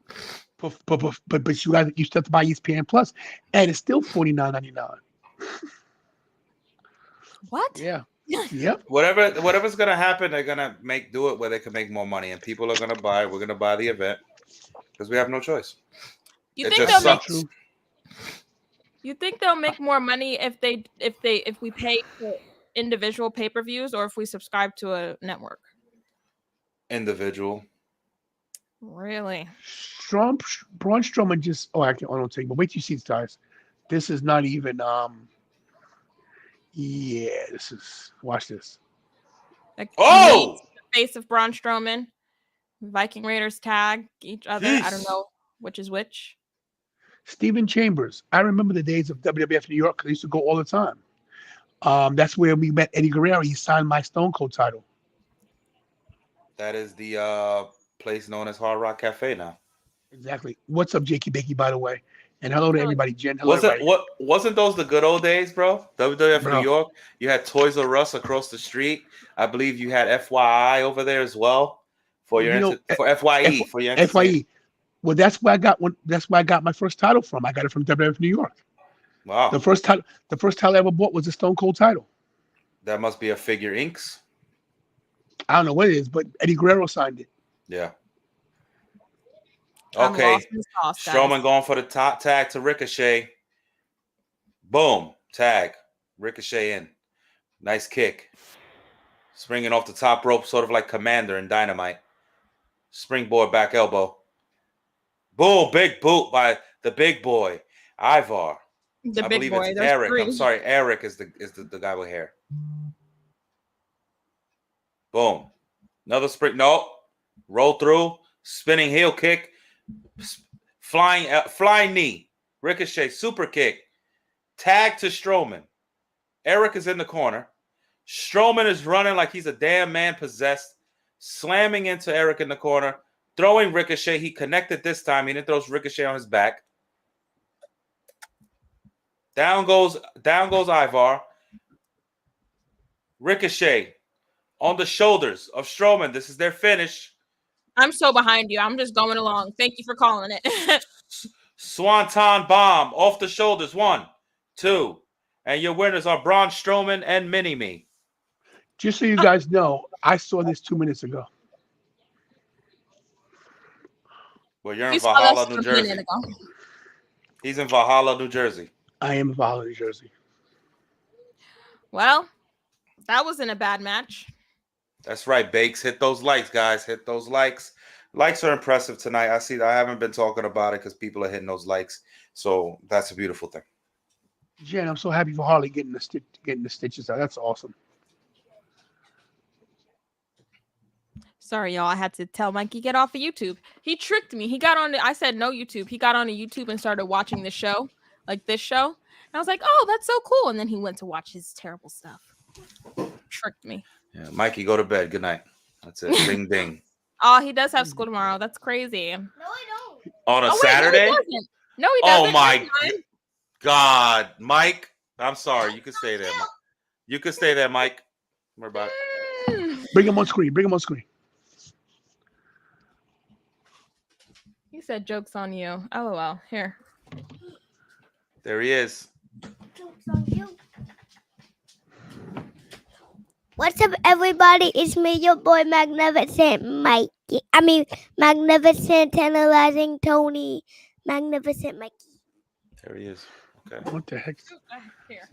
But you still have to buy ESPN Plus, and it's still $49.99. What? Yeah. Yep. Whatever's gonna happen, they're gonna do it where they can make more money, and people are gonna buy. We're gonna buy the event because we have no choice. You It think just they'll make? sucks. You think they'll make more money if we pay for individual pay-per-views or if we subscribe to a network? Individual. Really? Braun Strowman just. Oh, I don't take. But wait till you see this, guys. This is not even. Yeah, this is. Watch this. Like, Oh! the face of Braun Strowman. Viking Raiders tag each other. I don't Jeez. know which is which. Stephen Chambers. I remember the days of WWF New York because I used to go all the time. That's where we met Eddie Guerrero. He signed my Stone Cold title. That is the place known as Hard Rock Cafe now. Exactly. What's up, Jakey Bakey, by the way? And hello to everybody. Jen, hello, everybody. Wasn't those the good old days, bro? WWF Bro. New York. You had Toys R Us across the street. I believe you had FYI over there as well for your for FYE for your FYE. Well, that's where I got my first title from. I got it from WWF New York. Wow. The first title I ever bought was a Stone Cold title. That must be a Figure Inks. I don't know what it is, but Eddie Guerrero signed it. Yeah. I'm Okay. lost in sauce, guys. Strowman going for the top tag to Ricochet. Boom. Tag. Ricochet in. Nice kick. Springing off the top rope, sort of like Commander in Dynamite. Springboard back elbow. Boom. Big boot by the big boy, Ivar. The I big believe boy. it's There's Eric. 3. I'm sorry. Eric is the guy with hair. Boom. Another spring. No. Roll through. Spinning heel kick. Flying knee. Ricochet. Super kick. Tag to Strowman. Eric is in the corner. Strowman is running like he's a damn man possessed. slamming into Eric in the corner, throwing Ricochet. He connected this time. He didn't throw Ricochet on his back. Down goes Ivar. Ricochet on the shoulders of Strowman. This is their finish. I'm so behind you. I'm just going along. Thank you for calling it. Swanton bomb off the shoulders. 1, 2. And your winners are Braun Strowman and Mini-Me. Just so you guys know, I saw this 2 minutes ago. Well, you're You in saw Valhalla, this New a Jersey. minute ago. He's in Valhalla, New Jersey. I am in Valhalla, New Jersey. Well, that wasn't a bad match. That's right, Bakes. Hit those likes, guys. Hit those likes. Likes are impressive tonight. I see. I haven't been talking about it because people are hitting those likes. So that's a beautiful thing. Jen, I'm so happy for Harley getting the stitches out. That's awesome. Sorry, y'all. I had to tell Mikey get off of YouTube. He tricked me. He got on. I said no YouTube. He got on YouTube and started watching the show, like this show. And I was like, oh, that's so cool. And then he went to watch his terrible stuff. Tricked me. Yeah, Mikey, go to bed. Good night. That's it. Ding, ding. Oh, he does have school tomorrow. That's crazy. No, I don't. On a Oh, wait, Saturday? No, he doesn't. No, he doesn't. Oh, my Never mind. God. Mike, I'm sorry. You can stay there. You can stay there, Mike. We're back. Bring him on screen. Bring him on screen. He said jokes on you. LOL. Here. There he is. Joke's on you. What's up, everybody? It's me, your boy, Magnificent Mikey. Magnificent Tantalizing Tony. Magnificent Mikey. There he is. Okay. What the heck? Here.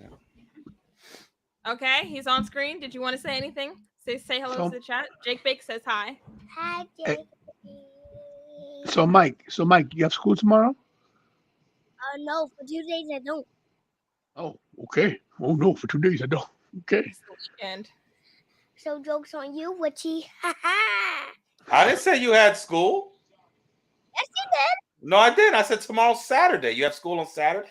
Okay, he's on screen. Did you want to say anything? Say hello to the chat. Jake Bake says hi. Hi, Hey. Jake. So Mike, you have school tomorrow? No, for 2 days I don't. Oh, okay. Oh no, for 2 days I don't. Okay. It's the weekend. So joke's on you, Witchy. Ha ha. I didn't say you had school. Yes, you did. No, I didn't. I said tomorrow's Saturday. You have school on Saturday?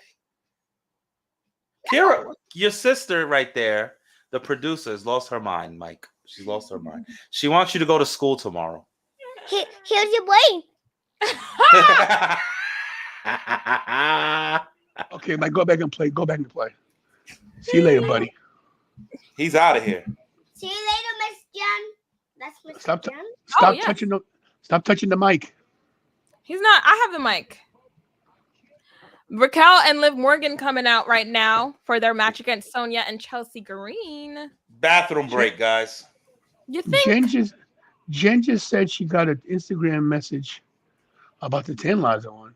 Kira, your sister right there, the producer, has lost her mind, Mike. She's lost her mind. She wants you to go to school tomorrow. Here's your brain. Okay, Mike, go back and play. Go back and play. See you later, buddy. He's out of here. See you later, Miss Jen. That's Miss Stop Jen. Stop yes. touching the mic. He's not. I have the mic. Raquel and Liv Morgan coming out right now for their match against Sonya and Chelsea Green. Bathroom break, guys. You think? Jen just said she got an Instagram message about the Tantalizer one.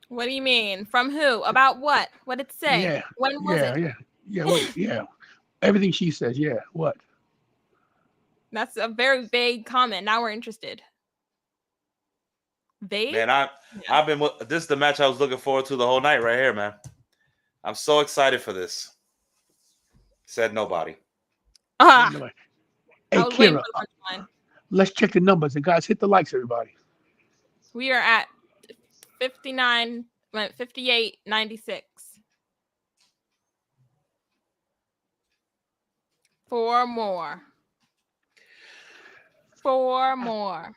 What do you mean? From who? About what? What did it say? Yeah. When was it? Yeah. Everything she says. Yeah. What? That's a very vague comment. Now we're interested. Vague? Man, I've been. This is the match I was looking forward to the whole night, right here, man. I'm so excited for this. Said nobody. Ah, Hey, I was waiting Kira, for the punchline. let's check the numbers. And guys, hit the likes, everybody. We are at 59, 58, 96. 4 more. 4 more.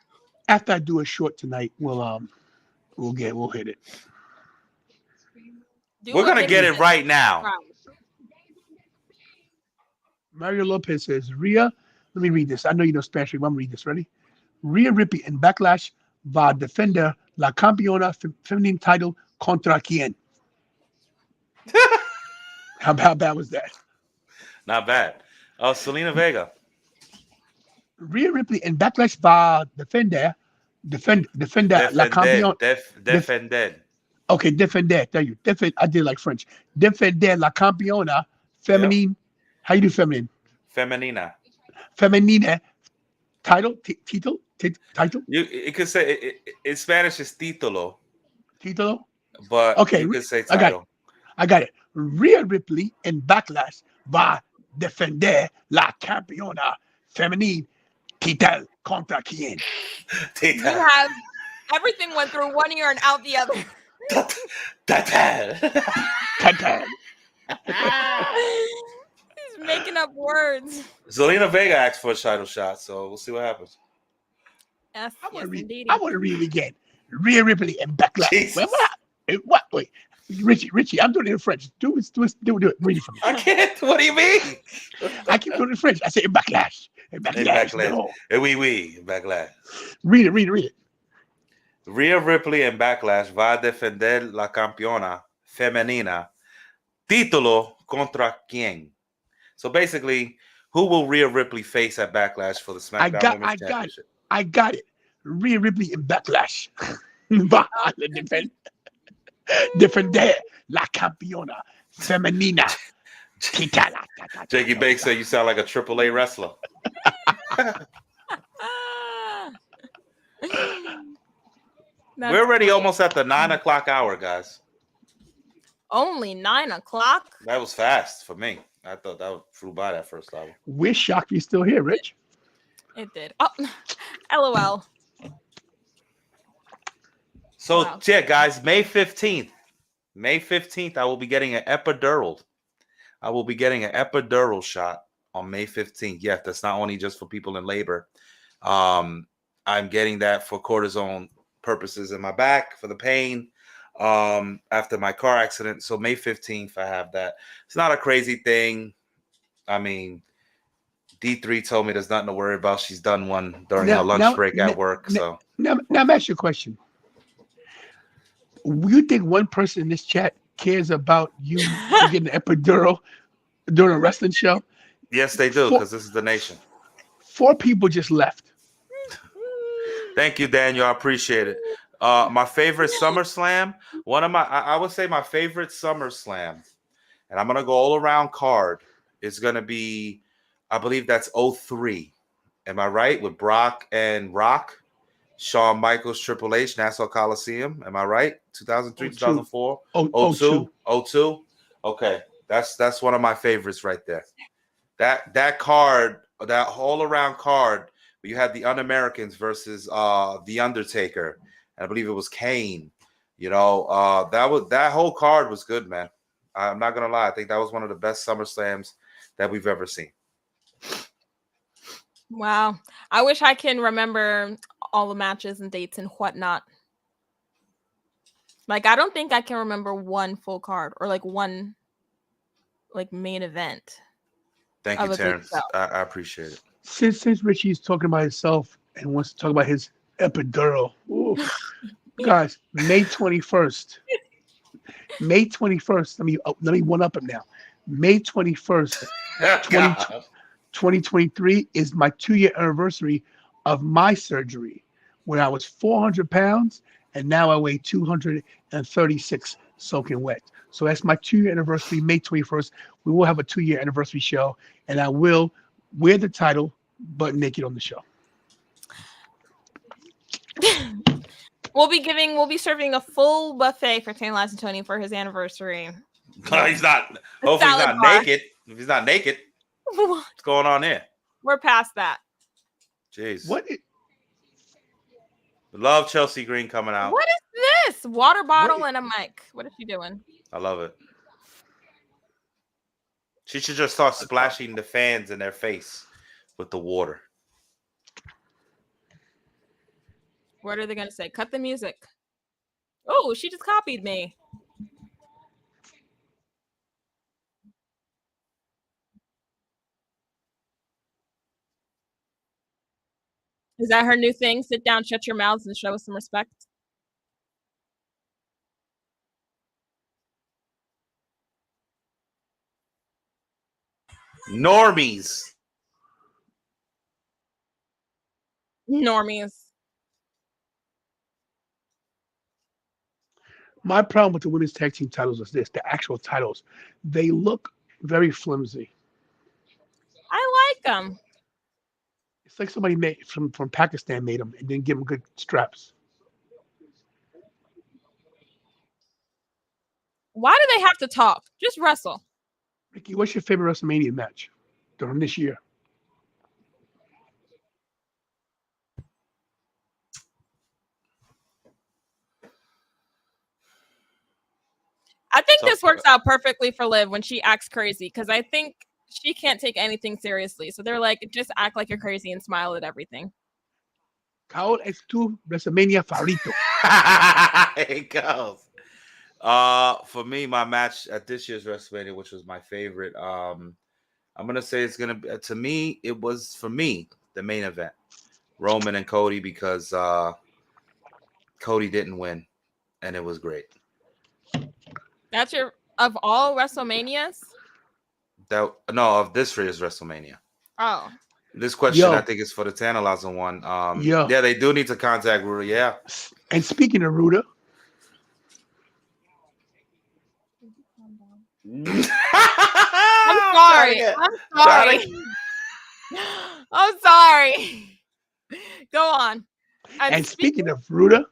After I do a short tonight, we'll hit it. We're gonna get it right now. Mario Lopez says, Rhea, let me read this. I know you know Spanish. I'm gonna read this. Ready? Rhea Ripley in Backlash va defender la campeona feminine title contra quien? How bad was that? Not bad. Oh, Selena Vega. Rhea Ripley in Backlash va defender la campeona. Defender. Okay, defender. Thank you. I did like French. Defender la campeona feminine. Yep. How you do feminine? Femenina. Femenina title. Title. It could say in Spanish is título. Título. But okay, you could say title. I got it. Rhea Ripley in Backlash va defender la campeona femenine title contra quien? You have everything went through one ear and out the other. He's making up words. Zelina Vega asked for a title shot, so we'll see what happens. Yes, I want yes, to read. indeed. I want to read it again. Rhea Ripley and Backlash. Jesus. What? Wait, Richie, I'm doing it in French. Do it. Read it for me. I can't. What do you mean? I keep doing it in French. I say Backlash. Backlash. No. Oui, backlash. Read it. Rhea Ripley en Backlash va a defender la campeona femenina. Título contra quién? So basically, who will Rhea Ripley face at Backlash for the SmackDown Women's Championship? I got it. Rhea Ripley in Backlash. Va a defender la campeona femenina. Jakey Banks said you sound like a AAA wrestler. We're already almost at the 9 o'clock hour, guys. Only 9 o'clock. That was fast for me. I thought that flew by that first hour. We're shocked you're still here, Rich. It did. Oh, LOL. So, Wow. yeah, guys, May 15th, I will be getting an epidural. I will be getting an epidural shot on May 15th. Yeah, that's not only just for people in labor. I'm getting that for cortisone purposes in my back for the pain after my car accident. So May 15th, I have that. It's not a crazy thing. I mean, D3 told me there's nothing to worry about. She's done one during her lunch break at work. So now I'm asking you a question. You think one person in this chat cares about you getting an epidural during a wrestling show? Yes, they do, because this is the nation. 4 people just left. Thank you, Daniel. I appreciate it. My favorite SummerSlam, I would say my favorite SummerSlam, and I'm gonna go all around card, is gonna be, I believe that's 03. Am I right? With Brock and Rock, Shawn Michaels, Triple H, Nassau Coliseum. Am I right? 2003, 2004, 02. Okay, that's one of my favorites right there. That card, that all around card, you had the Un-Americans versus the Undertaker, and I believe it was Kane. You know, that whole card was good, man. I'm not gonna lie. I think that was one of the best SummerSlams that we've ever seen. Wow. I wish I can remember all the matches and dates and whatnot. Like, I don't think I can remember one full card or like one like main event. Thank you, Terrence. I appreciate it. Since Richie's talking about himself and wants to talk about his epidural, guys, May 21st. May 21st. Let me one up him now. May 21st, 2023 is my 2-year anniversary of my surgery, when I was 400 pounds and now I weigh 236 soaking wet. So that's my 2-year anniversary, May 21st. We will have a 2-year anniversary show, and I will wear the title butt naked on the show. We'll be serving a full buffet for Taylor and Tony for his anniversary. He's not. Hopefully, he's not naked. If he's not naked, what's going on there? We're past that. Jeez. Love Chelsea Green coming out. What is this? Water bottle and a mic. What is she doing? I love it. She should just start splashing the fans in their face with the water. What are they going to say? Cut the music. Oh, she just copied me. Is that her new thing? Sit down, shut your mouths, and show us some respect. Normies. My problem with the women's tag team titles is this: the actual titles, they look very flimsy. I like them. It's like somebody made from Pakistan made them and didn't give them good straps. Why do they have to talk? Just wrestle. Ricky, what's your favorite WrestleMania match during this year? I think this works out perfectly for Liv when she acts crazy, because I think she can't take anything seriously. So they're like, just act like you're crazy and smile at everything. ¿Cuál es tu WrestleMania favorito? There it goes. For me, my match at this year's WrestleMania, which was my favorite, I'm gonna say it's gonna be to me. It was for me the main event, Roman and Cody, because Cody didn't win, and it was great. That's your of all WrestleManias. Of this year's WrestleMania. Oh, This question, Yo. I think, is for the Tantalizing one. Yo. Yeah, they do need to contact Rudy. Yeah. And speaking of Ruda, I'm sorry. I'm sorry. I'm sorry. Go on. and speaking of Ruda,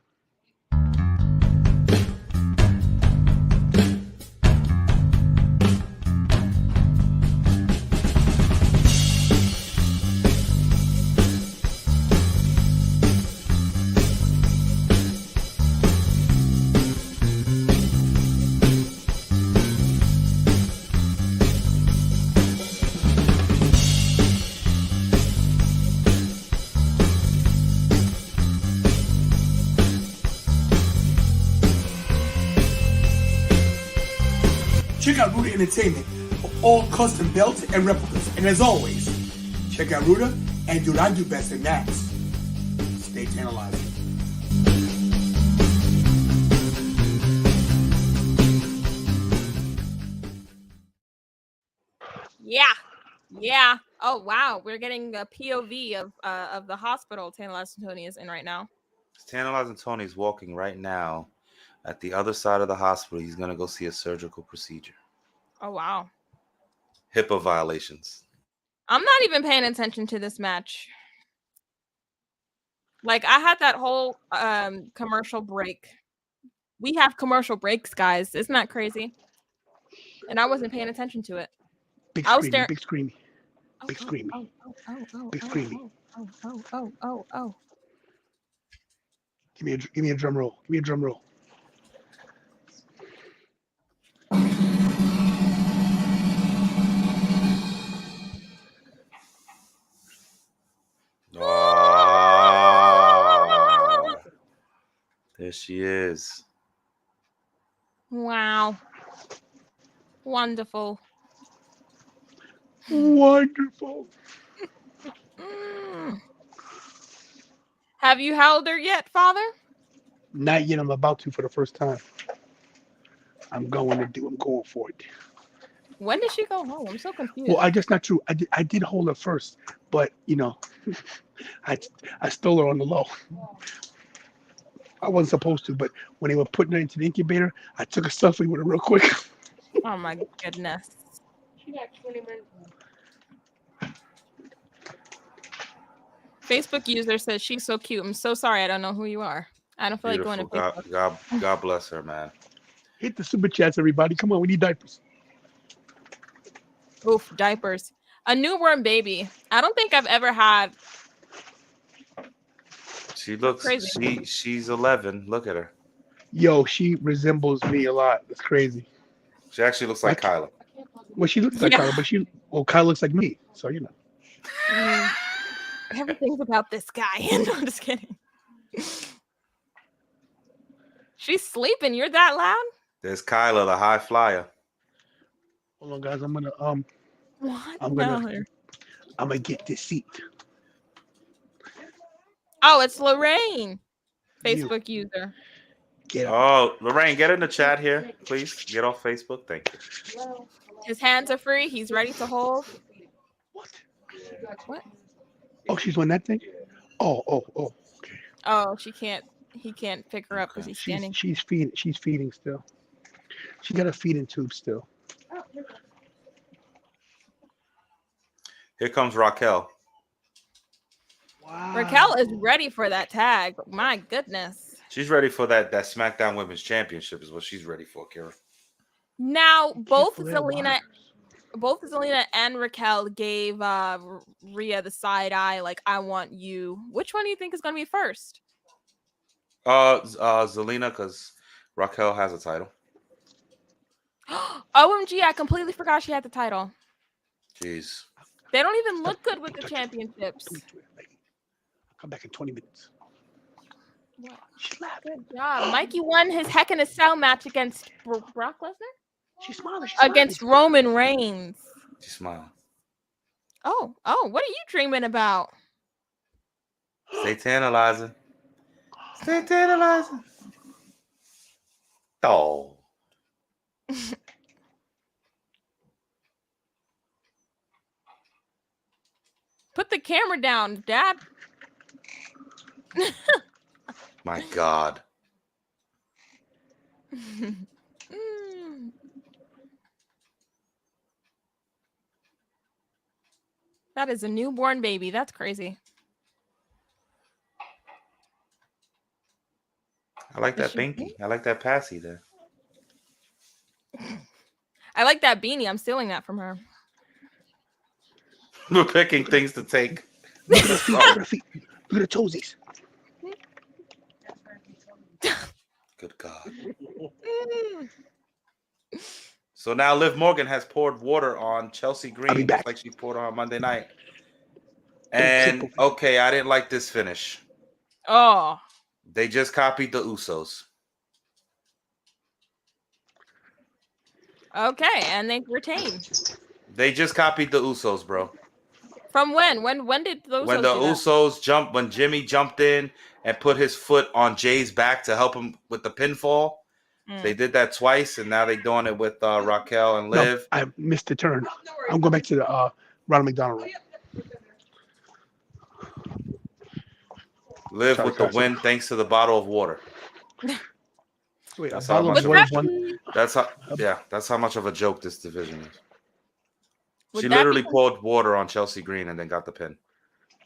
check out Ruda Entertainment for all custom belts and replicas. And as always, check out Ruda and do not do best than that. Stay tantalizing. Yeah. Oh wow, we're getting a POV of the hospital Tantalizing Tony is in right now. Tantalizing Tony's walking right now at the other side of the hospital. He's gonna go see a surgical procedure. Oh wow. HIPAA violations. I'm not even paying attention to this match. Like I had that whole commercial break. We have commercial breaks, guys. Isn't that crazy? And I wasn't paying attention to it. Big I was screamy, big screamy, big screamy, big screamy. Oh. Give me a drum roll. Give me a drum roll. Oh, there she is. Wow. Wonderful. Wonderful. Have you held her yet, Father? Not yet. I'm about to for the first time. I'm going for it. When did she go home? I'm so confused. Well, that's not true. I did hold her first, but you know, I stole her on the low. I wasn't supposed to, but when they were putting her into the incubator, I took a selfie with her real quick. Oh my goodness. Facebook user says she's so cute. I'm so sorry. I don't know who you are. I don't feel Beautiful. like going to Facebook. God bless her, man. Hit the super chats, everybody. Come on, we need diapers. Oof, diapers. A newborn baby. I don't think I've ever had. She looks crazy. She's 11. Look at her. Yo, she resembles me a lot. It's crazy. She actually looks like Kyla. Well, she looks like Kyla, but Kyla looks like me. So you know. Everything's about this guy. No, I'm just kidding. She's sleeping. You're that loud? There's Kyla, the high flyer. Hold on, guys. I'm gonna What? I'm gonna get this seat. Oh, it's Lorraine. Facebook user. Oh, Lorraine, get in the chat here, please. Get off Facebook. Thank you. His hands are free. He's ready to hold. What? Oh, she's on that thing? Oh, okay. Oh, he can't pick her up because he's standing. She's feeding still. She got a feeding tube still. Here comes Raquel. Wow. Raquel is ready for that tag. My goodness. She's ready for that SmackDown Women's Championship is what she's ready for, Kira. Now, both Zelina and Raquel gave Rhea the side eye, like, I want you. Which one do you think is going to be first? Zelina, because Raquel has a title. OMG, I completely forgot she had the title. Jeez. They don't even look good with the championships. Come back in 20 minutes. What? She's laughing. Good job. Mikey won his Heck in a Cell match against Brock Lesnar? She's smiling. She's Against smiling. Roman Reigns. She's smiling. Oh, what are you dreaming about? Stay tantalizing. Stay tantalizing. Oh. Put the camera down, Dad. My God. That is a newborn baby. That's crazy. I like Is that she binky. I like that passy there. I like that beanie. I'm stealing that from her. We're picking things to take. Look at her feet. Look at her feet. Look at her toesies. Good God. So now Liv Morgan has poured water on Chelsea I'll be Green, back. just like she poured on Monday night. Don't And trip. okay, I didn't like this finish. Oh. They just copied the Usos. Okay, and they retained. They just copied the Usos, bro. From when? When did those When the do that? Usos jumped, when Jimmy jumped in and put his foot on Jay's back to help him with the pinfall, they did that twice, and now they're doing it with Raquel and No, Liv. I missed the turn. I'm going back to the Ronald McDonald room. Liv Sorry, with the sorry. win thanks to the bottle of water. Wait, That's a how bottle much of of water a- is one. That's how, yeah, that's how much of a joke this division is. Would She that literally be- poured water on Chelsea Green and then got the pin.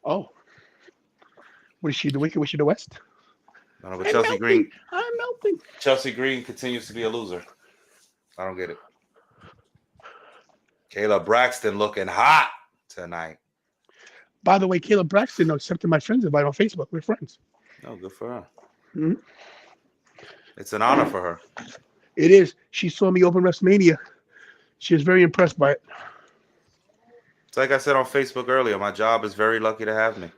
Oh. What is she, the Wicked Witch of the West? No, but I'm Chelsea melting. Green, I'm melting. Chelsea Green continues to be a loser. I don't get it. Kayla Braxton looking hot tonight. By the way, Caleb Braxton accepted my friend's invite on Facebook. We're friends. Oh, good for her. Mhm. It's an honor for her. It is. She saw me open WrestleMania. She was very impressed by it. It's like I said on Facebook earlier, my job is very lucky to have me.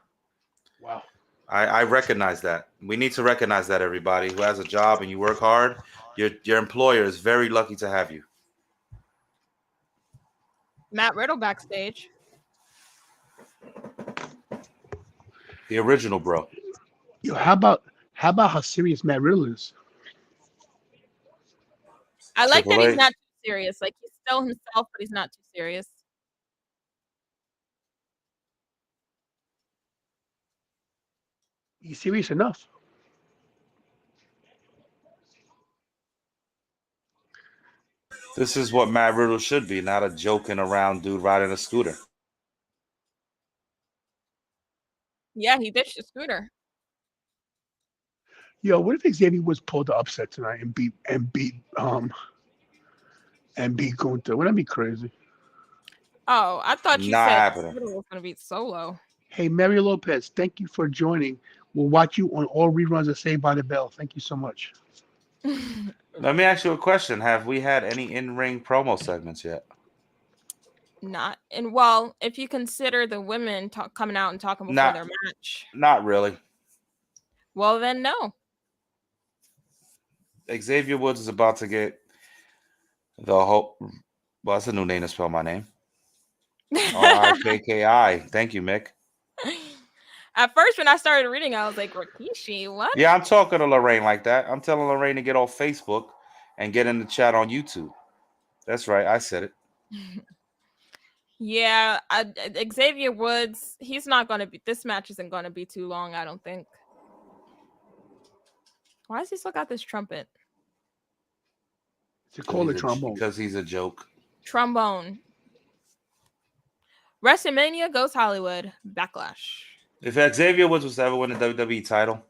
Wow. I recognize that. We need to recognize that, everybody who has a job and you work hard, your employer is very lucky to have you. Matt Riddle backstage. The original, bro. Yo, how about how serious Matt Riddle is? I like that Triple he's H. not too serious. Like he's still himself, but he's not too serious. He's serious enough. This is what Matt Riddle should be, not a joking around dude riding a scooter. Yeah, he ditched the scooter. Yo, what if Xavier Woods pulled the upset tonight and beat Gunther? Wouldn't that be crazy? Oh, I thought you Not said happening. Riddle was gonna beat Solo. Hey, Mario Lopez, thank you for joining. We'll watch you on all reruns of Saved by the Bell. Thank you so much. Let me ask you a question. Have we had any in-ring promo segments yet? Not and well, if you consider the women coming out and talking before their match, Not really. well then no. Xavier Woods is about to get the whole. Well, that's a new name to spell my name. Rikki. Thank you, Mick. At first, when I started reading, I was like, Rikishi, what? Yeah, I'm talking to Lorraine like that. I'm telling Lorraine to get off Facebook and get in the chat on YouTube. That's right. I said it. Yeah, Xavier Woods, he's not going to be, this match isn't going to be too long, I don't think. Why does he still got this trumpet? To call it trombone. Because he's a joke. Trombone. WrestleMania goes Hollywood. Backlash. If Xavier Woods was to ever win the WWE title,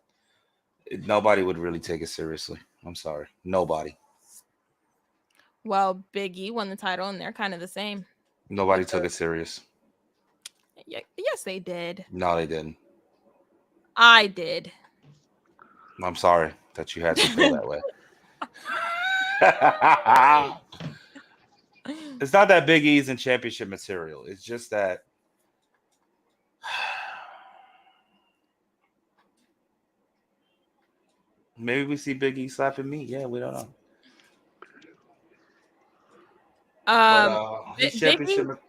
nobody would really take it seriously. I'm sorry. Nobody. Well, Big E won the title, and they're kind of the same. Nobody took it serious. Yes, they did. No, they didn't. I did. I'm sorry that you had to feel that way. It's not that Big E's in championship material. It's just that Maybe we see Big E slapping me. Yeah, we don't know. His championship.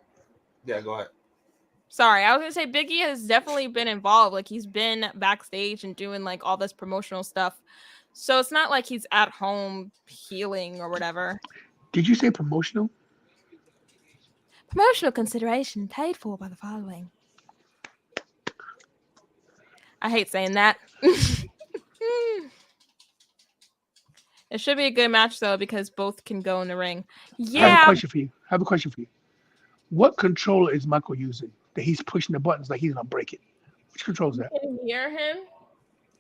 Yeah, go ahead. Sorry, I was gonna say Biggie has definitely been involved. Like he's been backstage and doing like all this promotional stuff. So it's not like he's at home healing or whatever. Did you say promotional? Promotional consideration paid for by the following. I hate saying that. It should be a good match though because both can go in the ring. I have a Yeah. question for you. What controller is Michael using that he's pushing the buttons like he's gonna break it? Which controller is that? You can hear him.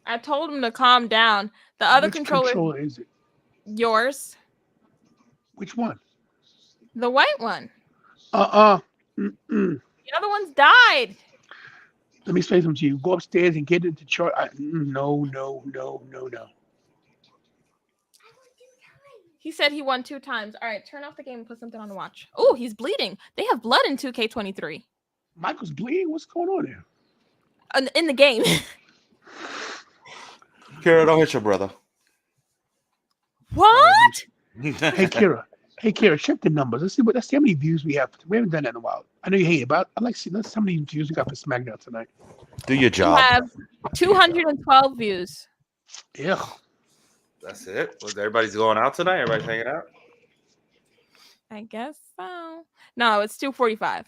I told him to calm down. The other Which controller is it? yours. Which one? The white one. Mm-mm. The other one's died. Let me say something to you. Go upstairs and get into chart. No. He said he won 2 times. All right, turn off the game and put something on the watch. Oh, he's bleeding. They have blood in 2K23. Michael's bleeding. What's going on there? In the game. Kara, don't hit your brother. What? Hey Kira, check the numbers. Let's see how many views we have. We haven't done that in a while. I know you hate it, but I'd like to see how many views we got for Smackdown tonight. Do your You job. have 212 views. Yeah. That's it. Everybody's going out tonight. Everybody's hanging out. I guess so. No, it's 245.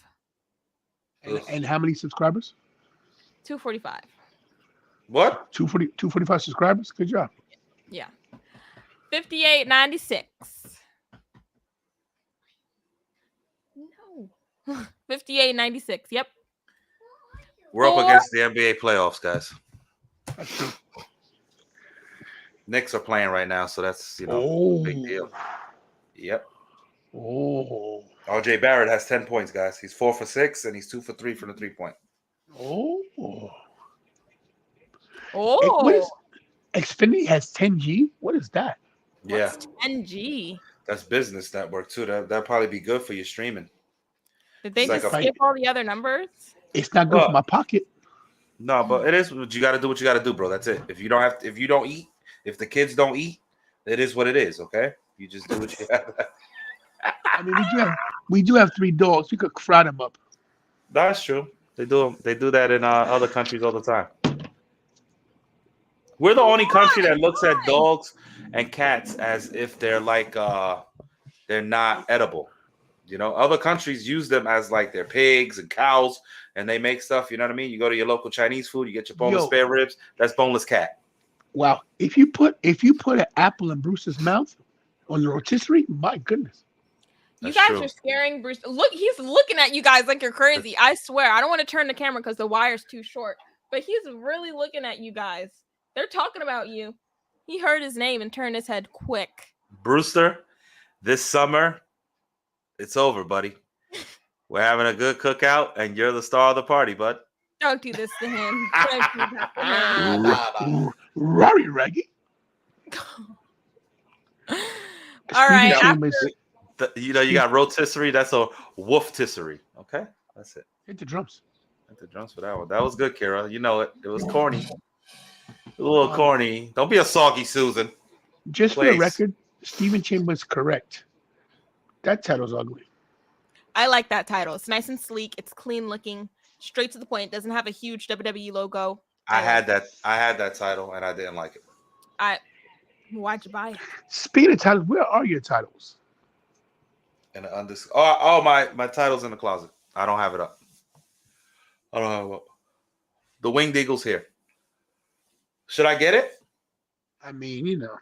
And how many subscribers? 245. What? 245 subscribers. Good job. Yeah. 58.96. No. 58.96. Yep. We're up against the NBA playoffs, guys. That's true. Knicks are playing right now, so that's big deal. Yep. Oh. RJ Barrett has 10 points, guys. He's 4 for 6, and he's 2 for 3 from the 3-point. Oh. Oh. Xfinity has 10G? What is that? Yeah. What's 10G? That's business network, too. That'd probably be good for your streaming. Did they It's just like skip all the other numbers? It's not good for my pocket. No, but it is. You got to do what you got to do, bro. That's it. If you don't eat, if the kids don't eat, it is what it is. Okay, you just do what you have. I mean, we do have 3 dogs. We could fry them up. That's true. They do that in other countries all the time. We're the only country that looks at dogs and cats as if they're like they're not edible. You know, other countries use them as like their pigs and cows, and they make stuff. You know what I mean? You go to your local Chinese food, you get your boneless spare ribs. That's boneless cat. Wow! If you put an apple in Bruce's mouth on the rotisserie, my goodness. You guys are scaring Bruce. Look, he's looking at you guys like you're crazy. I swear. I don't want to turn the camera because the wire's too short. But he's really looking at you guys. They're talking about you. He heard his name and turned his head quick. Brewster, this summer, it's over, buddy. We're having a good cookout, and you're the star of the party, bud. Don't do this to him. Don't do that to him. Rory Raggy. All right. You got rotisserie. That's a wolf-tisserie. Okay, that's it. Hit the drums. Hit the drums for that one. That was good, Kira. You know it. It was corny. A little corny. Don't be a soggy Susan. Just for the record, Stephen Chambers correct. That title's ugly. I like that title. It's nice and sleek. It's clean looking, straight to the point. It doesn't have a huge WWE logo. I had that title, and I didn't like it. Why'd you buy it? Speaking of titles, where are your titles? My title's in the closet. I don't have it up. I don't have it up. The Winged Eagle's here. Should I get it? I mean, you know.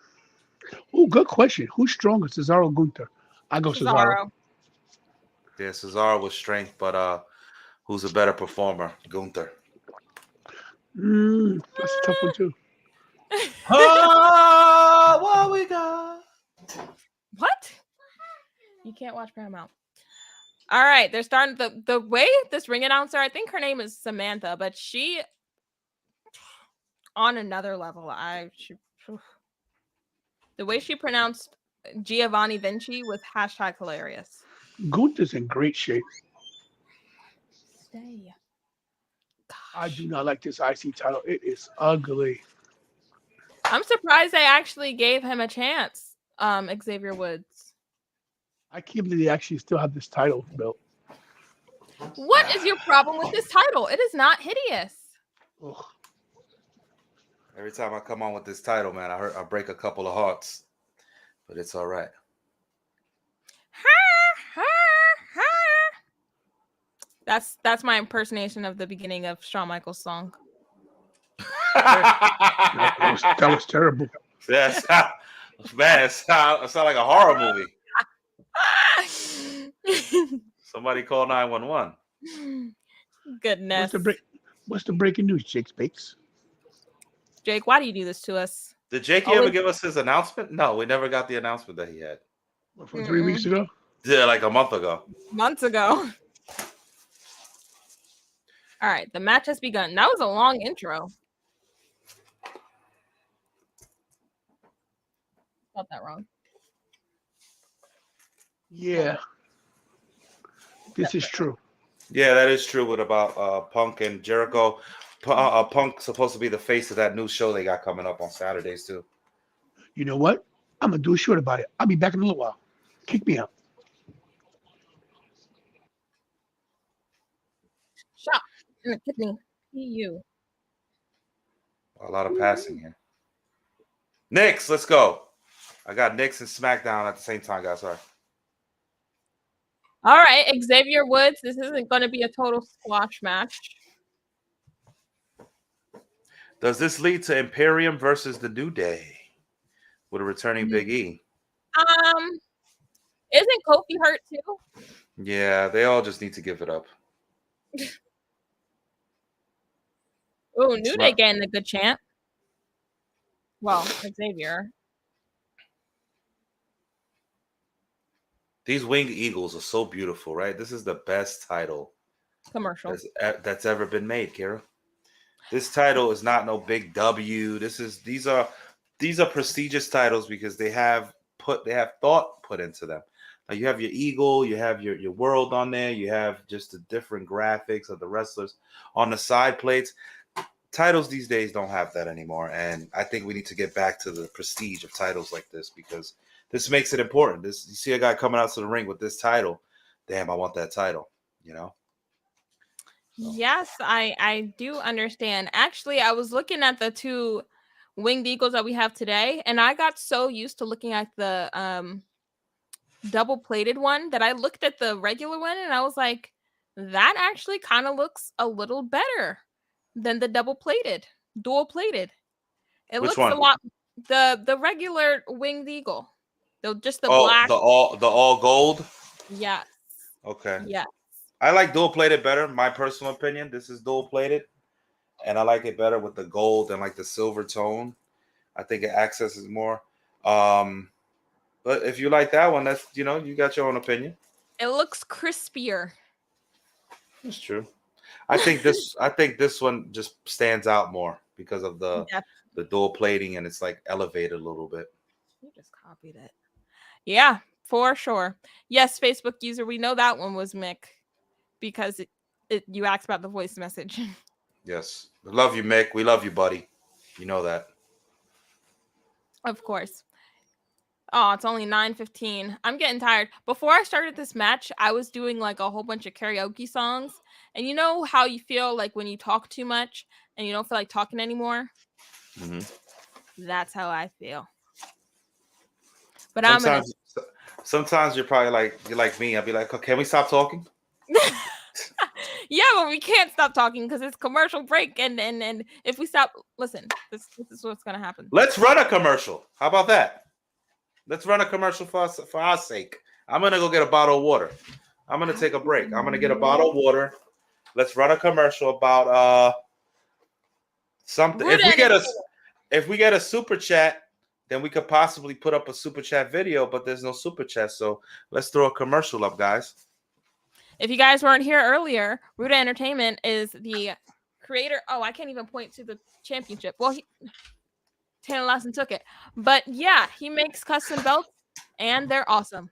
Oh, good question. Who's stronger, Cesaro or Gunther? I go Cesaro. Yeah, Cesaro was strength, but who's a better performer? Gunther. That's a tough one too. Oh, what we got? What? You can't watch Paramount. All right, they're starting the way this ring announcer. I think her name is Samantha, but she on another level. The way she pronounced Giovanni Vinci was #hilarious. Gunther's in great shape. Stay. Gosh. I do not like this IC title. It is ugly. I'm surprised they actually gave him a chance. Xavier Woods. I can't believe they actually still have this title belt. What is your problem with this title? It is not hideous. Ugh. Every time I come on with this title, man, I break a couple of hearts, but it's all right. That's my impersonation of the beginning of Shawn Michaels' song. That was terrible. Yes, man, it sound like a horror movie. Somebody call 911. Goodness. What's the breaking news, Jake Bakes? Jake, why do you do this to us? Did Jakey ever give us his announcement? No, we never got the announcement that he had. What, from 3 weeks ago? Yeah, like a month ago. Months ago. All right, the match has begun. That was a long intro. Got that wrong. Yeah. This is true. Yeah, that is true with about Punk and Jericho. Punk's supposed to be the face of that new show they got coming up on Saturdays too. You know what? I'm going to do a short about it. I'll be back in a little while. Kick me out. Shot in the kidney. You. A lot of passing here. Knicks, let's go. I got Knicks and Smackdown at the same time, guys. Sorry. All right, Xavier Woods. This isn't going to be a total squash match. Does this lead to Imperium versus the New Day with a returning Big E? Isn't Kofi hurt too? Yeah, they all just need to give it up. Oh, New Day getting a good chant. Well, Xavier. These winged eagles are so beautiful, right? This is the best title Commercial. that's ever been made, Kara. This title is not no big W. These are prestigious titles because they have thought put into them. Now you have your eagle, you have your world on there, you have just the different graphics of the wrestlers on the side plates. Titles these days don't have that anymore, and I think we need to get back to the prestige of titles like this because this makes it important. You see a guy coming out to the ring with this title, damn, I want that title, you know? So. Yes, I do understand. Actually, I was looking at the two winged eagles that we have today, and I got so used to looking at the double-plated one that I looked at the regular one, and I was like, that actually kind of looks a little better than the double-plated, dual-plated. It Which looks one? a lot. The regular winged eagle. Just the Oh, black. the all gold. Yes. Okay. Yeah. I like dual plated better. My personal opinion. This is dual plated, and I like it better with the gold and like the silver tone. I think it accesses more. But if you like that one, that's you got your own opinion. It looks crispier. That's true. I think this one just stands out more because of the dual plating and it's like elevated a little bit. You just copied it. Yeah, for sure. Yes, Facebook user, we know that one was Mick because you asked about the voice message. Yes. We love you, Mick. We love you, buddy. You know that. Of course. Oh, it's only 9:15. I'm getting tired. Before I started this match, I was doing like a whole bunch of karaoke songs. And you know how you feel like when you talk too much and you don't feel like talking anymore? Mm-hmm. That's how I feel. But sometimes you're probably you're like me. I'll be like, oh, can we stop talking? Yeah, but we can't stop talking because it's commercial break. And if we stop, listen, this is what's going to happen. Let's run a commercial. How about that? Let's run a commercial for our sake. I'm going to go get a bottle of water. I'm going to take a break. I'm going to get a bottle of water. Let's run a commercial about something. If we get a super chat, then we could possibly put up a super chat video, but there's no super chat. So let's throw a commercial up, guys. If you guys weren't here earlier, Ruda Entertainment is the creator. Oh, I can't even point to the championship. Well, Tanner Lassen took it. But yeah, he makes custom belts and they're awesome.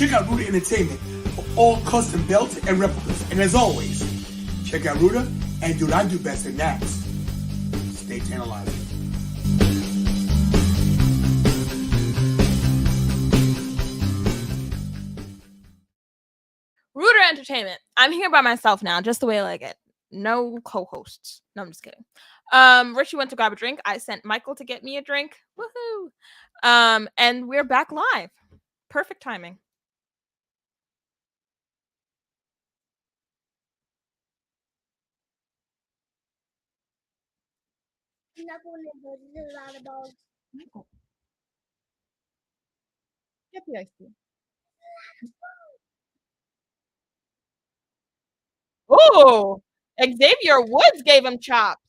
Check out Ruda Entertainment for all custom belts and replicas. And as always, check out Ruda and do not do best than that. Stay tantalizing. Rooter Entertainment. I'm here by myself now, just the way I like it. No co-hosts. No, I'm just kidding. Richie went to grab a drink. I sent Michael to get me a drink. Woohoo! And we're back live. Perfect timing. Michael, get the ice cream. Oh, Xavier Woods gave him chops.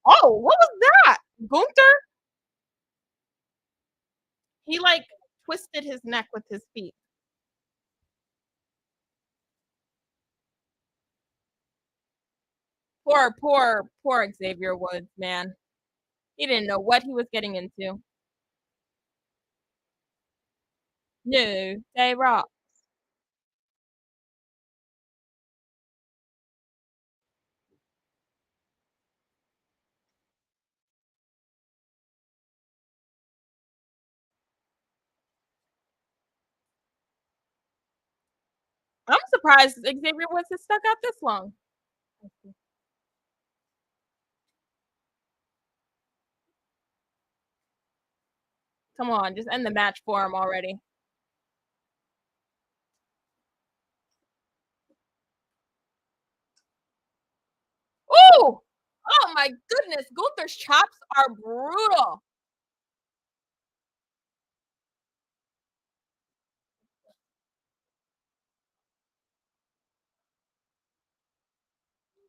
Oh, what was that? Gunther? He like twisted his neck with his feet. Poor Xavier Woods, man. He didn't know what he was getting into. No, they rock. I'm surprised Xavier Woods has stuck out this long. Come on, just end the match for him already. Oh! Oh my goodness, Gunther's chops are brutal.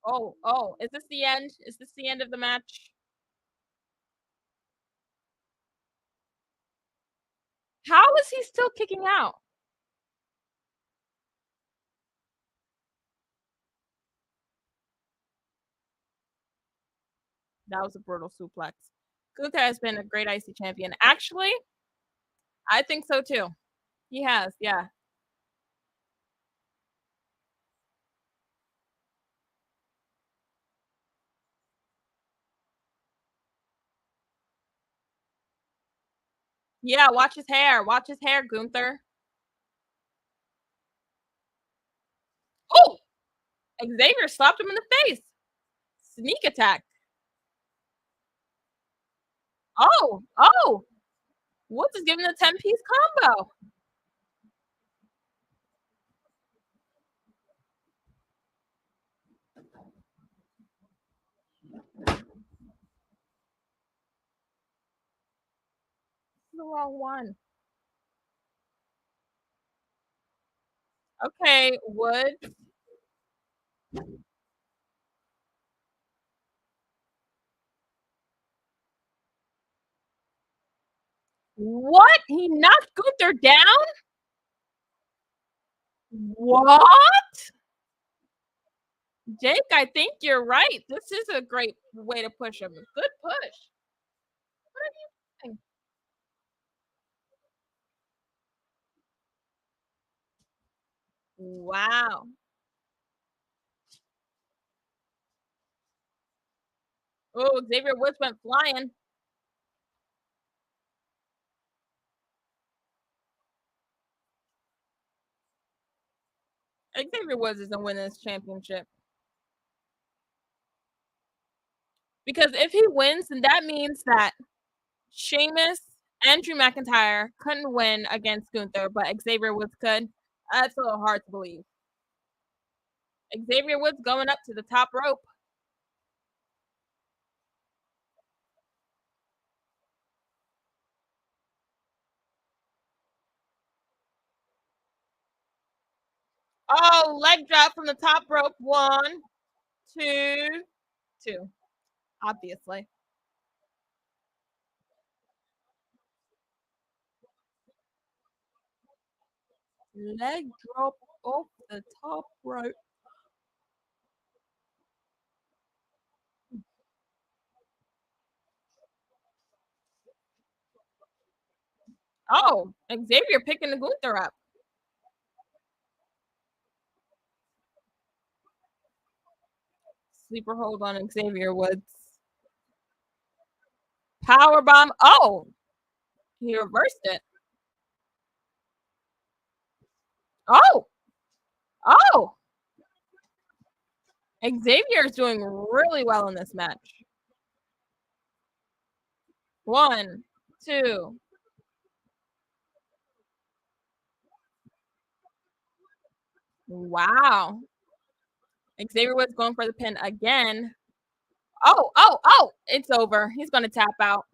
Oh, is this the end? Is this the end of the match? How is he still kicking out? That was a brutal suplex. Gunther has been a great IC champion. Actually, I think so too. He has, yeah. Yeah, watch his hair. Watch his hair, Gunther. Oh! Xavier slapped him in the face. Sneak attack. Oh! Woods is giving a 10-piece combo. The wrong one. Okay, Woods. What? He knocked Gunther down? What? Jake, I think you're right. This is a great way to push him. Good push. What are you doing? Wow. Oh, Xavier Woods went flying. Xavier Woods isn't winning this championship. Because if he wins, then that means that Sheamus and Drew McIntyre couldn't win against Gunther, but Xavier Woods could. That's a little hard to believe. Xavier Woods going up to the top rope. Oh, leg drop from the top rope. 1, 2, 2. Obviously. Leg drop off the top rope. Oh, Xavier picking the Gunther up. Sleeper hold on Xavier Woods. Power bomb. Oh, he reversed it. Oh, oh. Xavier is doing really well in this match. 1, 2. Wow. Xavier Woods going for the pin again. Oh, oh, oh. It's over. He's going to tap out.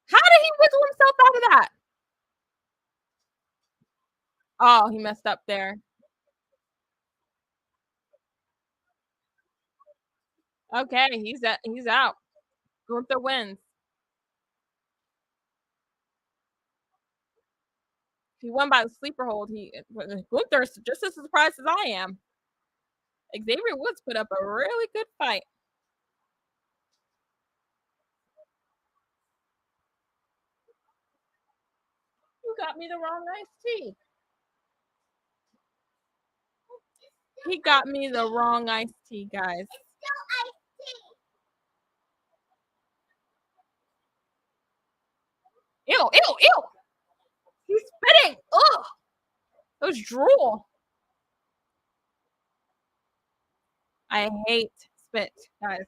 How did he wiggle himself out of that? Oh, he messed up there. Okay, he's out. Gunther wins. He won by the sleeper hold. Gunther's just as surprised as I am. Xavier Woods put up a really good fight. You got me the wrong iced tea. He got me the wrong iced tea, guys. Ew, ew, ew. He's spitting. Ugh. It was drool. I hate spit, guys.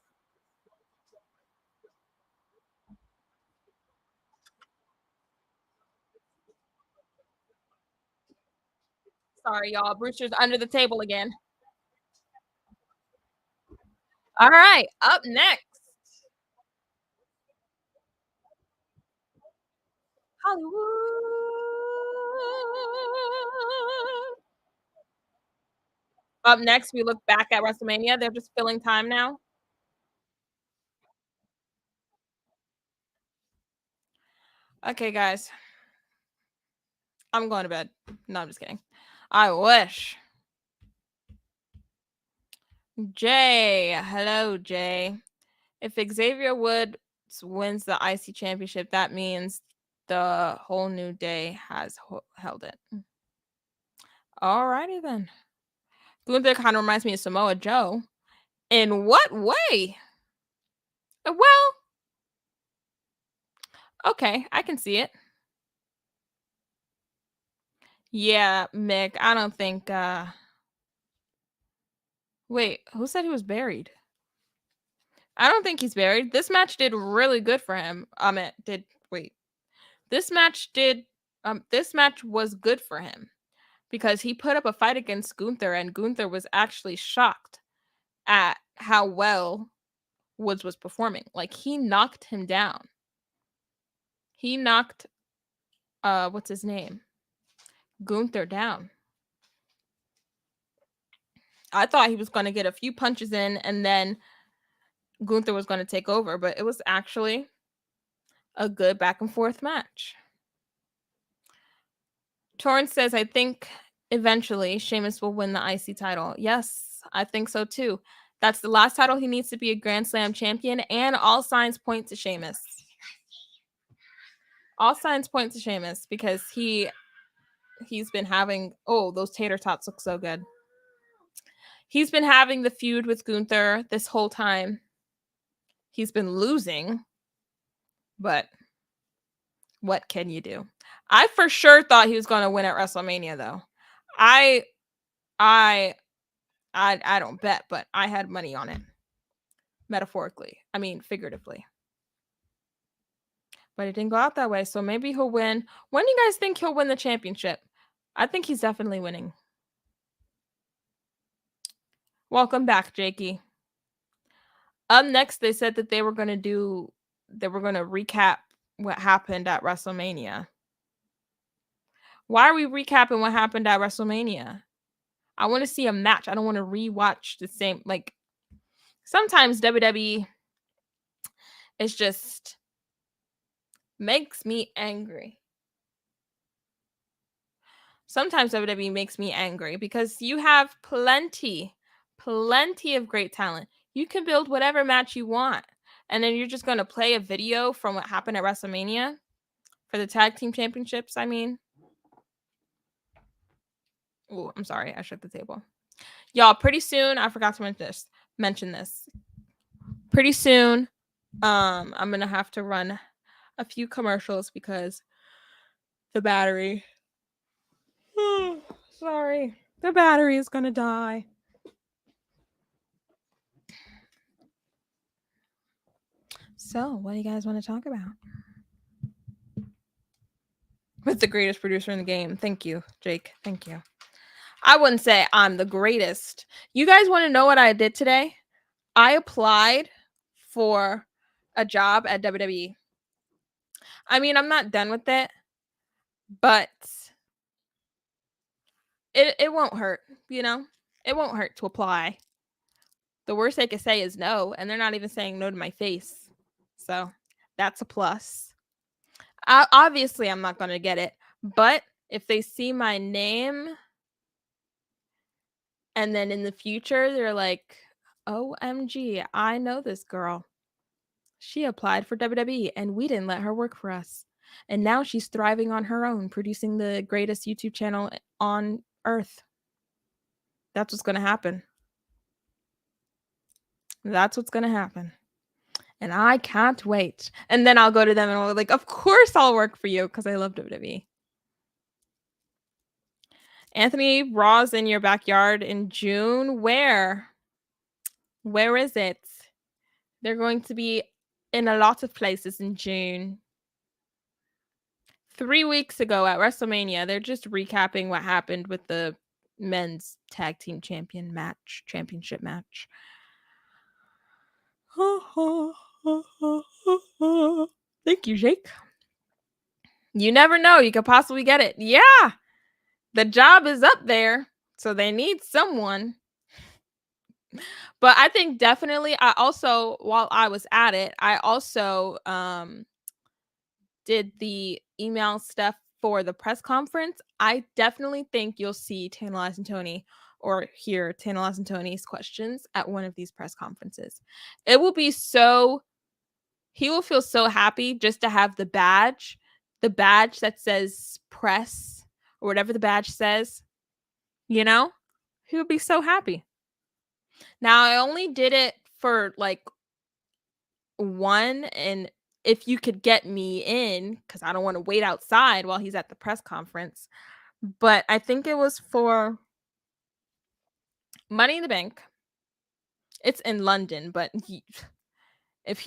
Sorry, y'all. Brewster's under the table again. All right, up next. Hollywood. Up next, we look back at WrestleMania. They're just filling time now. Okay, guys. I'm going to bed. No, I'm just kidding. I wish. Jay. Hello, Jay. If Xavier Woods wins the IC championship, that means the whole new day has held it. Alrighty then. Gunther kind of reminds me of Samoa Joe. In what way? Well, okay, I can see it. Yeah, Mick, I don't think wait, who said he was buried? I don't think he's buried. This match did really good for him. This match was good for him because he put up a fight against Gunther, and Gunther was actually shocked at how well Woods was performing. Like, he knocked him down. He knocked what's his name? Gunther down. I thought he was going to get a few punches in and then Gunther was going to take over, but it was actually a good back and forth match. Torrance says, I think eventually Sheamus will win the IC title. Yes, I think so too. That's the last title he needs to be a Grand Slam champion, and all signs point to Sheamus. All signs point to Sheamus because he's been having, oh, those tater tots look so good. He's been having the feud with Gunther this whole time. He's been losing, but what can you do? I for sure thought he was going to win at WrestleMania, though. I don't bet, but I had money on it. Metaphorically. I mean, figuratively. But it didn't go out that way, so maybe he'll win. When do you guys think he'll win the championship? I think he's definitely winning. Welcome back, Jakey. Up next, they said that they were going to recap what happened at WrestleMania. Why are we recapping what happened at WrestleMania? I want to see a match. I don't want to rewatch the same. Like, sometimes WWE is just makes me angry. Sometimes WWE makes me angry because you have plenty of great talent. You can build whatever match you want. And then you're just going to play a video from what happened at WrestleMania. For the tag team championships, I mean. Oh, I'm sorry. I shook the table. Y'all, pretty soon, I forgot to mention this. Pretty soon, I'm going to have to run a few commercials because the battery. Sorry. The battery is going to die. So, what do you guys want to talk about? With the greatest producer in the game. Thank you, Jake. Thank you. I wouldn't say I'm the greatest. You guys want to know what I did today? I applied for a job at WWE. I mean, I'm not done with it, but it won't hurt, you know? It won't hurt to apply. The worst they could say is no, and they're not even saying no to my face. So that's a plus. Obviously, I'm not going to get it, but if they see my name and then in the future, they're like, OMG, I know this girl. She applied for WWE and we didn't let her work for us. And now she's thriving on her own, producing the greatest YouTube channel on earth. That's what's going to happen. That's what's going to happen. And I can't wait. And then I'll go to them and I'll be like, of course I'll work for you because I love WWE. Anthony, Raw's in your backyard in June. Where? Where is it? They're going to be in a lot of places in June. 3 weeks ago at WrestleMania, they're just recapping what happened with the men's tag team championship match. Thank you, Jake. You never know. You could possibly get it. Yeah. The job is up there, so they need someone. But I think definitely, I also, while I was at it, I also did the email stuff for the press conference. I definitely think you'll see Tantalize and Tony or hear Tantalize and Tony's questions at one of these press conferences. It will be so, he will feel so happy just to have the badge that says press or whatever the badge says, you know, he would be so happy. Now, I only did it for like one, and if you could get me in, because I don't want to wait outside while he's at the press conference. But I think it was for Money in the Bank. It's in London, but if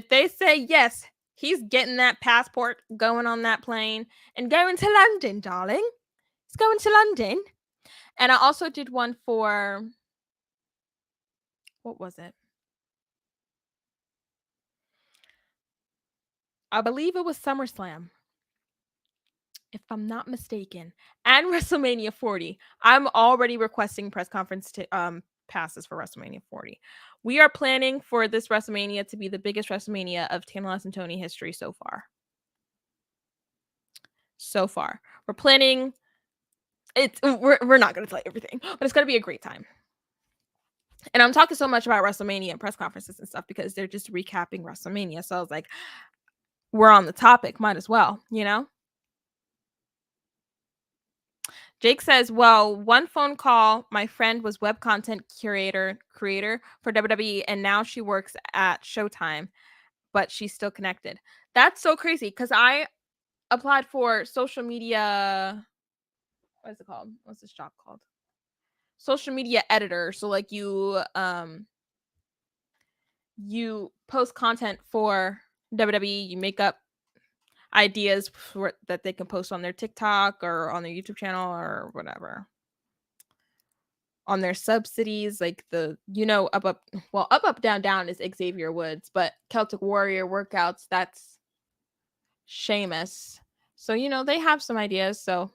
they say yes, he's getting that passport, going on that plane, and going to London, darling. He's going to London. And I also did one for, what was it? I believe it was SummerSlam, if I'm not mistaken, and WrestleMania 40. I'm already requesting press conference passes for WrestleMania 40. We are planning for this WrestleMania to be the biggest WrestleMania of Tantalize and Tony history so far. So far, we're planning. We're not going to tell you everything, but it's going to be a great time. And I'm talking so much about WrestleMania and press conferences and stuff because they're just recapping WrestleMania. So I was like, we're on the topic, might as well, you know? Jake says, well, one phone call, my friend was web content creator for WWE, and now she works at Showtime, but she's still connected. That's so crazy because I applied for social media. What is it called? What's this job called? Social media editor. So like you post content for WWE, you make up ideas that they can post on their TikTok or on their YouTube channel or whatever. On their subsidies, like up, down, down is Xavier Woods, but Celtic Warrior workouts, that's Sheamus. So, they have some ideas. So,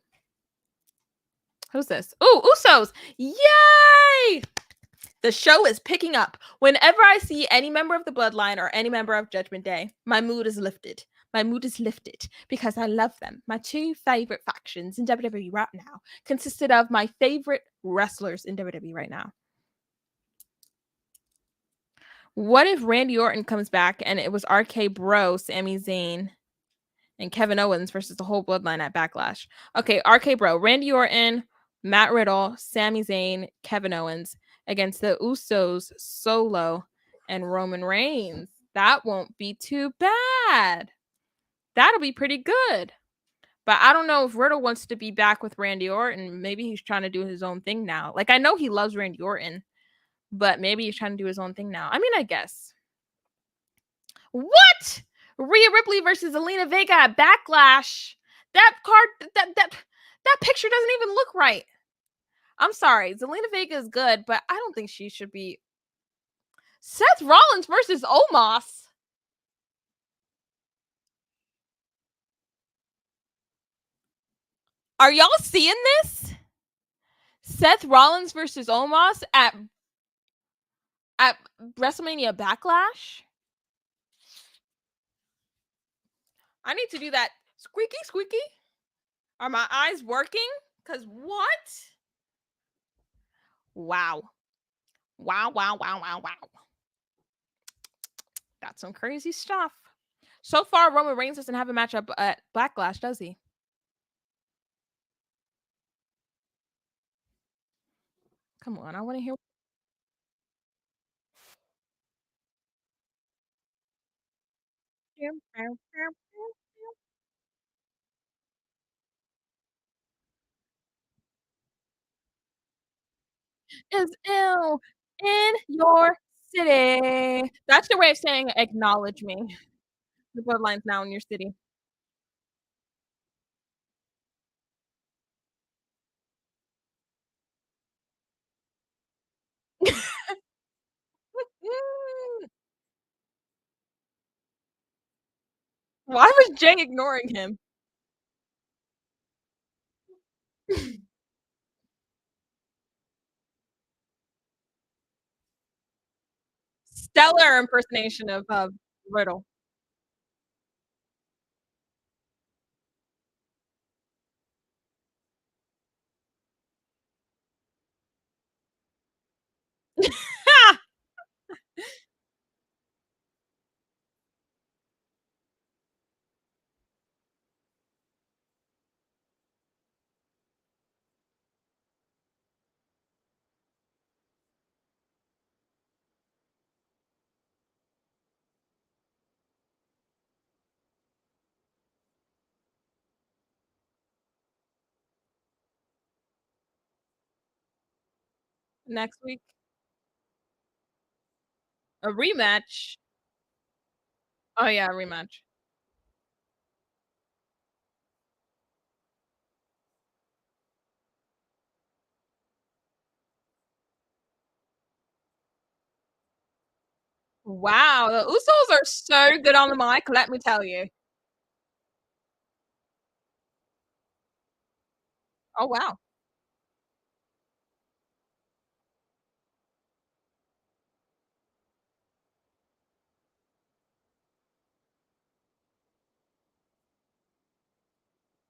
who's this? Oh, Usos! Yay! The show is picking up. Whenever I see any member of the Bloodline or any member of Judgment Day, my mood is lifted. My mood is lifted because I love them. My two favorite factions in WWE right now consisted of my favorite wrestlers in WWE right now. What if Randy Orton comes back and it was RK Bro, Sami Zayn, and Kevin Owens versus the whole bloodline at Backlash. Okay, RK Bro, Randy Orton, Matt Riddle, Sami Zayn, Kevin Owens against the Usos, Solo, and Roman Reigns. That won't be too bad. That'll be pretty good. But I don't know if Riddle wants to be back with Randy Orton. Maybe he's trying to do his own thing now. Like, I know he loves Randy Orton, but maybe he's trying to do his own thing now. I mean, I guess. What? Rhea Ripley versus Zelina Vega at Backlash. That card, that picture doesn't even look right. I'm sorry. Zelina Vega is good, but I don't think she should be. Seth Rollins versus Omos. Are y'all seeing this? Seth Rollins versus Omos at WrestleMania Backlash? I need to do that squeaky squeaky. Are my eyes working? Because what? Wow. Wow. That's some crazy stuff. So far, Roman Reigns doesn't have a matchup at Backlash, does he? Come on, I want to hear. Is ill in your city. That's your way of saying acknowledge me. The bloodline's now in your city. Why was Jay ignoring him? Stellar impersonation of Riddle. Next week, a rematch. Oh yeah, a rematch. Wow, the Usos are so good on the mic, let me tell you. Oh wow.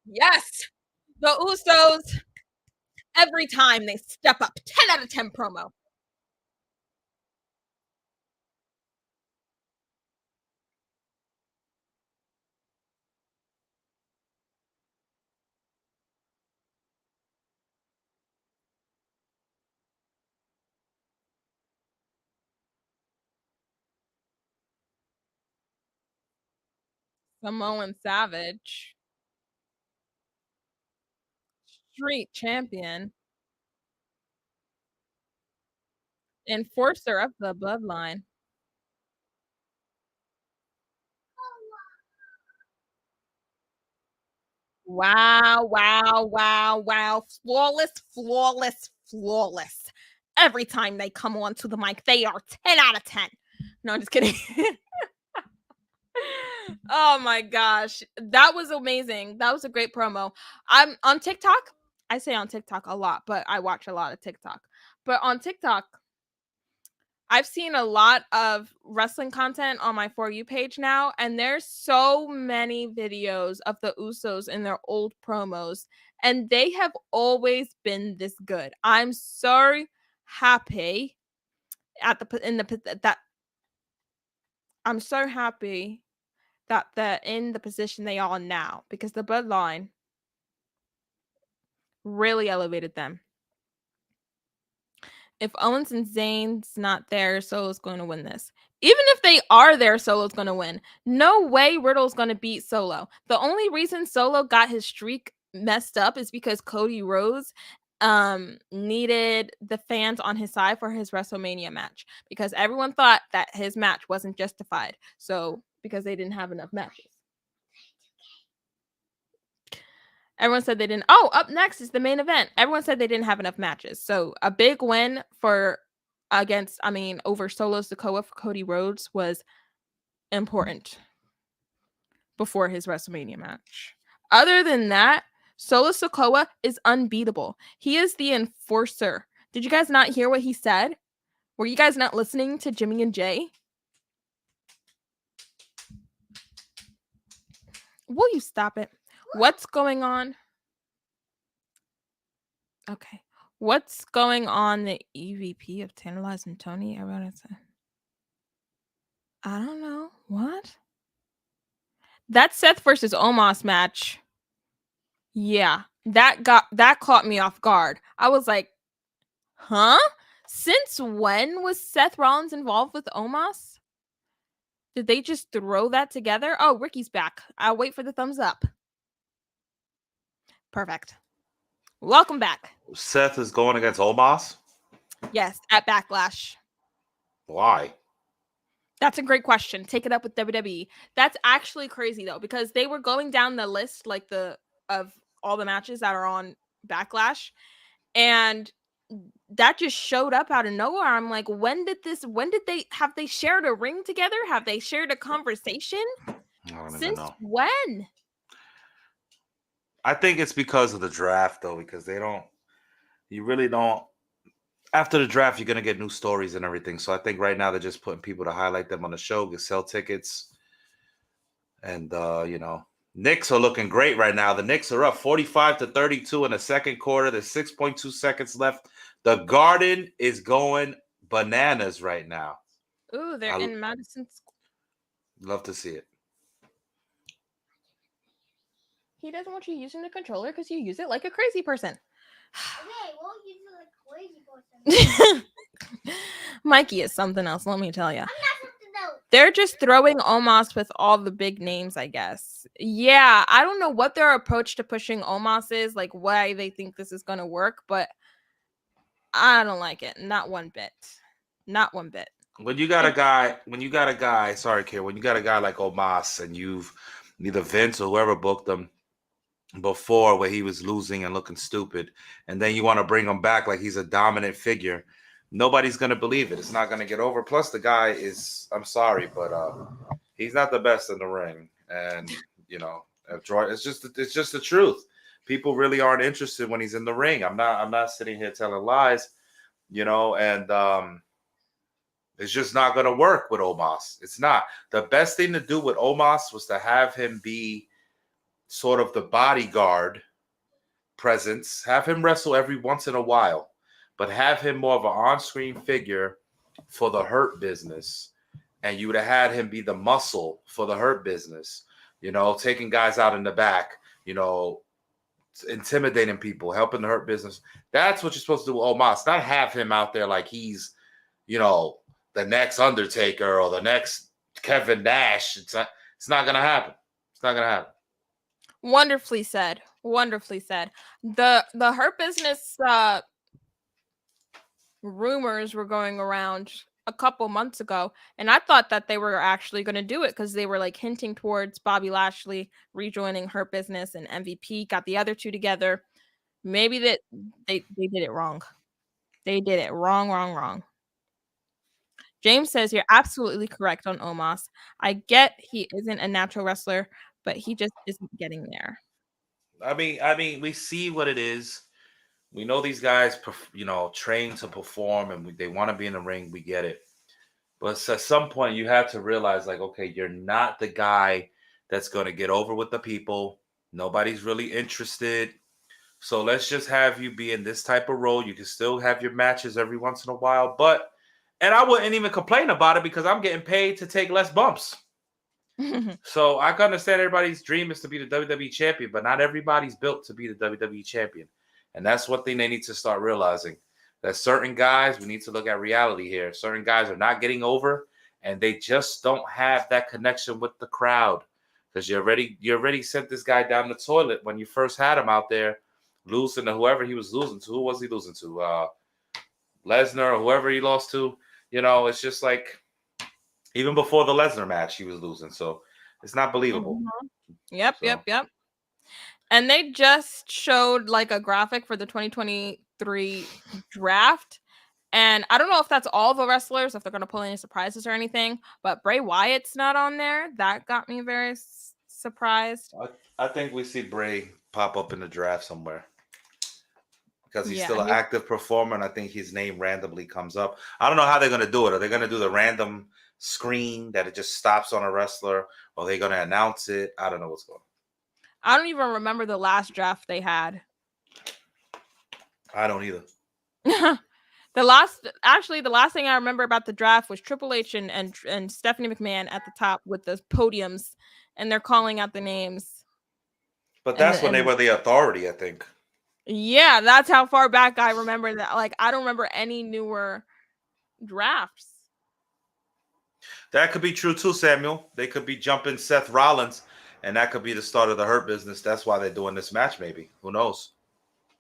Yes. The Usos, every time they step up, 10 out of 10 promo. Samoan Savage, street champion, enforcer of the bloodline. Wow. Flawless. Every time they come onto the mic, they are 10 out of 10. No, I'm just kidding. Oh my gosh. That was amazing. That was a great promo. I'm on TikTok. I say on TikTok a lot, but I watch a lot of TikTok. But on TikTok, I've seen a lot of wrestling content on my For You page now, and there's so many videos of the Usos in their old promos, and they have always been this good. I'm so happy that I'm so happy got in the position they are now because the bloodline really elevated them. If Owens and Zayn's not there, Solo's going to win this. Even if they are there, Solo's going to win. No way Riddle's going to beat Solo. The only reason Solo got his streak messed up is because Cody Rhodes needed the fans on his side for his WrestleMania match because everyone thought that his match wasn't justified. So, because they didn't have enough matches. Everyone said they didn't. Oh, up next is the main event. Everyone said they didn't have enough matches. So a big win over Solo Sikoa for Cody Rhodes was important before his WrestleMania match. Other than that, Solo Sikoa is unbeatable. He is the enforcer. Did you guys not hear what he said? Were you guys not listening to Jimmy and Jay? Will you stop it? What's going on? Okay. What's going on the EVP of Tantalize and Tony? Everyone said, I don't know. What? That Seth versus Omos match. Yeah. That caught me off guard. I was like, huh? Since when was Seth Rollins involved with Omos? Did they just throw that together? Oh, Ricky's back. I'll wait for the thumbs up. Perfect. Welcome back. Seth is going against Omos? Yes, at Backlash. Why? That's a great question. Take it up with WWE. That's actually crazy though, because they were going down the list of all the matches that are on Backlash, and that just showed up out of nowhere. I'm like, when did they shared a ring together? Have they shared a conversation? I don't Since even know. when? I think it's because of the draft, though, because you really don't. After the draft, you're going to get new stories and everything. So I think right now they're just putting people to highlight them on the show, to sell tickets. And, Knicks are looking great right now. The Knicks are up 45-32 in the second quarter. There's 6.2 seconds left. The Garden is going bananas right now. Ooh, they're in Madison Square. Love to see it. He doesn't want you using the controller because you use it like a crazy person. Okay, we'll use it like a crazy person. Mikey is something else, let me tell you. I'm not something else. They're just throwing Omos with all the big names, I guess. Yeah, I don't know what their approach to pushing Omos is, like why they think this is going to work, but I don't like it. Not one bit. Not one bit. When you got a guy like Omos and you've either Vince or whoever booked him before where he was losing and looking stupid, and then you want to bring him back like he's a dominant figure, nobody's going to believe it. It's not going to get over. Plus the guy is, I'm sorry, but he's not the best in the ring. And, it's just the truth. People really aren't interested when he's in the ring. I'm not sitting here telling lies, and it's just not going to work with Omos. It's not. The best thing to do with Omos was to have him be sort of the bodyguard presence, have him wrestle every once in a while, but have him more of an on-screen figure for the Hurt Business. And you would have had him be the muscle for the Hurt Business, taking guys out in the back, intimidating people, helping the Hurt Business. That's what you're supposed to do with Omos, not have him out there like he's, the next Undertaker or the next Kevin Nash. It's not going to happen. It's not going to happen. Wonderfully said. Wonderfully said. The Hurt Business rumors were going around a couple months ago, and I thought that they were actually going to do it because they were like hinting towards Bobby Lashley rejoining Hurt Business, and MVP got the other two together. Maybe that they did it wrong. They did it wrong. James says you're absolutely correct on Omos. I get he isn't a natural wrestler, but he just isn't getting there. I mean, we see what it is. We know these guys, train to perform, and they want to be in the ring. We get it. But at some point, you have to realize, like, okay, you're not the guy that's going to get over with the people. Nobody's really interested. So let's just have you be in this type of role. You can still have your matches every once in a while. And I wouldn't even complain about it because I'm getting paid to take less bumps. So I can understand everybody's dream is to be the WWE champion, but not everybody's built to be the WWE champion. And that's one thing they need to start realizing. That certain guys, we need to look at reality here. Certain guys are not getting over, and they just don't have that connection with the crowd. Because you already sent this guy down the toilet when you first had him out there losing to whoever he was losing to. Who was he losing to? Lesnar or whoever he lost to. It's just like even before the Lesnar match, he was losing. So it's not believable. Yep. And they just showed like a graphic for the 2023 draft. And I don't know if that's all the wrestlers, if they're going to pull any surprises or anything, but Bray Wyatt's not on there. That got me very surprised. I think we see Bray pop up in the draft somewhere because he's still an active performer, and I think his name randomly comes up. I don't know how they're going to do it. Are they going to do the random screen that it just stops on a wrestler, or are they going to announce it? I don't know what's going on. I don't even remember the last draft they had. I don't either. The last thing I remember about the draft was Triple H and Stephanie McMahon at the top with the podiums, and they're calling out the names. But that's when they were the authority, I think. Yeah, that's how far back I remember that. Like, I don't remember any newer drafts. That could be true too, Samuel. They could be jumping Seth Rollins, and that could be the start of the Hurt Business. That's why they're doing this match, maybe. Who knows?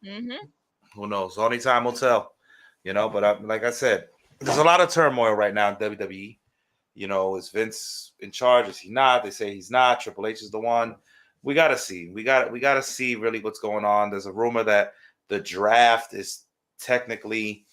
Who knows? Only time will tell. But like I said, there's a lot of turmoil right now in WWE. Is Vince in charge? Is he not? They say he's not. Triple H is the one. We gotta see. We gotta see really what's going on. There's a rumor that the draft is technically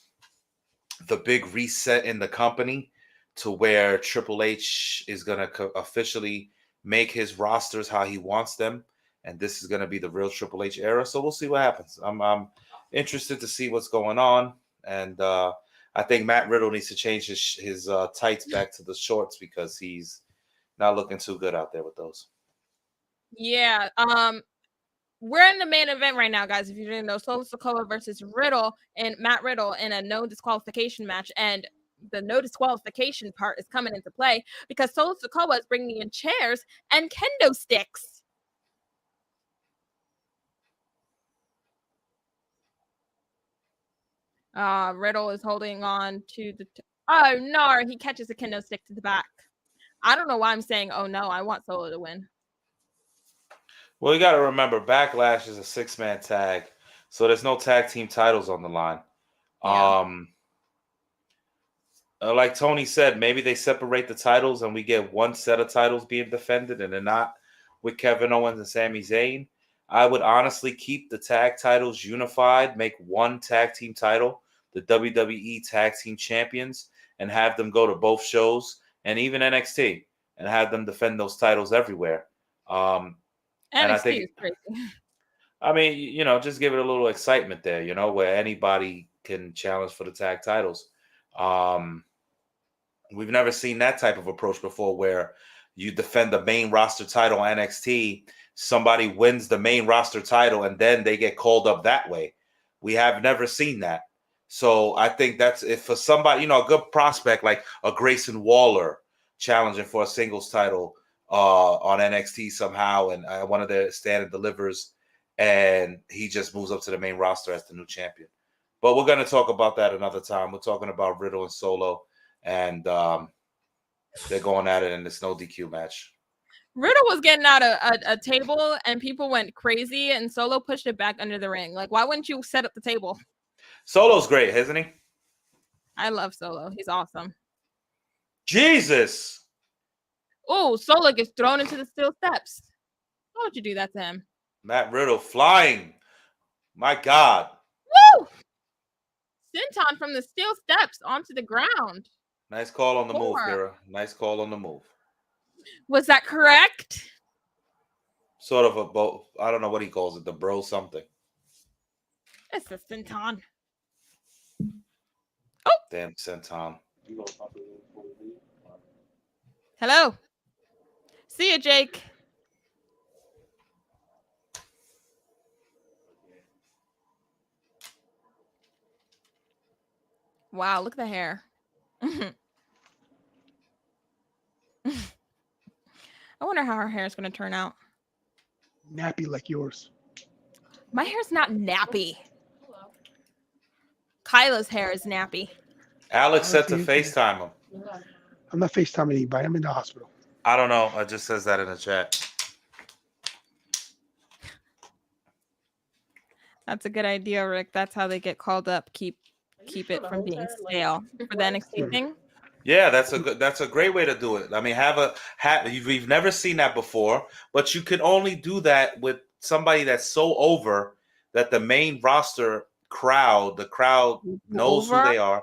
the big reset in the company, to where Triple H is gonna officially make his rosters how he wants them, and this is gonna be the real Triple H era. So we'll see what happens. I'm interested to see what's going on, and I think Matt Riddle needs to change his tights back to the shorts because he's not looking too good out there with those. Yeah. We're in the main event right now, guys. If you didn't know, Solo Sikoa versus Riddle and Matt Riddle in a no disqualification match, and the no disqualification part is coming into play because Solo Sikoa is bringing in chairs and kendo sticks. Riddle is holding on to the. Oh no! He catches a kendo stick to the back. I don't know why I'm saying oh no. I want Solo to win. Well, you got to remember, Backlash is a 6-man tag, so there's no tag team titles on the line. Yeah. Like Tony said, maybe they separate the titles and we get one set of titles being defended, and they're not with Kevin Owens and Sami Zayn. I would honestly keep the tag titles unified, make one tag team title, the WWE Tag Team Champions, and have them go to both shows and even NXT, and have them defend those titles everywhere. And I think, I mean, just give it a little excitement there, where anybody can challenge for the tag titles. We've never seen that type of approach before, where you defend the main roster title NXT, somebody wins the main roster title, and then they get called up that way. We have never seen that. So I think that's, if for somebody, a good prospect like a Grayson Waller challenging for a singles title on NXT somehow, and one of their stand and delivers, and he just moves up to the main roster as the new champion. But we're going to talk about that another time. We're talking about Riddle and Solo, and they're going at it in this no DQ match. Riddle was getting out a table, and people went crazy, and Solo pushed it back under the ring. Like, why wouldn't you set up the table? Solo's great, isn't he? I love Solo. He's awesome. Jesus. Oh, Solo gets thrown into the steel steps. Why would you do that to him? Matt Riddle flying. My God. Woo! Senton from the steel steps onto the ground. Nice call on the move, Kira. Nice call on the move. Was that correct? Sort of a, I don't know what he calls it, the bro something. It's a Senton. Oh. Damn Senton. Hello. See you, Jake. Wow, look at the hair. wonder how her hair is going to turn out. Nappy like yours. My hair's not nappy. Kyla's hair is nappy. Alex said to Honestly, FaceTime him. I'm not FaceTiming anybody. I'm in the hospital. I don't know. It just says that in the chat. That's a good idea, Rick. That's how they get called up. Keep it from being stale for the NXT thing. Yeah, that's a great way to do it. I mean, we've never seen that before, but you can only do that with somebody that's so over that the main roster crowd, the crowd knows who they are.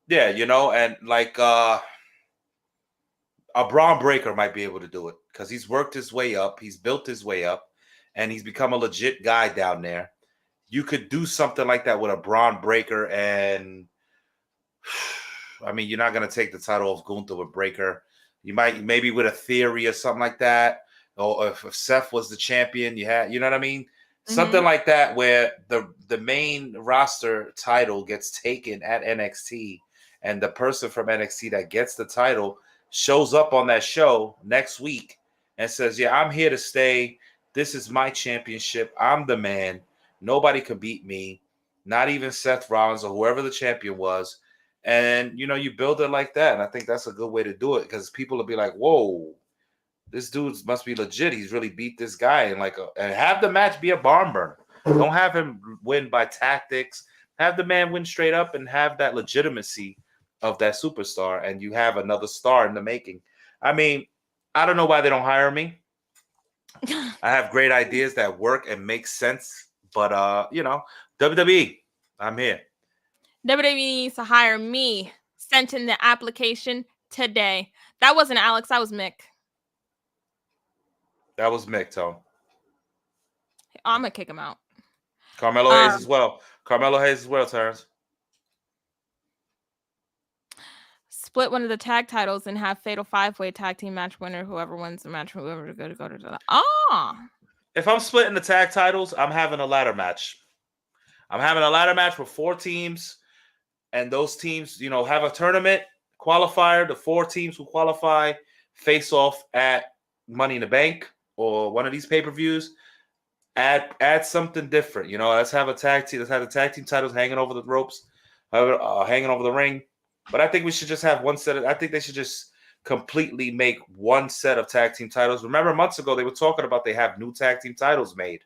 Yeah, you know, and like a Braun Breaker might be able to do it because he's worked his way up, he's built his way up, and he's become a legit guy down there. You could do something like that with a Braun Breaker, and I mean, you're not going to take the title of Gunther with Breaker. You might maybe with a Theory or something like that, or if Seth was the champion, you know what I mean? Mm-hmm. Something like that where the main roster title gets taken at NXT, and the person from NXT that gets the title shows up on that show next week and says, yeah, I'm here to stay. This is my championship. I'm the man. Nobody can beat me, not even Seth Rollins or whoever the champion was. And, you know, you build it like that. And I think that's a good way to do it because people will be like, whoa, this dude must be legit. He's really beat this guy. And have the match be a barn burner. Don't have him win by tactics. Have the man win straight up and have that legitimacy of that superstar. And you have another star in the making. I mean, I don't know why they don't hire me. I have great ideas that work and make sense. But, you know, WWE, I'm here. WWE needs to hire me. Sent in the application today. That wasn't Alex. That was Mick. That was Mick, Tone. I'm going to kick him out. Carmelo Hayes as well. Carmelo Hayes as well, Terrence. Split one of the tag titles and have fatal 5-way tag team match winner. Whoever wins the match, whoever go to the. If I'm splitting the tag titles, I'm having a ladder match. I'm having a ladder match with 4 teams, and those teams, you know, have a tournament qualifier. The 4 teams who qualify face off at Money in the Bank or one of these pay-per-views. Add something different, you know. Let's have a tag team. Let's have the tag team titles hanging over the ropes, hanging over the ring. But I think we should just have one set. I think they should just completely make one set of tag team titles. Remember, months ago they were talking about they have new tag team titles made.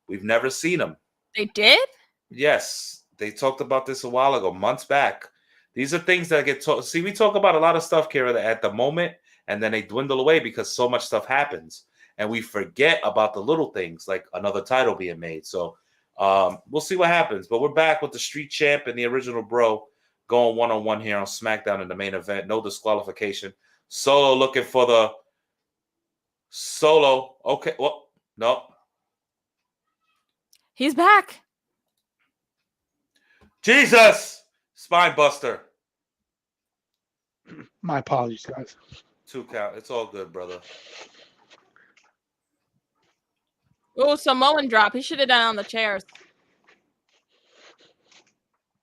We've never seen them. They did? Yes, they talked about this a while ago, months back. These are things that get talked. See, we talk about a lot of stuff, Kira, at the moment, and then they dwindle away because so much stuff happens, and we forget about the little things like another title being made. So we'll see what happens. But we're back with the Street Champ and the Original Bro going one-on-one here on SmackDown in the main event. No disqualification. Solo looking for the Solo. Okay, well, no. He's back. Jesus! Spine buster. My apologies, guys. 2 count. It's all good, brother. Oh, Samoan drop. He should have done it on the chairs.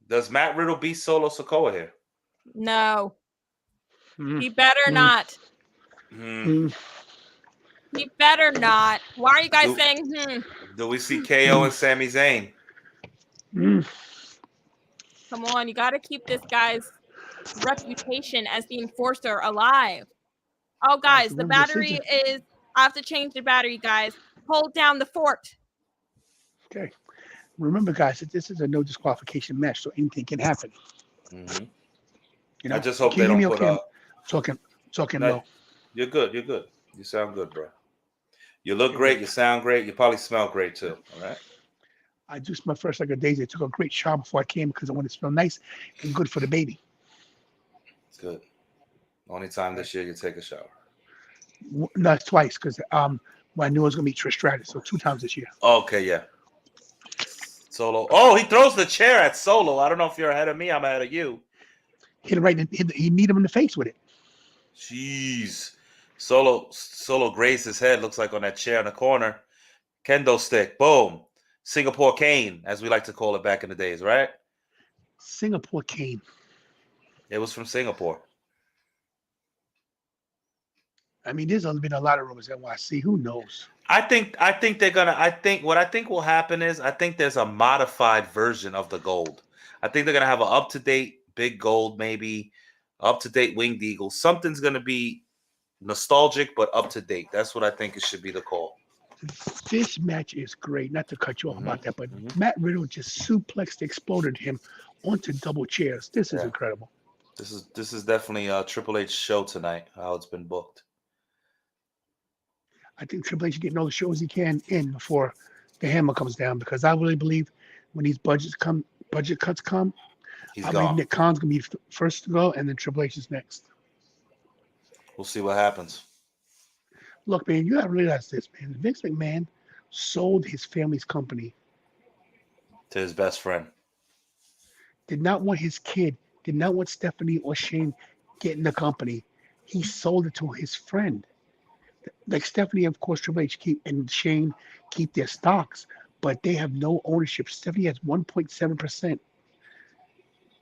Does Matt Riddle beat Solo Sikoa here? No. He better not. He better not. Why are you guys saying Do we see KO and Sami Zayn? Come on, you got to keep this guy's reputation as the enforcer alive. Oh, guys, the battery is... I have to change the battery, guys. Hold down the fort. Okay. Remember, guys, that this is a no disqualification match, so anything can happen. Mm-hmm. You know, I just hope they don't put up. Talking no, low. You're good. You're good. You sound good, bro. You look great. You sound great. You probably smell great, too. All right? I do smell fresh like a daisy. I took a great shower before I came because I want to smell nice and good for the baby. It's good. Only time this year you take a shower. No, twice because when I knew I was going to meet Trish Stratus, so 2 times this year. Okay, yeah. Solo. Oh, he throws the chair at Solo. I don't know if you're ahead of me. I'm ahead of you. Hit it right. He need him in the face with it. Jeez. Solo grazed his head, looks like on that chair in the corner. Kendo stick. Boom. Singapore cane, as we like to call it back in the days, right? Singapore cane. It was from Singapore. I mean, there's been a lot of rumors NYC. Who knows? I think they're gonna. What I think will happen is I think there's a modified version of the gold. I think they're gonna have an up to date big gold, maybe up to date winged eagle. Something's gonna be nostalgic but up to date. That's what I think it should be the call. This match is great. Not to cut you off Mhm, about that, but mhm. Matt Riddle just suplexed, exploded him onto double chairs. This is Yeah. incredible. This is definitely a Triple H show tonight. How it's been booked. I think Triple H should get all the shows he can in before the hammer comes down, because I really believe when these budget cuts come, He's I believe gone. Nick Khan's gonna be first to go, and then Triple H is next. We'll see what happens. Look, man, you gotta realize this, man. Vince McMahon sold his family's company. To his best friend. Did not want his kid, did not want Stephanie or Shane getting the company. He sold it to his friend. Like Stephanie, of course, Triple H and Shane keep their stocks, but they have no ownership. Stephanie has 1.7%.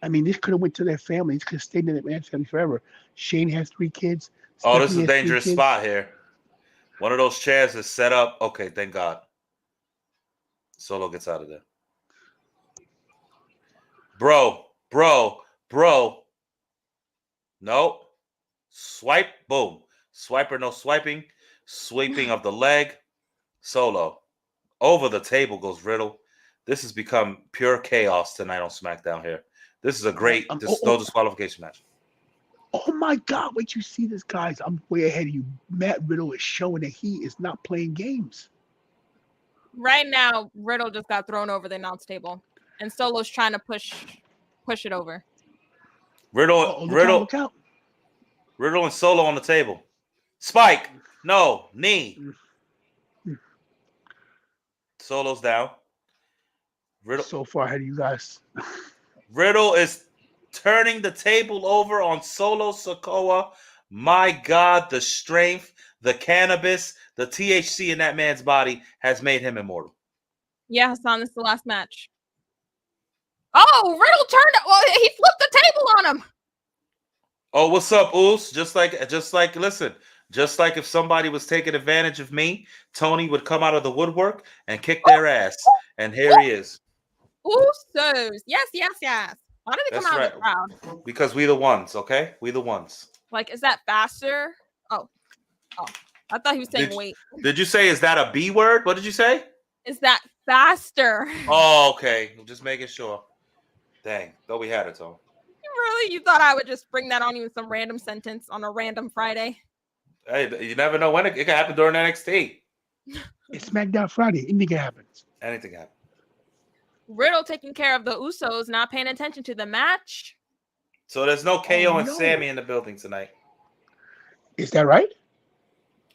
I mean, this could have went to their family. This could have stayed in that man's family forever. Shane has 3 kids. Oh, this is Stephanie a has 3 dangerous kids. spot here. One of those chairs is set up. Okay, thank God. Solo gets out of there. Bro. Nope. Swipe, boom. Swiper, no swiping. Sweeping of the leg. Solo. Over the table goes Riddle. This has become pure chaos tonight on SmackDown here. This is a great no disqualification match. Oh my God, wait, you see this, guys. I'm way ahead of you. Matt Riddle is showing that he is not playing games. Right now, Riddle just got thrown over the announce table, and Solo's trying to push it over. Riddle and Solo on the table. Spike. No. Knee. Solo's down. Riddle. So far ahead of you guys. Riddle is turning the table over on Solo Sikoa. My God, the strength, the cannabis, the THC in that man's body has made him immortal. Yeah, Hassan, this is the last match. Oh, Riddle turned it. Well, he flipped the table on him. Oh, what's up, Oos? Just like, listen, just like if somebody was taking advantage of me, Tony would come out of the woodwork and kick their ass. And here he is. Usos. Yes. Why did they come out of the crowd? Because we the ones, okay? We the ones. Like, is that faster? Oh. I thought he was saying wait. Did you say, is that a B word? What did you say? Is that faster? Oh, okay. I'm just making sure. Dang. Thought we had it, Tony. Really? You thought I would just bring that on you with some random sentence on a random Friday? Hey, you never know when it could happen during NXT. It's SmackDown Friday. Anything happens. Anything happens. Riddle taking care of the Usos, not paying attention to the match. So there's no KO and Sammy in the building tonight. Is that right?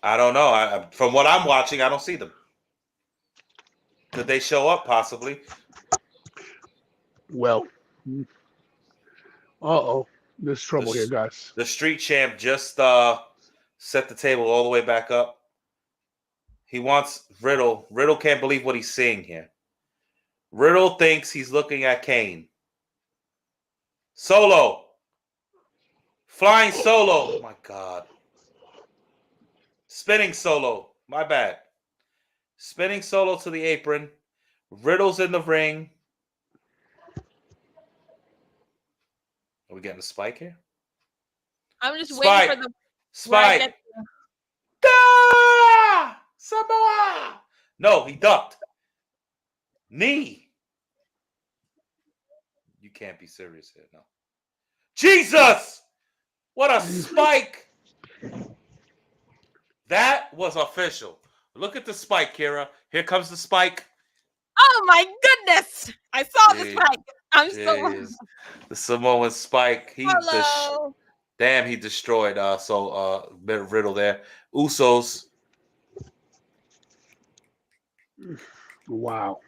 I don't know. From what I'm watching, I don't see them. Could they show up possibly? Well, there's trouble here, guys. The Street Champ just set the table all the way back up. He wants Riddle. Riddle can't believe what he's seeing here. Riddle thinks he's looking at Kane. Solo. Flying Solo. Oh, my God. Spinning Solo. My bad. Spinning Solo to the apron. Riddle's in the ring. Are we getting a spike here? I'm just waiting for the spike. Ah! Samoa. No, he ducked. Knee. You can't be serious here, no. Jesus! What a spike! That was official. Look at the spike, Kira. Here comes the spike. Oh my goodness! I saw the spike. I'm so the Samoan spike. He Hello. He destroyed Riddle there. Usos. Wow.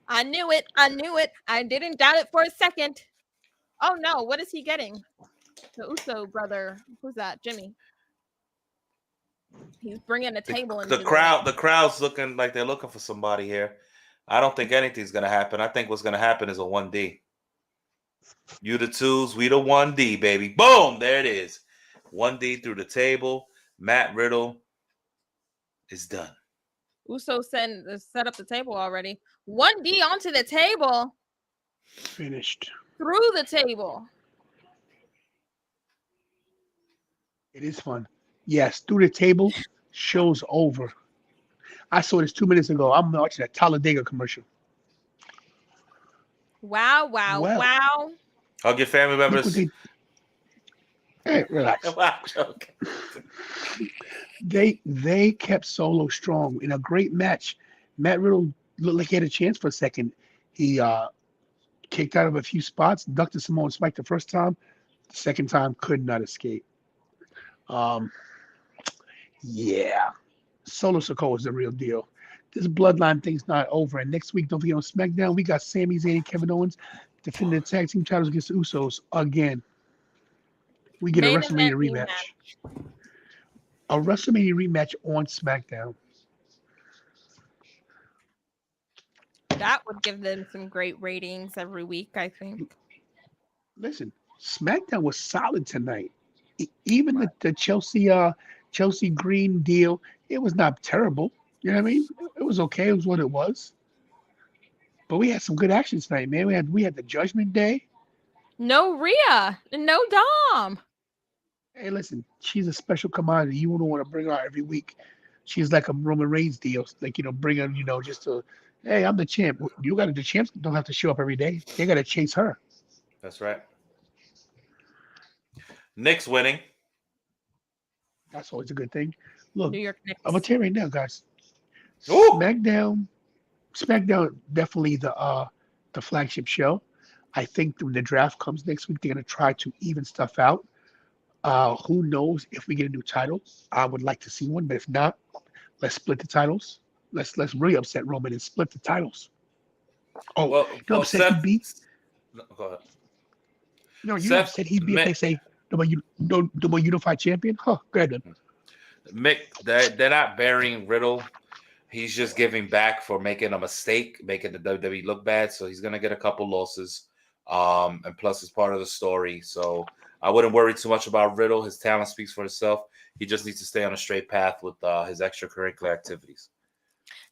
I knew it. I didn't doubt it for a second. Oh no, what is he getting? The Uso brother. Who's that? Jimmy. He's bringing a table in. The crowd's looking like they're looking for somebody here. I don't think anything's going to happen. I think what's going to happen is a 1D. You the twos, we the 1D, baby. Boom! There it is. 1D through the table. Matt Riddle is done. Uso set up the table already. 1D onto the table. Finished. Through the table. It is fun. Yes, through the table. Show's over. I saw this 2 minutes ago. I'm watching a Talladega commercial. Wow, wow, Well, wow. Hug your family look members. what hey, relax. Wow, okay. They kept Solo strong in a great match. Matt Riddle looked like he had a chance for a second. He kicked out of a few spots, ducked the Samoan spike the first time. The second time could not escape. Yeah, Solo Sikoa is the real deal. This bloodline thing's not over. And next week, don't forget on SmackDown, we got Sami Zayn and Kevin Owens defending the tag team titles against the Usos again. We get a Main WrestleMania event rematch. A WrestleMania rematch on SmackDown. That would give them some great ratings every week, I think. Listen, SmackDown was solid tonight. Even the Chelsea Green deal, it was not terrible. You know what I mean? It was okay. It was what it was. But we had some good action tonight, man. We had the Judgment Day. No Rhea and no Dom. Hey, listen, she's a special commodity. You don't want to bring her out every week. She's like a Roman Reigns deal. Like, bring her, just to, hey, I'm the champ. The champs don't have to show up every day. They got to chase her. That's right. Knicks winning. That's always a good thing. Look, New York Knicks. I'm going to tell you right now, guys. Ooh. SmackDown definitely the flagship show. I think when the draft comes next week, they're going to try to even stuff out. Who knows if we get a new title? I would like to see one, but if not, let's split the titles. Let's really upset Roman and split the titles. Oh, Well, you know upset he'd be? No, go ahead. No, you know upset he'd be if they say the more unified champion? Huh, go ahead then. Mick, they're not burying Riddle. He's just giving back for making a mistake, making the WWE look bad. So he's gonna get a couple losses. And plus it's part of the story. So I wouldn't worry too much about Riddle. His talent speaks for itself. He just needs to stay on a straight path with his extracurricular activities.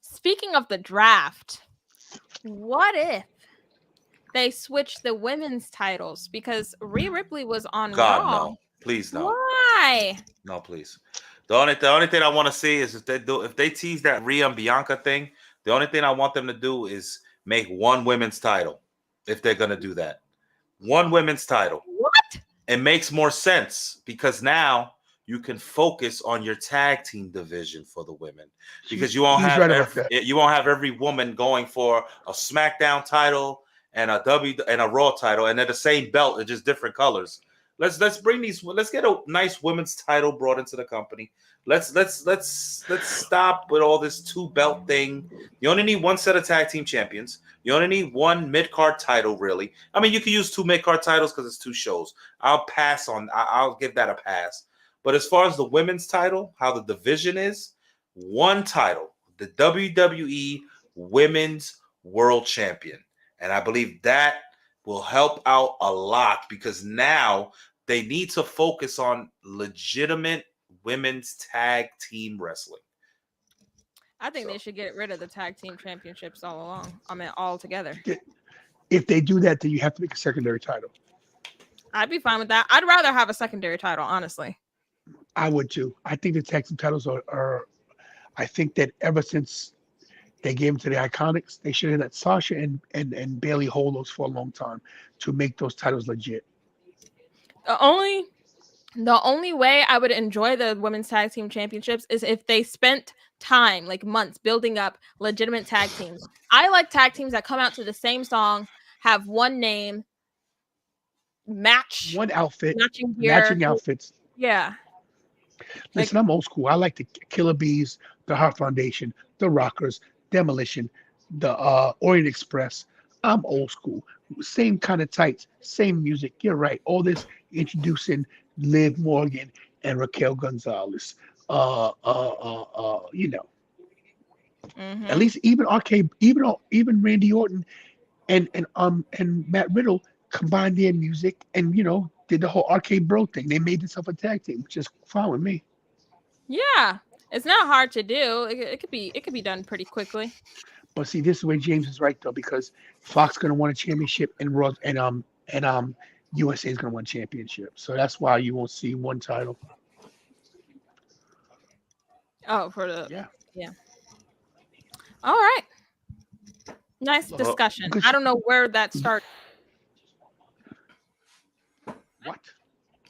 Speaking of the draft, what if they switch the women's titles? Because Rhea Ripley was on God, Raw. no. Please no. Why? No, please. The only thing I want to see is if they tease that Rhea and Bianca thing, the only thing I want them to do is make one women's title. If they're gonna do that. One women's title. What? It makes more sense because now you can focus on your tag team division for the women because you won't have every woman going for a SmackDown title and a Raw title and they're the same belt, it's just different colors. Let's get a nice women's title brought into the company. Let's stop with all this 2-belt thing. You only need one set of tag team champions. You only need one mid-card title, really. I mean, you can use 2 mid-card titles because it's 2 shows. I'll give that a pass. But as far as the women's title, how the division is, one title, the WWE Women's World Champion. And I believe that will help out a lot because now they need to focus on legitimate women's tag team wrestling. I think they should get rid of the tag team championships all along. I mean, all together. If they do that, then you have to make a secondary title. I'd be fine with that. I'd rather have a secondary title, honestly. I would too. I think the tag team titles are I think that ever since they gave them to the Iconics, they should have let Sasha and Bailey hold those for a long time to make those titles legit. The only way I would enjoy the women's tag team championships is if they spent time, like months, building up legitimate tag teams. I like tag teams that come out to the same song, have one name, match, one outfit, matching gear. matching outfits. Yeah. Listen, I'm old school. I like the Killer Bees, the Heart Foundation, the Rockers, Demolition, the Orient Express. I'm old school. Same kind of tights, same music. You're right. All this introducing Liv Morgan and Raquel Gonzalez. At least even even Randy Orton and Matt Riddle combined their music and did the whole Arcade Bro thing. They made themselves a tag team, which is fine with me. Yeah, it's not hard to do. It could be done pretty quickly. But see, this is where James is right though, because Fox going to win a championship and Raw and USA is going to win a championship. So that's why you won't see one title. Oh, for the Yeah. All right. Nice Look, discussion. because I don't know where that started. what?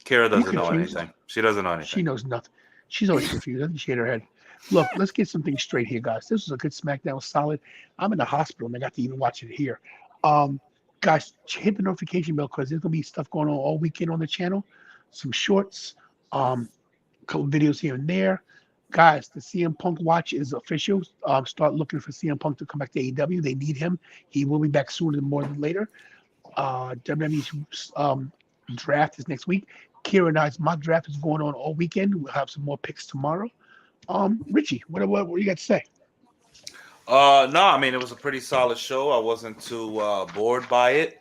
Kira doesn't know confused? anything. She doesn't know anything. She knows nothing. She's always confused. Doesn't shake her head. Look, let's get something straight here, guys. This was a good SmackDown, solid. I'm in the hospital and I got to even watch it here. Guys, hit the notification bell because there's gonna be stuff going on all weekend on the channel. Some shorts, a couple videos here and there. Guys, the CM Punk watch is official. Start looking for CM Punk to come back to AEW. They need him. He will be back sooner more than later. WWE's draft is next week. Kira and I's mock draft is going on all weekend. We'll have some more picks tomorrow. Richie, what do you got to say? No, I mean it was a pretty solid show. I wasn't too bored by it.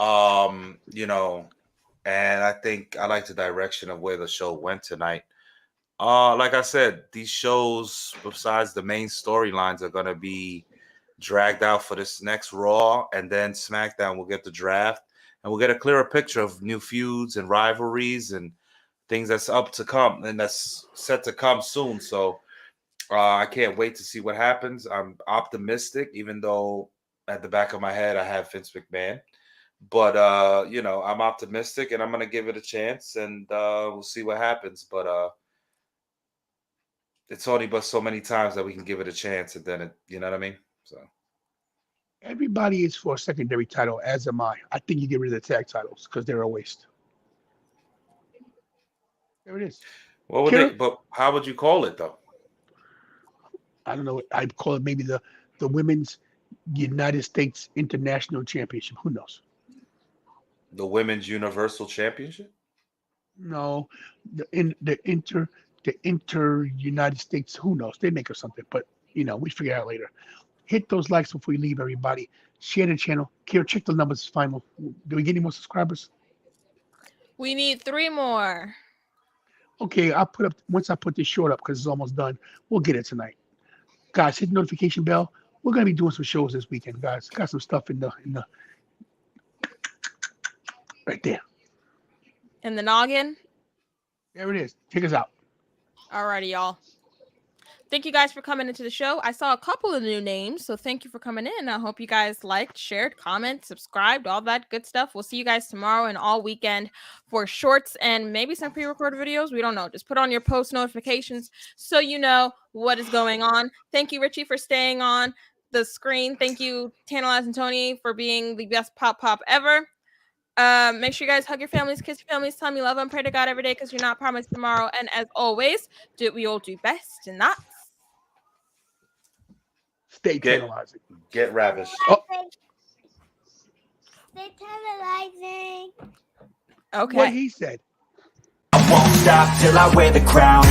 You know, and I think I like the direction of where the show went tonight. Like I said, these shows, besides the main storylines, are gonna be dragged out for this next Raw, and then SmackDown will get the draft, and we'll get a clearer picture of new feuds and rivalries and things that's up to come and that's set to come soon. So I can't wait to see what happens. I'm optimistic, even though at the back of my head I have Vince McMahon. But you know, I'm optimistic and I'm gonna give it a chance, and we'll see what happens. But it's only but so many times that we can give it a chance, and then it, you know what I mean? So Everybody is for a secondary title, as am I. I think you get rid of the tag titles because they're a waste. There it is. what would Kira? they? But how would you call it though? I don't know. I'd call it maybe the Women's United States International Championship. Who knows? The Women's Universal Championship? No, the inter United States. Who knows? They make up something, but you know we figure it out later. Hit those likes before you leave, everybody. Share the channel. Kira, check the numbers. Final. Do we get any more subscribers? We need 3 more. Okay, I'll put up once I put this short up because it's almost done. We'll get it tonight, guys. Hit the notification bell. We're gonna be doing some shows this weekend, guys. Got some stuff in the right there. In the noggin. There it is. Take us out. Alrighty, y'all. Thank you guys for coming into the show. I saw a couple of new names, so thank you for coming in. I hope you guys liked, shared, commented, subscribed, all that good stuff. We'll see you guys tomorrow and all weekend for shorts and maybe some pre-recorded videos. We don't know. Just put on your post notifications so you know what is going on. Thank you, Richie, for staying on the screen. Thank you, Tantalize and Tony, for being the best pop ever. Make sure you guys hug your families, kiss your families, tell them you love them, pray to God every day because you're not promised tomorrow. And as always, do what we all do best, and that's Stay tantalizing. Get ravished. Oh. Stay tantalizing. okay. What he said. I won't stop till I wear the crown.